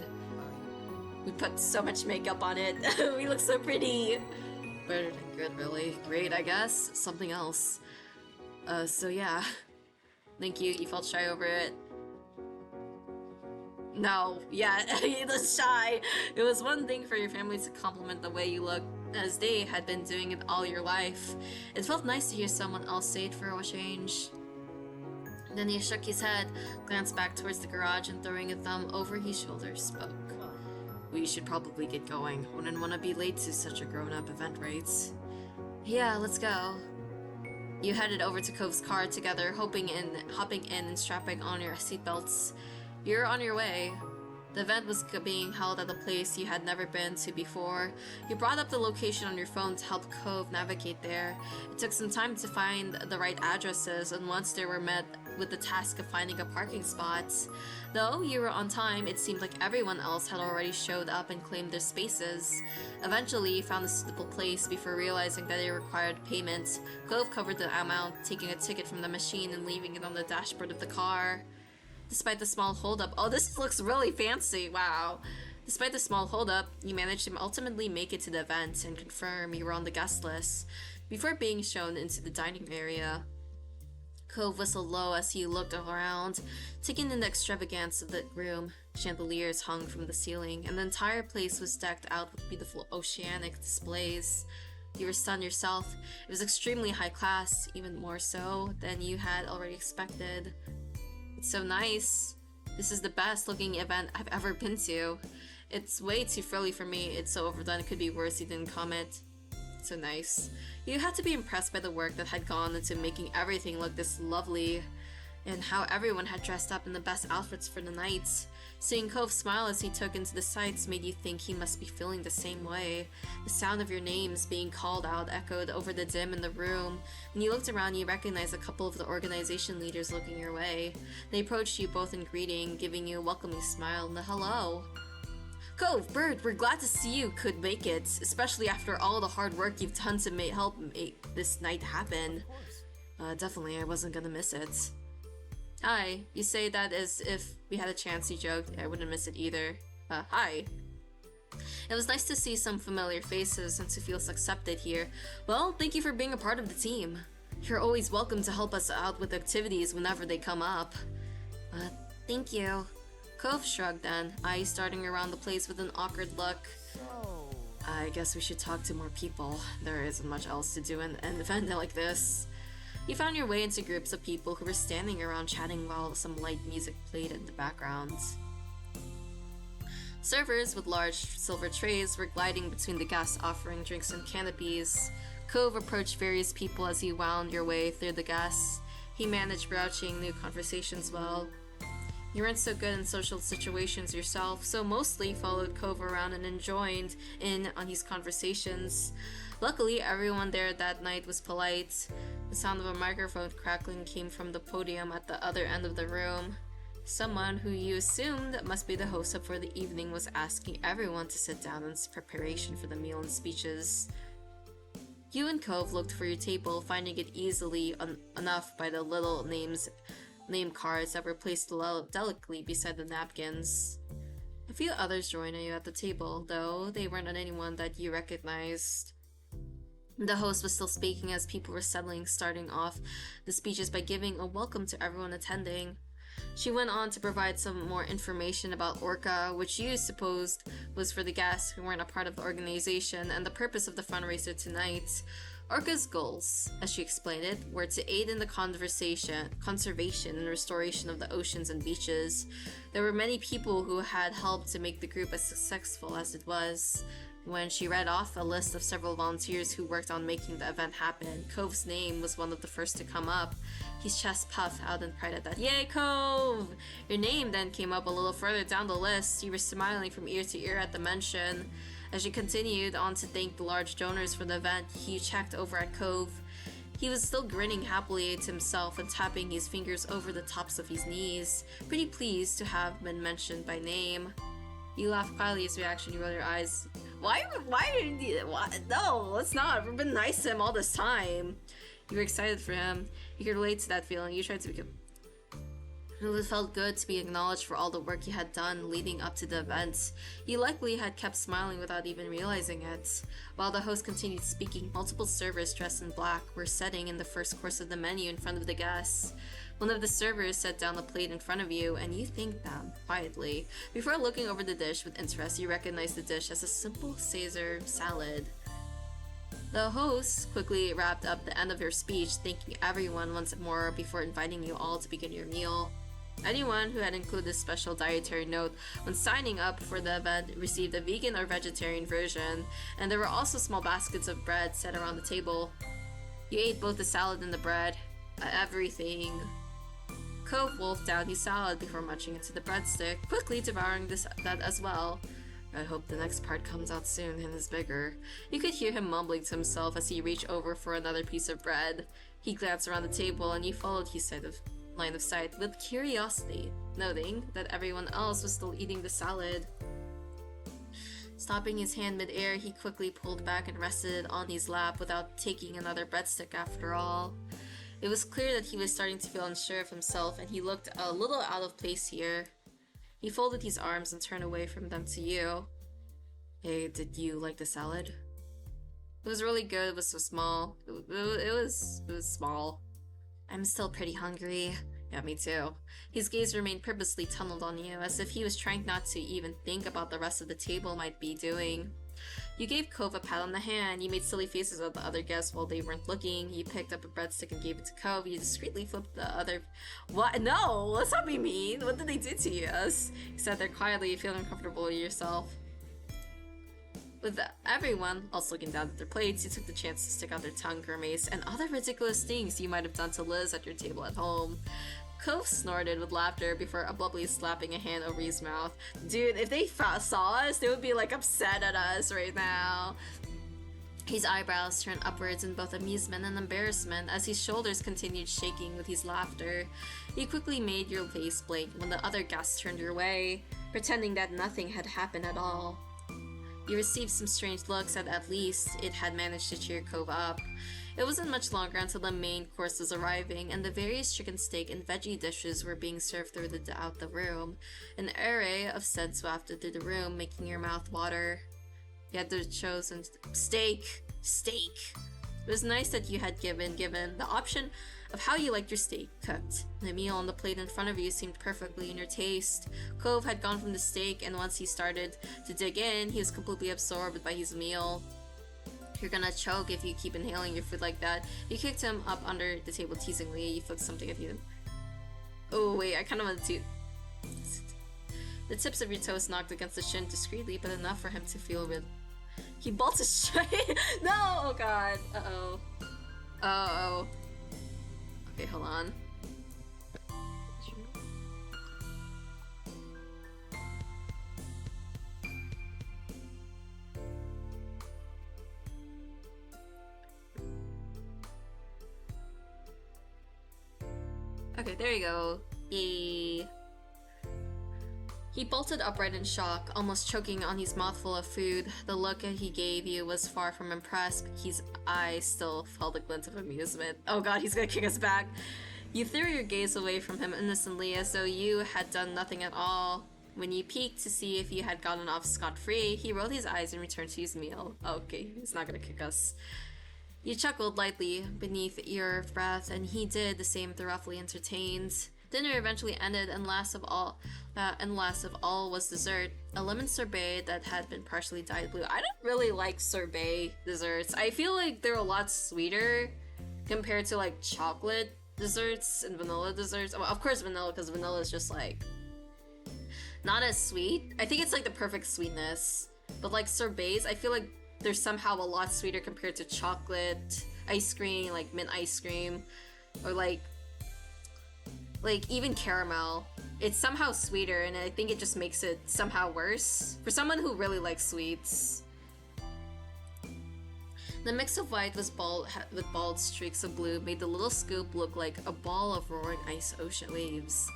We put so much makeup on it. We look so pretty. Better than good, really. Great, I guess. Something else. So yeah. Thank you. You felt shy over it. No, yeah, he was shy. It was one thing for your family to compliment the way you look, as they had been doing it all your life. It felt nice to hear someone else say it for a change. Then he shook his head, glanced back towards the garage, and throwing a thumb over his shoulder, spoke. We should probably get going. Wouldn't want to be late to such a grown-up event, right? Yeah, let's go. You headed over to Cove's car together, hopping in and strapping on your seatbelts. You're on your way. The event was being held at a place you had never been to before. You brought up the location on your phone to help Cove navigate there. It took some time to find the right addresses, and once they were met with the task of finding a parking spot. Though you were on time, it seemed like everyone else had already showed up and claimed their spaces. Eventually, you found a suitable place before realizing that it required payment. Cove covered the amount, taking a ticket from the machine and leaving it on the dashboard of the car. Despite the small holdup, oh, this looks really fancy, wow. Despite the small holdup, you managed to ultimately make it to the event and confirm you were on the guest list before being shown into the dining area. Cove whistled low as he looked around, taking in the extravagance of the room. Chandeliers hung from the ceiling, and the entire place was decked out with beautiful oceanic displays. You were stunned yourself. It was extremely high class, even more so than you had already expected. It's so nice. This is the best looking event I've ever been to. It's way too frilly for me. It's so overdone, it could be worse, he didn't comment. So nice. You had to be impressed by the work that had gone into making everything look this lovely, and how everyone had dressed up in the best outfits for the night. Seeing Cove smile as he took into the sights made you think he must be feeling the same way. The sound of your names being called out echoed over the dim in the room. When you looked around, you recognized a couple of the organization leaders looking your way. They approached you both in greeting, giving you a welcoming smile and a hello. Cove, Bird, we're glad to see you could make it, especially after all the hard work you've done to help make this night happen. Definitely, I wasn't gonna miss it. Hi, you say that as if we had a chance, he joked. I wouldn't miss it either. Hi. It was nice to see some familiar faces and to feel accepted here. Well, thank you for being a part of the team. You're always welcome to help us out with activities whenever they come up. Thank you. Cove shrugged then, eyes darting around the place with an awkward look. I guess we should talk to more people. There isn't much else to do in an event like this. You found your way into groups of people who were standing around chatting while some light music played in the background. Servers with large silver trays were gliding between the guests offering drinks and canopies. Cove approached various people as you wound your way through the guests. He managed broaching new conversations well. You weren't so good in social situations yourself, so mostly followed Cove around and joined in on his conversations. Luckily, everyone there that night was polite. The sound of a microphone crackling came from the podium at the other end of the room. Someone who you assumed must be the host for the evening was asking everyone to sit down in preparation for the meal and speeches. You and Cove looked for your table, finding it easily enough by the little name cards that were placed delicately beside the napkins. A few others joined you at the table, though they weren't anyone that you recognized. The host was still speaking as people were settling, starting off the speeches by giving a welcome to everyone attending. She went on to provide some more information about Orca, which you supposed was for the guests who weren't a part of the organization, and the purpose of the fundraiser tonight. Orca's goals, as she explained it, were to aid in the conservation and restoration of the oceans and beaches. There were many people who had helped to make the group as successful as it was. When she read off a list of several volunteers who worked on making the event happen, Cove's name was one of the first to come up. His chest puffed out in pride at that. Yay, Cove! Your name then came up a little further down the list. You were smiling from ear to ear at the mention. As you continued on to thank the large donors for the event, he checked over at Cove. He was still grinning happily to himself and tapping his fingers over the tops of his knees, pretty pleased to have been mentioned by name. You laughed quietly as reaction. You rolled your eyes. Why did you... What? No, let's not. We've been nice to him all this time. You were excited for him. You could relate to that feeling. You tried to become... It felt good to be acknowledged for all the work you had done leading up to the event. You likely had kept smiling without even realizing it. While the host continued speaking, multiple servers dressed in black were setting in the first course of the menu in front of the guests. One of the servers set down the plate in front of you, and you thanked them quietly. Before looking over the dish with interest, you recognized the dish as a simple Caesar salad. The host quickly wrapped up the end of your speech, thanking everyone once more before inviting you all to begin your meal. Anyone who had included a special dietary note when signing up for the event received a vegan or vegetarian version, and there were also small baskets of bread set around the table. You ate both the salad and the bread. Everything. Cove wolfed down his salad before munching into the breadstick, quickly devouring that as well. I hope the next part comes out soon and is bigger. You could hear him mumbling to himself as he reached over for another piece of bread. He glanced around the table and you followed his line of sight with curiosity, noting that everyone else was still eating the salad. Stopping his hand mid-air, he quickly pulled back and rested it on his lap without taking another breadstick after all. It was clear that he was starting to feel unsure of himself, and he looked a little out of place here. He folded his arms and turned away from them to you. Hey, did you like the salad? It was really good. It was so small. It was small. I'm still pretty hungry. Yeah, me too. His gaze remained purposely tunneled on you, as if he was trying not to even think about the rest of the table might be doing. You gave Cove a pat on the hand. You made silly faces at the other guests while they weren't looking. You picked up a breadstick and gave it to Cove. You discreetly flipped the other... What? No! Let's not be mean! What did they do to us? You sat there quietly, feeling uncomfortable with yourself. With everyone else looking down at their plates, you took the chance to stick out their tongue, grimace, and other ridiculous things you might have done to Liz at your table at home. Cove snorted with laughter before abruptly slapping a hand over his mouth. Dude, if they saw us, they would be like upset at us right now. His eyebrows turned upwards in both amusement and embarrassment as his shoulders continued shaking with his laughter. You quickly made your face blank when the other guests turned your way, pretending that nothing had happened at all. You received some strange looks at least it had managed to cheer Cove up. It wasn't much longer until the main course was arriving, and the various chicken steak and veggie dishes were being served throughout the room. An array of scents wafted through the room, making your mouth water. You had the chosen steak. It was nice that you had given the option of how you liked your steak cooked. The meal on the plate in front of you seemed perfectly in your taste. Cove had gone from the steak, and once he started to dig in, he was completely absorbed by his meal. You're gonna choke if you keep inhaling your food like that. You kicked him up under the table teasingly. You flicked something at you. Oh wait, I kind of want to... The tips of your toes knocked against the shin discreetly, but enough for him to feel with... He bolted straight. No! Oh god. Uh-oh. Uh-oh. Okay, hold on. Okay, there you go. Yay. He bolted upright in shock, almost choking on his mouthful of food. The look he gave you was far from impressed, but his eyes still held a glint of amusement. Oh god, he's gonna kick us back. You threw your gaze away from him innocently, as though you had done nothing at all. When you peeked to see if you had gotten off scot-free, he rolled his eyes and returned to his meal. Okay, he's not gonna kick us. You chuckled lightly beneath your breath, and he did the same, thoroughly entertained. Dinner eventually ended, and last of all was dessert. A lemon sorbet that had been partially dyed blue. I don't really like sorbet desserts. I feel like they're a lot sweeter compared to like chocolate desserts and vanilla desserts. Well, of course vanilla, because vanilla is just like not as sweet. I think it's like the perfect sweetness. But like sorbets, I feel like they're somehow a lot sweeter compared to chocolate ice cream, like mint ice cream, or like even caramel. It's somehow sweeter, and I think it just makes it somehow worse for someone who really likes sweets. The mix of white with bald streaks of blue made the little scoop look like a ball of roaring ice ocean waves.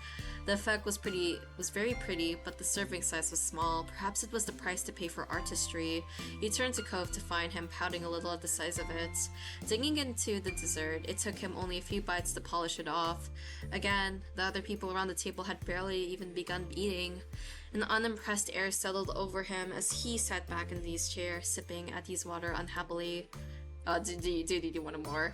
The effect was very pretty, but the serving size was small. Perhaps it was the price to pay for artistry. You turned to Cove to find him pouting a little at the size of it. Digging into the dessert, it took him only a few bites to polish it off. Again, the other people around the table had barely even begun eating. An unimpressed air settled over him as he sat back in his chair, sipping at his water unhappily. Do you want more?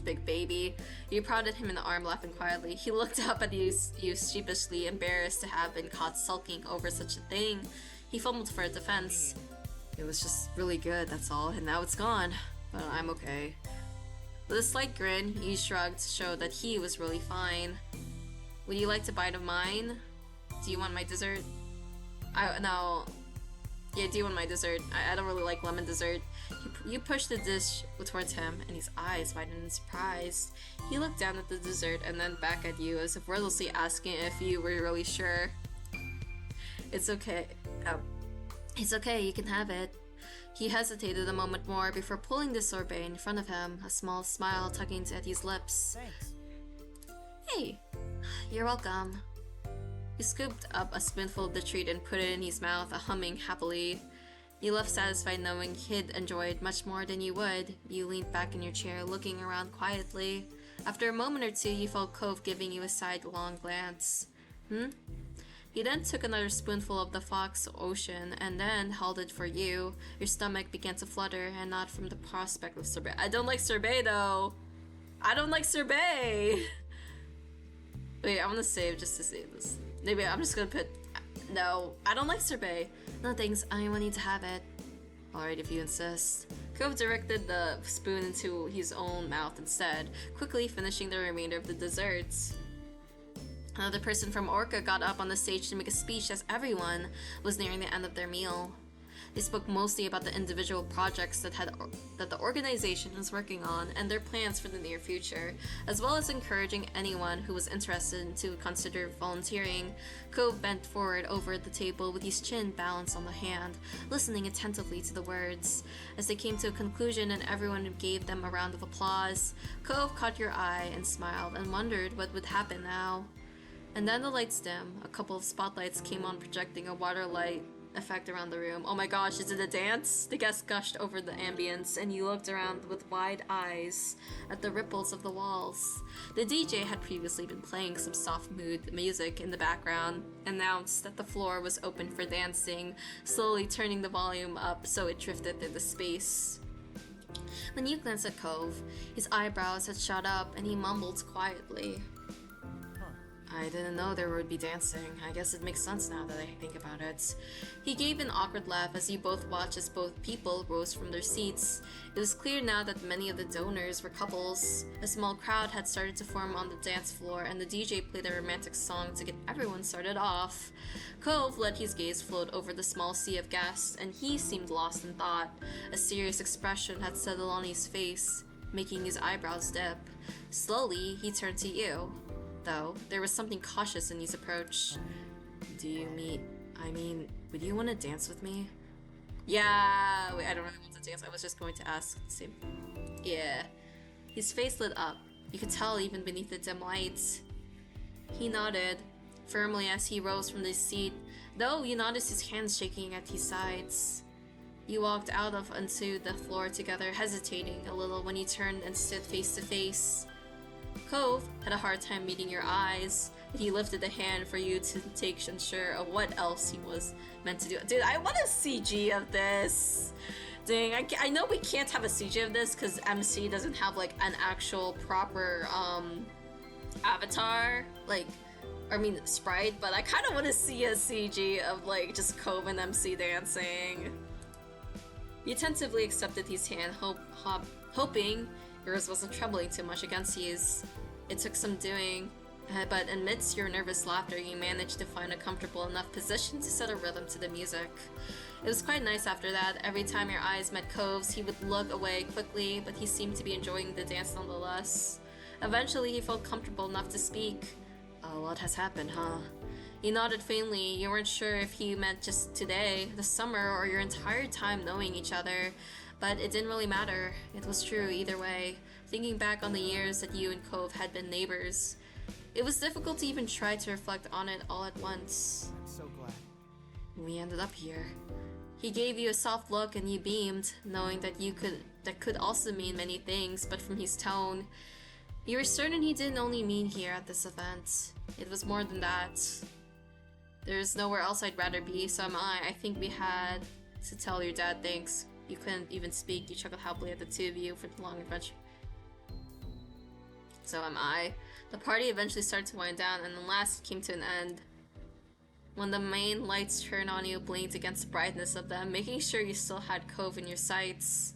Big baby. You prodded him in the arm, laughing quietly. He looked up at you sheepishly, embarrassed to have been caught sulking over such a thing. He fumbled for a defense. It was just really good, that's all, and now it's gone. But I'm okay. With a slight grin, he shrugged to show that he was really fine. Would you like a bite of mine? Do you want my dessert? Yeah, do you want my dessert? I don't really like lemon dessert. You pushed the dish towards him, and his eyes widened in surprise. He looked down at the dessert and then back at you, as if wordlessly asking if you were really sure. It's okay. It's okay, you can have it. He hesitated a moment more before pulling the sorbet in front of him, a small smile tugging at his lips. Thanks. Hey, You're welcome. He scooped up a spoonful of the treat and put it in his mouth, humming happily. You left satisfied knowing he'd enjoyed much more than you would. You leaned back in your chair, looking around quietly. After a moment or two, you felt Cove giving you a sidelong glance. He then took another spoonful of the Fox Ocean and then held it for you. Your stomach began to flutter, and not from the prospect of sorbet. I don't like sorbet, though. I don't like sorbet. Wait, I want to save just to save this. Maybe I'm just gonna put No, I don't like sorbet. No thanks, I only need to have it. Alright, if you insist. Cove directed the spoon into his own mouth instead, quickly finishing the remainder of the desserts. Another person from Orca got up on the stage to make a speech as everyone was nearing the end of their meal. They spoke mostly about the individual projects that the organization was working on and their plans for the near future, as well as encouraging anyone who was interested to consider volunteering. Cove bent forward over the table with his chin balanced on the hand, listening attentively to the words. As they came to a conclusion and everyone gave them a round of applause, Cove caught your eye and smiled and wondered what would happen now. And then the lights dim. A couple of spotlights came on, projecting a water light effect around the room. Oh my gosh, is it a dance? The guests gushed over the ambience, and you looked around with wide eyes at the ripples of the walls. The DJ had previously been playing some soft mood music in the background, announced that the floor was open for dancing, slowly turning the volume up so it drifted through the space. When you glanced at Cove, his eyebrows had shot up and he mumbled quietly. I didn't know there would be dancing. I guess it makes sense now that I think about it. He gave an awkward laugh as you both watched as both people rose from their seats. It was clear now that many of the donors were couples. A small crowd had started to form on the dance floor, and the DJ played a romantic song to get everyone started off. Cove let his gaze float over the small sea of guests, and he seemed lost in thought. A serious expression had settled on his face, making his eyebrows dip. Slowly, he turned to you. Though, there was something cautious in his approach. Would you want to dance with me? Yeah, wait, I don't really want to dance. I was just going to ask the same. Yeah. His face lit up. You could tell even beneath the dim lights. He nodded, firmly as he rose from the seat, though you noticed his hands shaking at his sides. You walked out onto the floor together, hesitating a little when you turned and stood face to face. Cove had a hard time meeting your eyes. He lifted a hand for you to take unsure of what else he was meant to do. Dude, I want a CG of this. Dang, I know we can't have a CG of this because MC doesn't have like an actual proper avatar, sprite, but I kind of want to see a CG of like just Cove and MC dancing. You tentatively accepted his hand, hoping yours wasn't trembling too much against his. It took some doing, but amidst your nervous laughter, you managed to find a comfortable enough position to set a rhythm to the music. It was quite nice after that. Every time your eyes met Cove's, he would look away quickly, but he seemed to be enjoying the dance nonetheless. Eventually, he felt comfortable enough to speak. A lot has happened, huh? He nodded faintly. You weren't sure if he meant just today, the summer, or your entire time knowing each other. But it didn't really matter. It was true either way. Thinking back on the years that you and Cove had been neighbors, it was difficult to even try to reflect on it all at once. I'm so glad. We ended up here. He gave you a soft look and you beamed, knowing that that could also mean many things, but from his tone, you were certain he didn't only mean here at this event. It was more than that. There's nowhere else I'd rather be, so am I. I think we had to tell your dad thanks. You couldn't even speak. You chuckled happily at the two of you for the long adventure. So am I. The party eventually started to wind down, and the last came to an end. When the main lights turned on, you blinked against the brightness of them, making sure you still had Cove in your sights.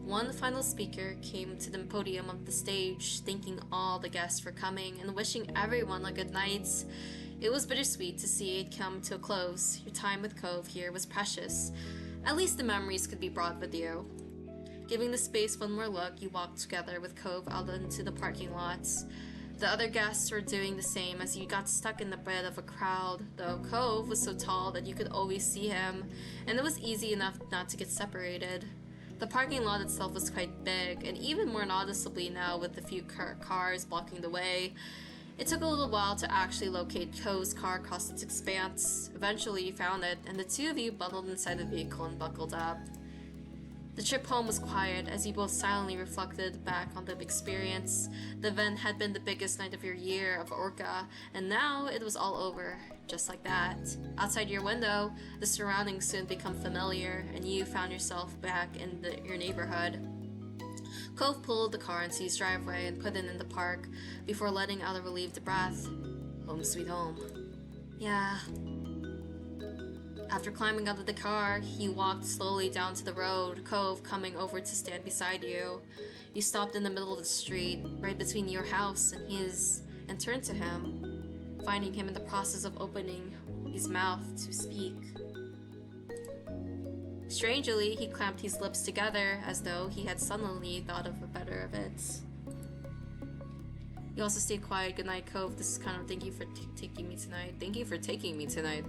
One final speaker came to the podium of the stage, thanking all the guests for coming and wishing everyone a good night. It was bittersweet to see it come to a close. Your time with Cove here was precious. At least the memories could be brought with you. Giving the space one more look, you walked together with Cove out into the parking lots. The other guests were doing the same as you got stuck in the bed of a crowd, though Cove was so tall that you could always see him, and it was easy enough not to get separated. The parking lot itself was quite big, and even more noticeably now with the few cars blocking the way. It took a little while to actually locate Cove's car across its expanse. Eventually you found it, and the two of you bundled inside the vehicle and buckled up. The trip home was quiet as you both silently reflected back on the experience. The event had been the biggest night of your year of Orca, and now it was all over, just like that. Outside your window, the surroundings soon become familiar, and you found yourself back in your neighborhood. Cove pulled the car into his driveway and put it in the park before letting out a relieved breath. Home sweet home. Yeah. After climbing out of the car, he walked slowly down to the road, Cove coming over to stand beside you. You stopped in the middle of the street, right between your house and his, and turned to him, finding him in the process of opening his mouth to speak. Strangely, he clamped his lips together as though he had suddenly thought of a better of it. You also stayed quiet. Good night, Cove. This is Connor. Thank you for taking me tonight. Thank you for taking me tonight.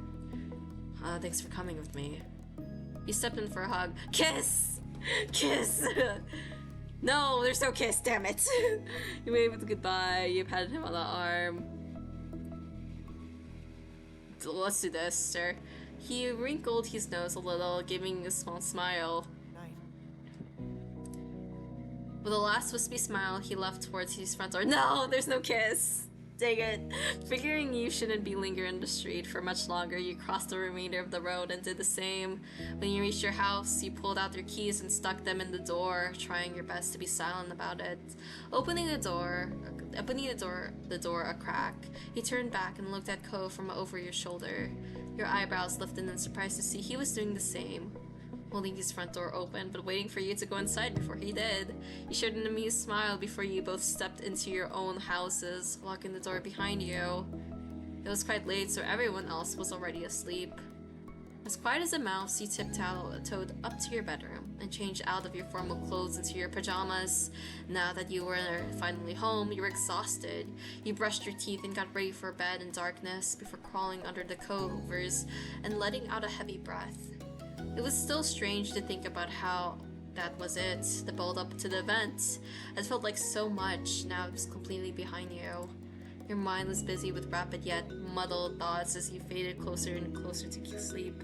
Thanks for coming with me. You stepped in for a hug. Kiss! Kiss! No, there's no kiss, damn it! You waved goodbye. You patted him on the arm. Let's do this, sir. He wrinkled his nose a little, giving a small smile. With a last wispy smile, he left towards his front door. No, there's no kiss! Dang it. Figuring you shouldn't be lingering in the street for much longer, you crossed the remainder of the road and did the same. When you reached your house, you pulled out your keys and stuck them in the door, trying your best to be silent about it. Opening the door a crack, he turned back and looked at Cove from over your shoulder. Your eyebrows lifted in surprise to see he was doing the same, holding his front door open, but waiting for you to go inside before he did. You shared an amused smile before you both stepped into your own houses, locking the door behind you. It was quite late, so everyone else was already asleep. As quiet as a mouse, you tiptoed up to your bedroom and changed out of your formal clothes into your pajamas. Now that you were finally home, you were exhausted. You brushed your teeth and got ready for bed in darkness before crawling under the covers and letting out a heavy breath. It was still strange to think about how that was it, the build-up to the event. It felt like so much, now it was completely behind you. Your mind was busy with rapid yet muddled thoughts as you faded closer and closer to sleep.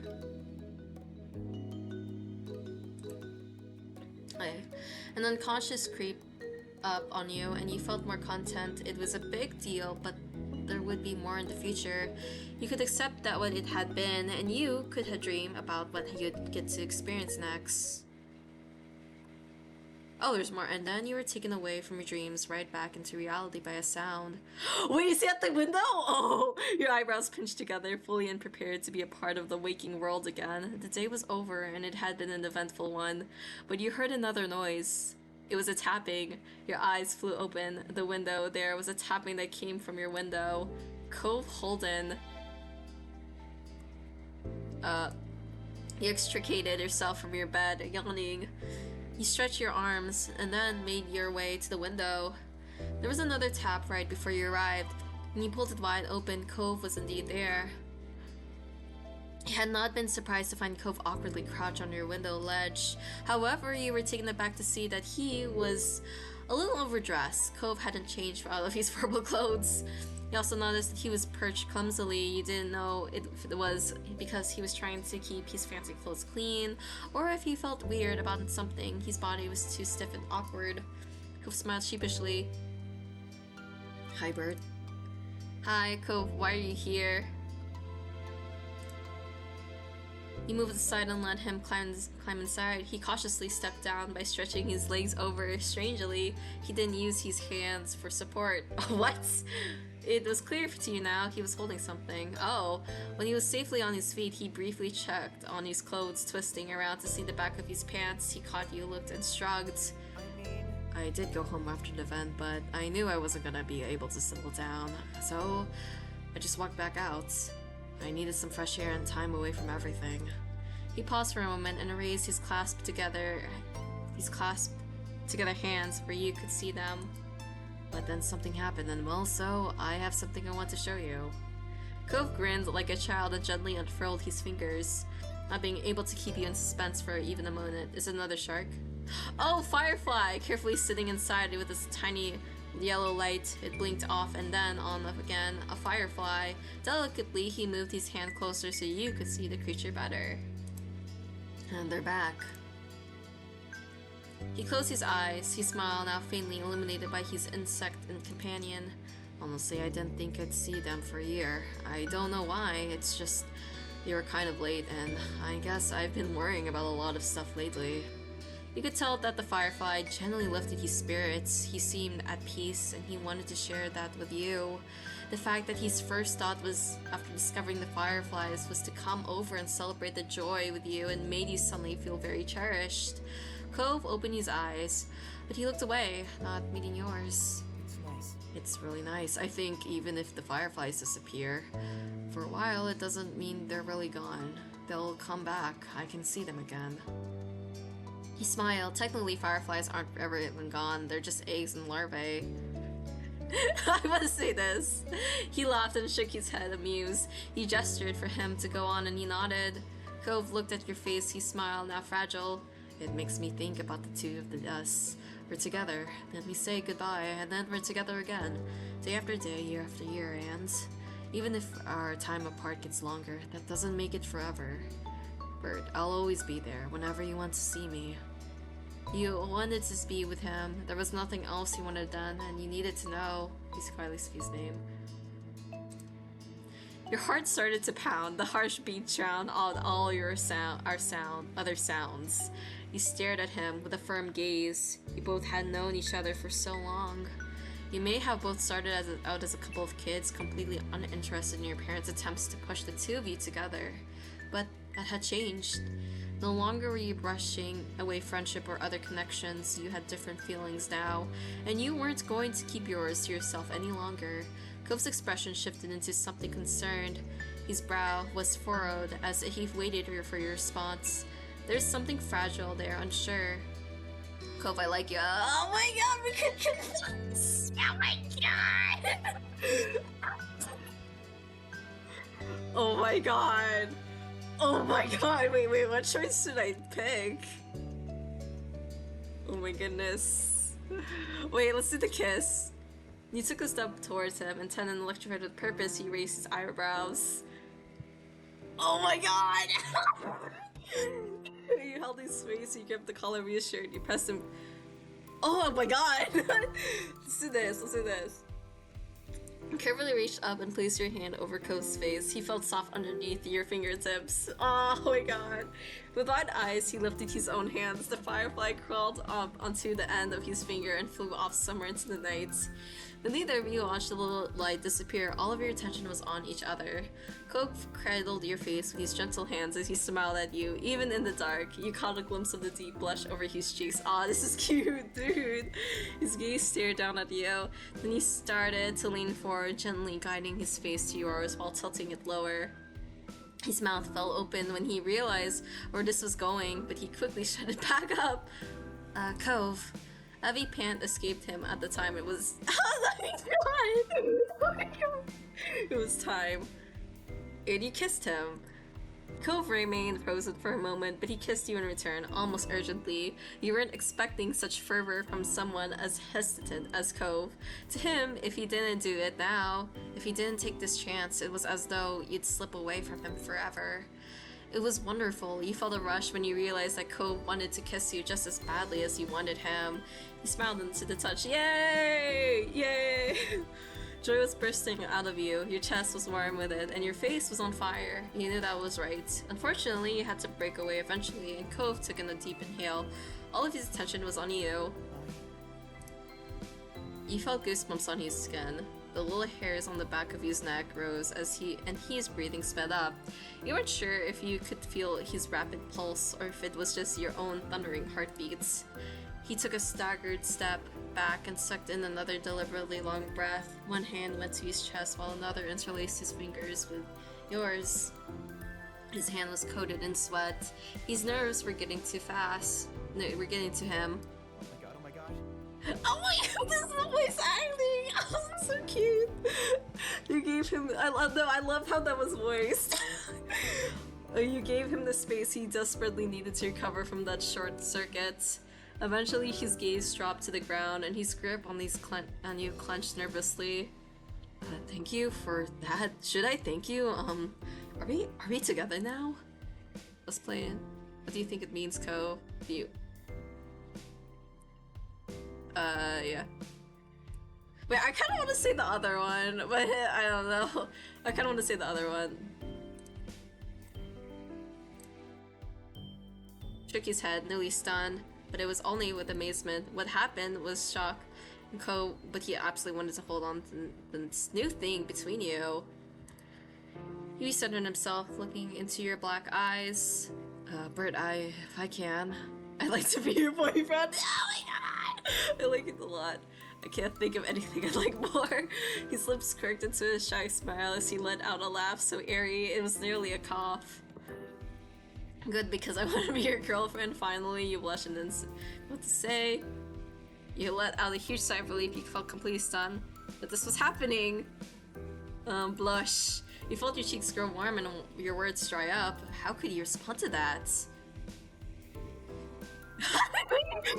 An unconscious creep up on you, and you felt more content. It was a big deal, but there would be more in the future. You could accept that what it had been, and you could have dreamed about what you'd get to experience next. Oh, there's more. And then you were taken away from your dreams right back into reality by a sound. Wait, is he at the window? Oh, your eyebrows pinched together, fully unprepared to be a part of the waking world again. The day was over, and it had been an eventful one. But you heard another noise. It was a tapping. Your eyes flew open. The window there was a tapping that came from your window. Cove Holden. You extricated yourself from your bed, yawning. You stretched your arms and then made your way to the window. There was another tap right before you arrived. When you pulled it wide open, Cove was indeed there. You had not been surprised to find Cove awkwardly crouched on your window ledge. However, you were taken aback to see that he was a little overdressed. Cove hadn't changed out of his purple clothes. You also noticed that he was perched clumsily. You didn't know if it was because he was trying to keep his fancy clothes clean, or if he felt weird about something. His body was too stiff and awkward. Cove smiled sheepishly. Hi, Bird. Hi, Cove, why are you here? You moved aside and let him climb inside. He cautiously stepped down by stretching his legs over. Strangely, he didn't use his hands for support. What? It was clear to you now he was holding something. Oh, when he was safely on his feet, he briefly checked on his clothes, twisting around to see the back of his pants. He caught you, looked, and shrugged. I did go home after the event, but I knew I wasn't gonna be able to settle down, so I just walked back out. I needed some fresh air and time away from everything. He paused for a moment and raised his clasped together hands where you could see them. But then something happened, and well, so I have something I want to show you. Cove grinned like a child and gently unfurled his fingers, not being able to keep you in suspense for even a moment. Is it another shark? Oh, Firefly! Carefully sitting inside with this tiny yellow light, it blinked off and then on again. A firefly. Delicately, he moved his hand closer so you could see the creature better. And they're back. He closed his eyes, his smile now faintly illuminated by his insect and companion. Honestly, I didn't think I'd see them for a year. I don't know why, it's just they were kind of late, and I guess I've been worrying about a lot of stuff lately. You could tell that the Firefly genuinely lifted his spirits. He seemed at peace, and he wanted to share that with you. The fact that his first thought was, after discovering the fireflies, was to come over and celebrate the joy with you and made you suddenly feel very cherished. Cove opened his eyes, but he looked away, not meeting yours. It's nice. It's really nice. I think even if the fireflies disappear, for a while it doesn't mean they're really gone. They'll come back. I can see them again. He smiled. Technically, fireflies aren't ever even gone. They're just eggs and larvae. I must say this. He laughed and shook his head, amused. He gestured for him to go on and he nodded. Cove looked at your face. He smiled, now fragile. It makes me think about the two of us. We're together, then we say goodbye, and then we're together again. Day after day, year after year, and even if our time apart gets longer, that doesn't make it forever. Bert, I'll always be there whenever you want to see me. You wanted to be with him. There was nothing else you wanted done, and you needed to know. He's Sophie's name. Your heart started to pound. The harsh beat drowned out all your other sounds. You stared at him with a firm gaze. You both had known each other for so long. You may have both started out as a couple of kids, completely uninterested in your parents' attempts to push the two of you together. But that had changed. No longer were you brushing away friendship or other connections. You had different feelings now, and you weren't going to keep yours to yourself any longer. Cove's expression shifted into something concerned. His brow was furrowed as if he waited for your response. There's something fragile there, unsure. Cove, I like you. Oh my god, we could confess! Oh my god! Oh my god! Oh my god, wait, what choice should I pick? Oh my goodness. Wait, let's do the kiss. You took a step towards him, and then electrified with purpose, he raised his eyebrows. Oh my god! You held his face, you gripped the collar of his shirt, you pressed him. Oh my god! Let's do this. Carefully reached up and placed your hand over Cove's face. He felt soft underneath your fingertips. Oh my god. With wide eyes, he lifted his own hands. The firefly crawled up onto the end of his finger and flew off somewhere into the night. When neither of you watched the little light disappear, all of your attention was on each other. Cove cradled your face with his gentle hands as he smiled at you. Even in the dark, you caught a glimpse of the deep blush over his cheeks. Aw, this is cute, dude. His gaze stared down at you. Then he started to lean forward, gently guiding his face to yours while tilting it lower. His mouth fell open when he realized where this was going, but he quickly shut it back up. Cove. A heavy pant escaped him at the time. It was... Oh my god! It was time. And you kissed him. Cove remained frozen for a moment, but he kissed you in return, almost urgently. You weren't expecting such fervor from someone as hesitant as Cove. To him, if he didn't do it now, if he didn't take this chance, it was as though you'd slip away from him forever. It was wonderful. You felt a rush when you realized that Cove wanted to kiss you just as badly as you wanted him. He smiled into the touch. Yay! Yay! Joy was bursting out of you. Your chest was warm with it, and your face was on fire. You knew that was right. Unfortunately, you had to break away eventually, and Cove took in a deep inhale. All of his attention was on you. You felt goosebumps on his skin. The little hairs on the back of his neck rose as his breathing sped up. You weren't sure if you could feel his rapid pulse or if it was just your own thundering heartbeats. He took a staggered step back and sucked in another deliberately long breath. One hand went to his chest while another interlaced his fingers with yours. His hand was coated in sweat. His nerves were getting too fast. No, we're getting to him. Oh my god. Oh my god, this is the voice acting! Oh, this is so cute! You gave him... I love how that was voiced. You gave him the space he desperately needed to recover from that short circuit. Eventually, his gaze dropped to the ground, and his grip on you clenched nervously. Thank you for that. Should I thank you? Are we together now? Let's play it. What do you think it means, Cove? You... yeah. Wait, I kind of want to say the other one, but I don't know. I kind of want to say the other one. Shook his head, nearly stunned, but it was only with amazement. What happened was shock But he absolutely wanted to hold on to this new thing between you. He centered himself, looking into your black eyes. Bert, if I can, I'd like to be your boyfriend. Oh my god! I like it a lot. I can't think of anything I like more. His lips quirked into a shy smile as he let out a laugh so airy it was nearly a cough. Good, because I want to be your girlfriend. Finally, you blushed and then what to say. You let out a huge sigh of relief. You felt completely stunned that this was happening. Blush. You felt your cheeks grow warm and your words dry up. How could you respond to that?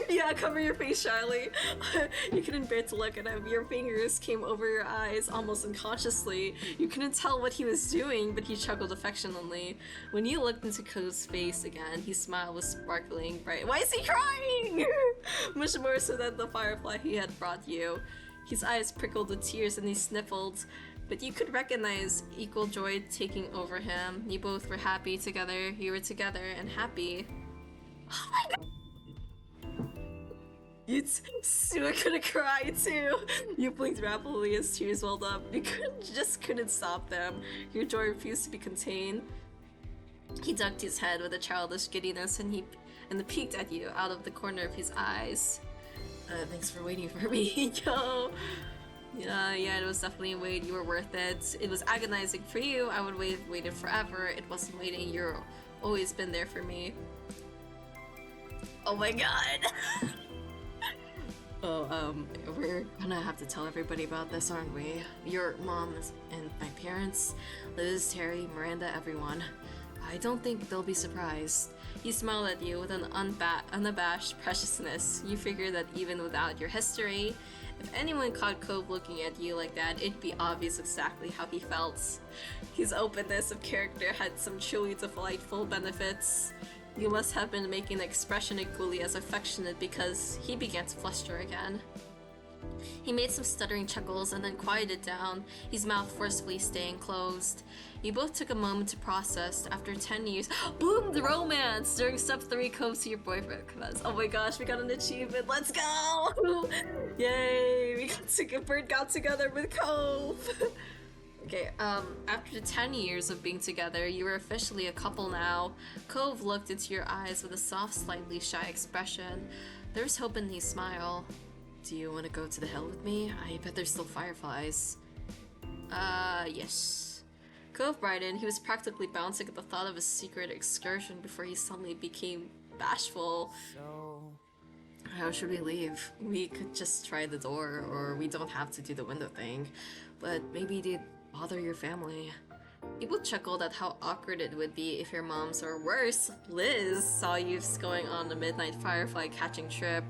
Yeah, cover your face shyly. You couldn't bear to look at him. Your fingers came over your eyes almost unconsciously. You couldn't tell what he was doing, but he chuckled affectionately. When you looked into Cove's face again, his smile was sparkling bright. Why is he crying? Much more so than the firefly he had brought you. His eyes prickled with tears and he sniffled. But you could recognize equal joy taking over him. You both were happy together. You were together and happy. Oh my god! You were gonna cry too. You blinked rapidly as tears welled up. You just couldn't stop them. Your joy refused to be contained. He ducked his head with a childish giddiness and peeked at you out of the corner of his eyes. Thanks for waiting for me, yo. Yeah, it was definitely a wait. You were worth it. It was agonizing for you. I would waited forever. It wasn't waiting. You've always been there for me. Oh my god. We're gonna have to tell everybody about this, aren't we? Your mom and my parents, Liz, Terry, Miranda, everyone. I don't think they'll be surprised. He smiled at you with an unabashed preciousness. You figured that even without your history, if anyone caught Cove looking at you like that, it'd be obvious exactly how he felt. His openness of character had some truly delightful benefits. You must have been making the expression equally as affectionate because he began to fluster again. He made some stuttering chuckles and then quieted down, his mouth forcefully staying closed. You both took a moment to process. After 10 years, boom! The romance! During step 3, Cove to your boyfriend. Oh my gosh, we got an achievement. Let's go! Yay! Bert got together with Cove. Okay, after 10 years of being together, you were officially a couple now. Cove looked into your eyes with a soft, slightly shy expression. There was hope in his smile. Do you want to go to the hill with me? I bet there's still fireflies. Yes. Cove brightened. He was practically bouncing at the thought of a secret excursion before he suddenly became bashful. So... How should we leave? We could just try the door, or we don't have to do the window thing. But maybe they'd bother your family. People chuckled at how awkward it would be if your moms, or worse, Liz, saw you going on a midnight firefly catching trip.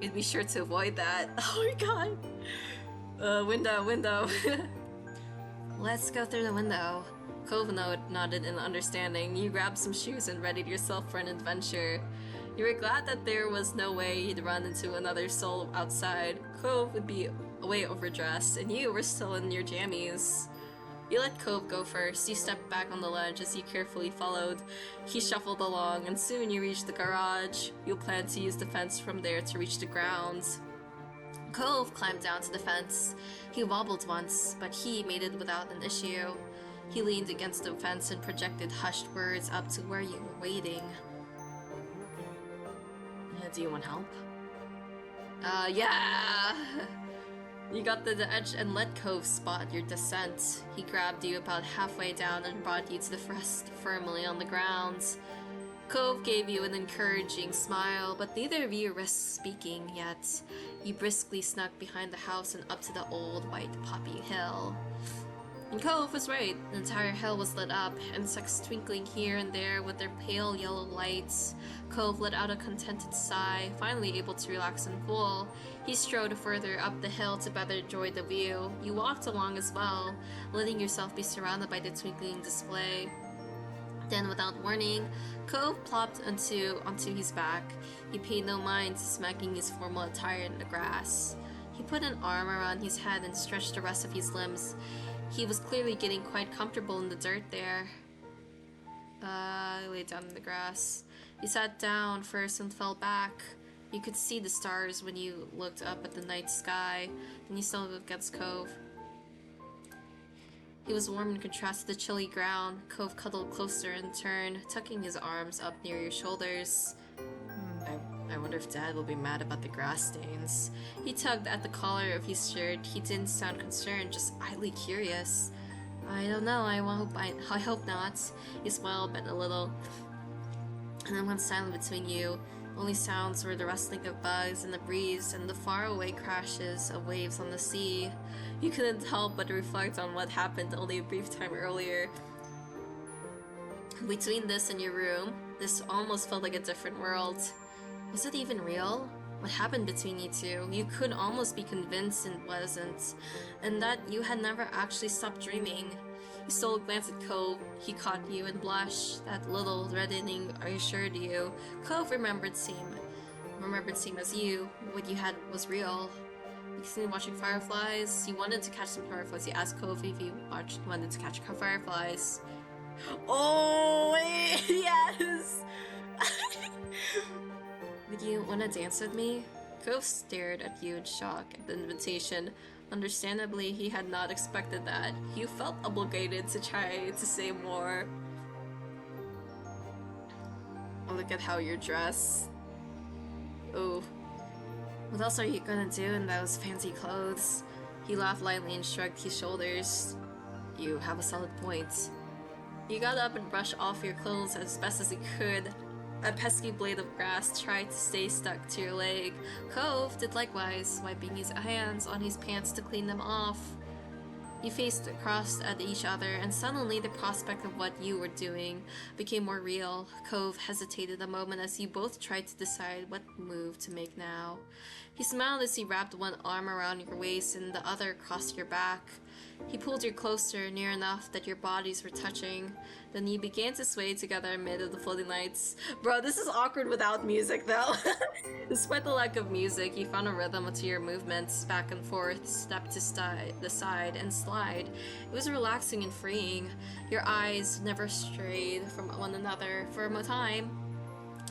You'd be sure to avoid that. Oh my god! Window. Let's go through the window. Cove nodded in understanding. You grabbed some shoes and readied yourself for an adventure. You were glad that there was no way you'd run into another soul outside. Cove would be way overdressed, and you were still in your jammies. You let Cove go first. You stepped back on the ledge as you carefully followed. He shuffled along, and soon you reached the garage. You planned to use the fence from there to reach the ground. Cove climbed down to the fence. He wobbled once, but he made it without an issue. He leaned against the fence and projected hushed words up to where you were waiting. Do you want help? Yeah! You got to the edge and let Cove spot your descent. He grabbed you about halfway down and brought you to the rest firmly on the ground. Cove gave you an encouraging smile, but neither of you risked speaking yet. You briskly snuck behind the house and up to the old white poppy hill. And Cove was right. The entire hill was lit up, insects twinkling here and there with their pale yellow lights. Cove let out a contented sigh, finally able to relax and cool. He strode further up the hill to better enjoy the view. You walked along as well, letting yourself be surrounded by the twinkling display. Then, without warning, Cove plopped onto his back. He paid no mind to smacking his formal attire in the grass. He put an arm around his head and stretched the rest of his limbs. He was clearly getting quite comfortable in the dirt there. He laid down in the grass. He sat down first and fell back. You could see the stars when you looked up at the night sky, then you stumbled against Cove. He was warm in contrast to the chilly ground. Cove cuddled closer in turn, tucking his arms up near your shoulders. I wonder if Dad will be mad about the grass stains. He tugged at the collar of his shirt. He didn't sound concerned, just idly curious. I don't know, I hope not. He smiled, bent a little, and then went silent between you. Only sounds were the rustling of bugs in the breeze and the faraway crashes of waves on the sea. You couldn't help but reflect on what happened only a brief time earlier. Between this and your room, this almost felt like a different world. Was it even real? What happened between you two? You could almost be convinced it wasn't, and that you had never actually stopped dreaming. You stole a glance at Cove. He caught you and blushed. That little reddening assured you. Cove remembered same as you. What you had was real. You continued watching fireflies. You wanted to catch some fireflies. You asked Cove if he wanted to catch fireflies. Oh, yes! Would you want to dance with me? Cove stared at you in shock at the invitation. Understandably, he had not expected that. You felt obligated to try to say more. Oh, look at how you're dressed. Oh. What else are you gonna do in those fancy clothes? He laughed lightly and shrugged his shoulders. You have a solid point. You got up and brushed off your clothes as best as you could. A pesky blade of grass tried to stay stuck to your leg. Cove did likewise, wiping his hands on his pants to clean them off. You faced across at each other, and suddenly the prospect of what you were doing became more real. Cove hesitated a moment as you both tried to decide what move to make now. He smiled as he wrapped one arm around your waist and the other across your back. He pulled you closer, near enough that your bodies were touching. Then you began to sway together amid the floating lights. Bro, this is awkward without music, though. Despite the lack of music, you found a rhythm to your movements, back and forth, step to the side, and slide. It was relaxing and freeing. Your eyes never strayed from one another for a time.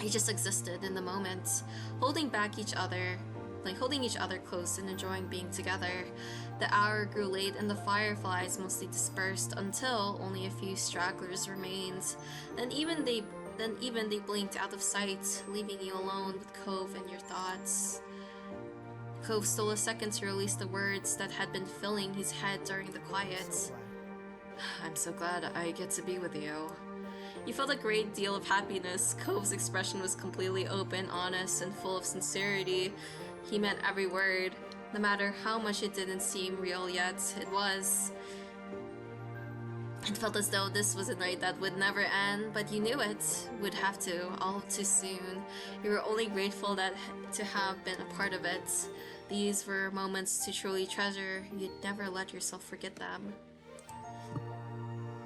You just existed in the moment, holding each other close and enjoying being together. The hour grew late and the fireflies mostly dispersed until only a few stragglers remained. Then even they blinked out of sight, leaving you alone with Cove and your thoughts. Cove stole a second to release the words that had been filling his head during the quiet. I'm so glad I get to be with you. You felt a great deal of happiness. Cove's expression was completely open, honest, and full of sincerity. He meant every word. No matter how much it didn't seem real yet, it was. It felt as though this was a night that would never end, but you knew it would have to, all too soon. You were only grateful to have been a part of it. These were moments to truly treasure. You'd never let yourself forget them.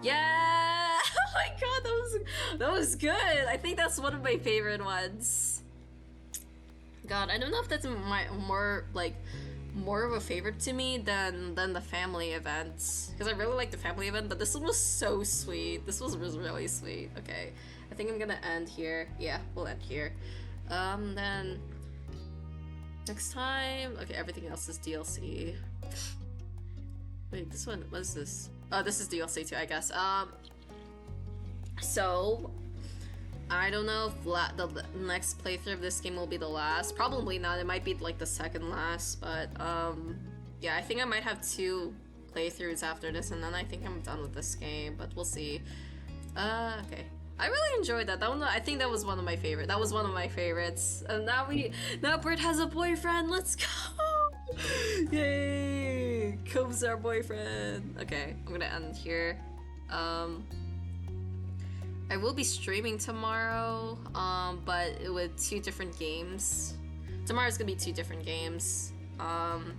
Yeah! Oh my god, that was good! I think that's one of my favorite ones. God, I don't know if that's more of a favorite to me than the family event, because I really like the family event, but this one was so sweet. This was really sweet. Okay, I think I'm gonna end here. Yeah, we'll end here. Then next time. Okay, everything else is DLC. Wait, this one, what is this? Oh, this is DLC too, I guess. So I don't know if the next playthrough of this game will be the last. Probably not. It might be like the second last, but yeah, I think I might have 2 playthroughs after this, and then I think I'm done with this game, but we'll see. Okay. I really enjoyed that. I think that was one of my favorites. That was one of my favorites. And now Bert has a boyfriend. Let's go! Yay! Cove's our boyfriend. Okay, I'm gonna end here. I will be streaming tomorrow, but with 2 different games. Tomorrow's gonna be 2 different games,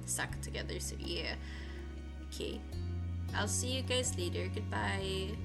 stuck together, so yeah. Okay. I'll see you guys later. Goodbye.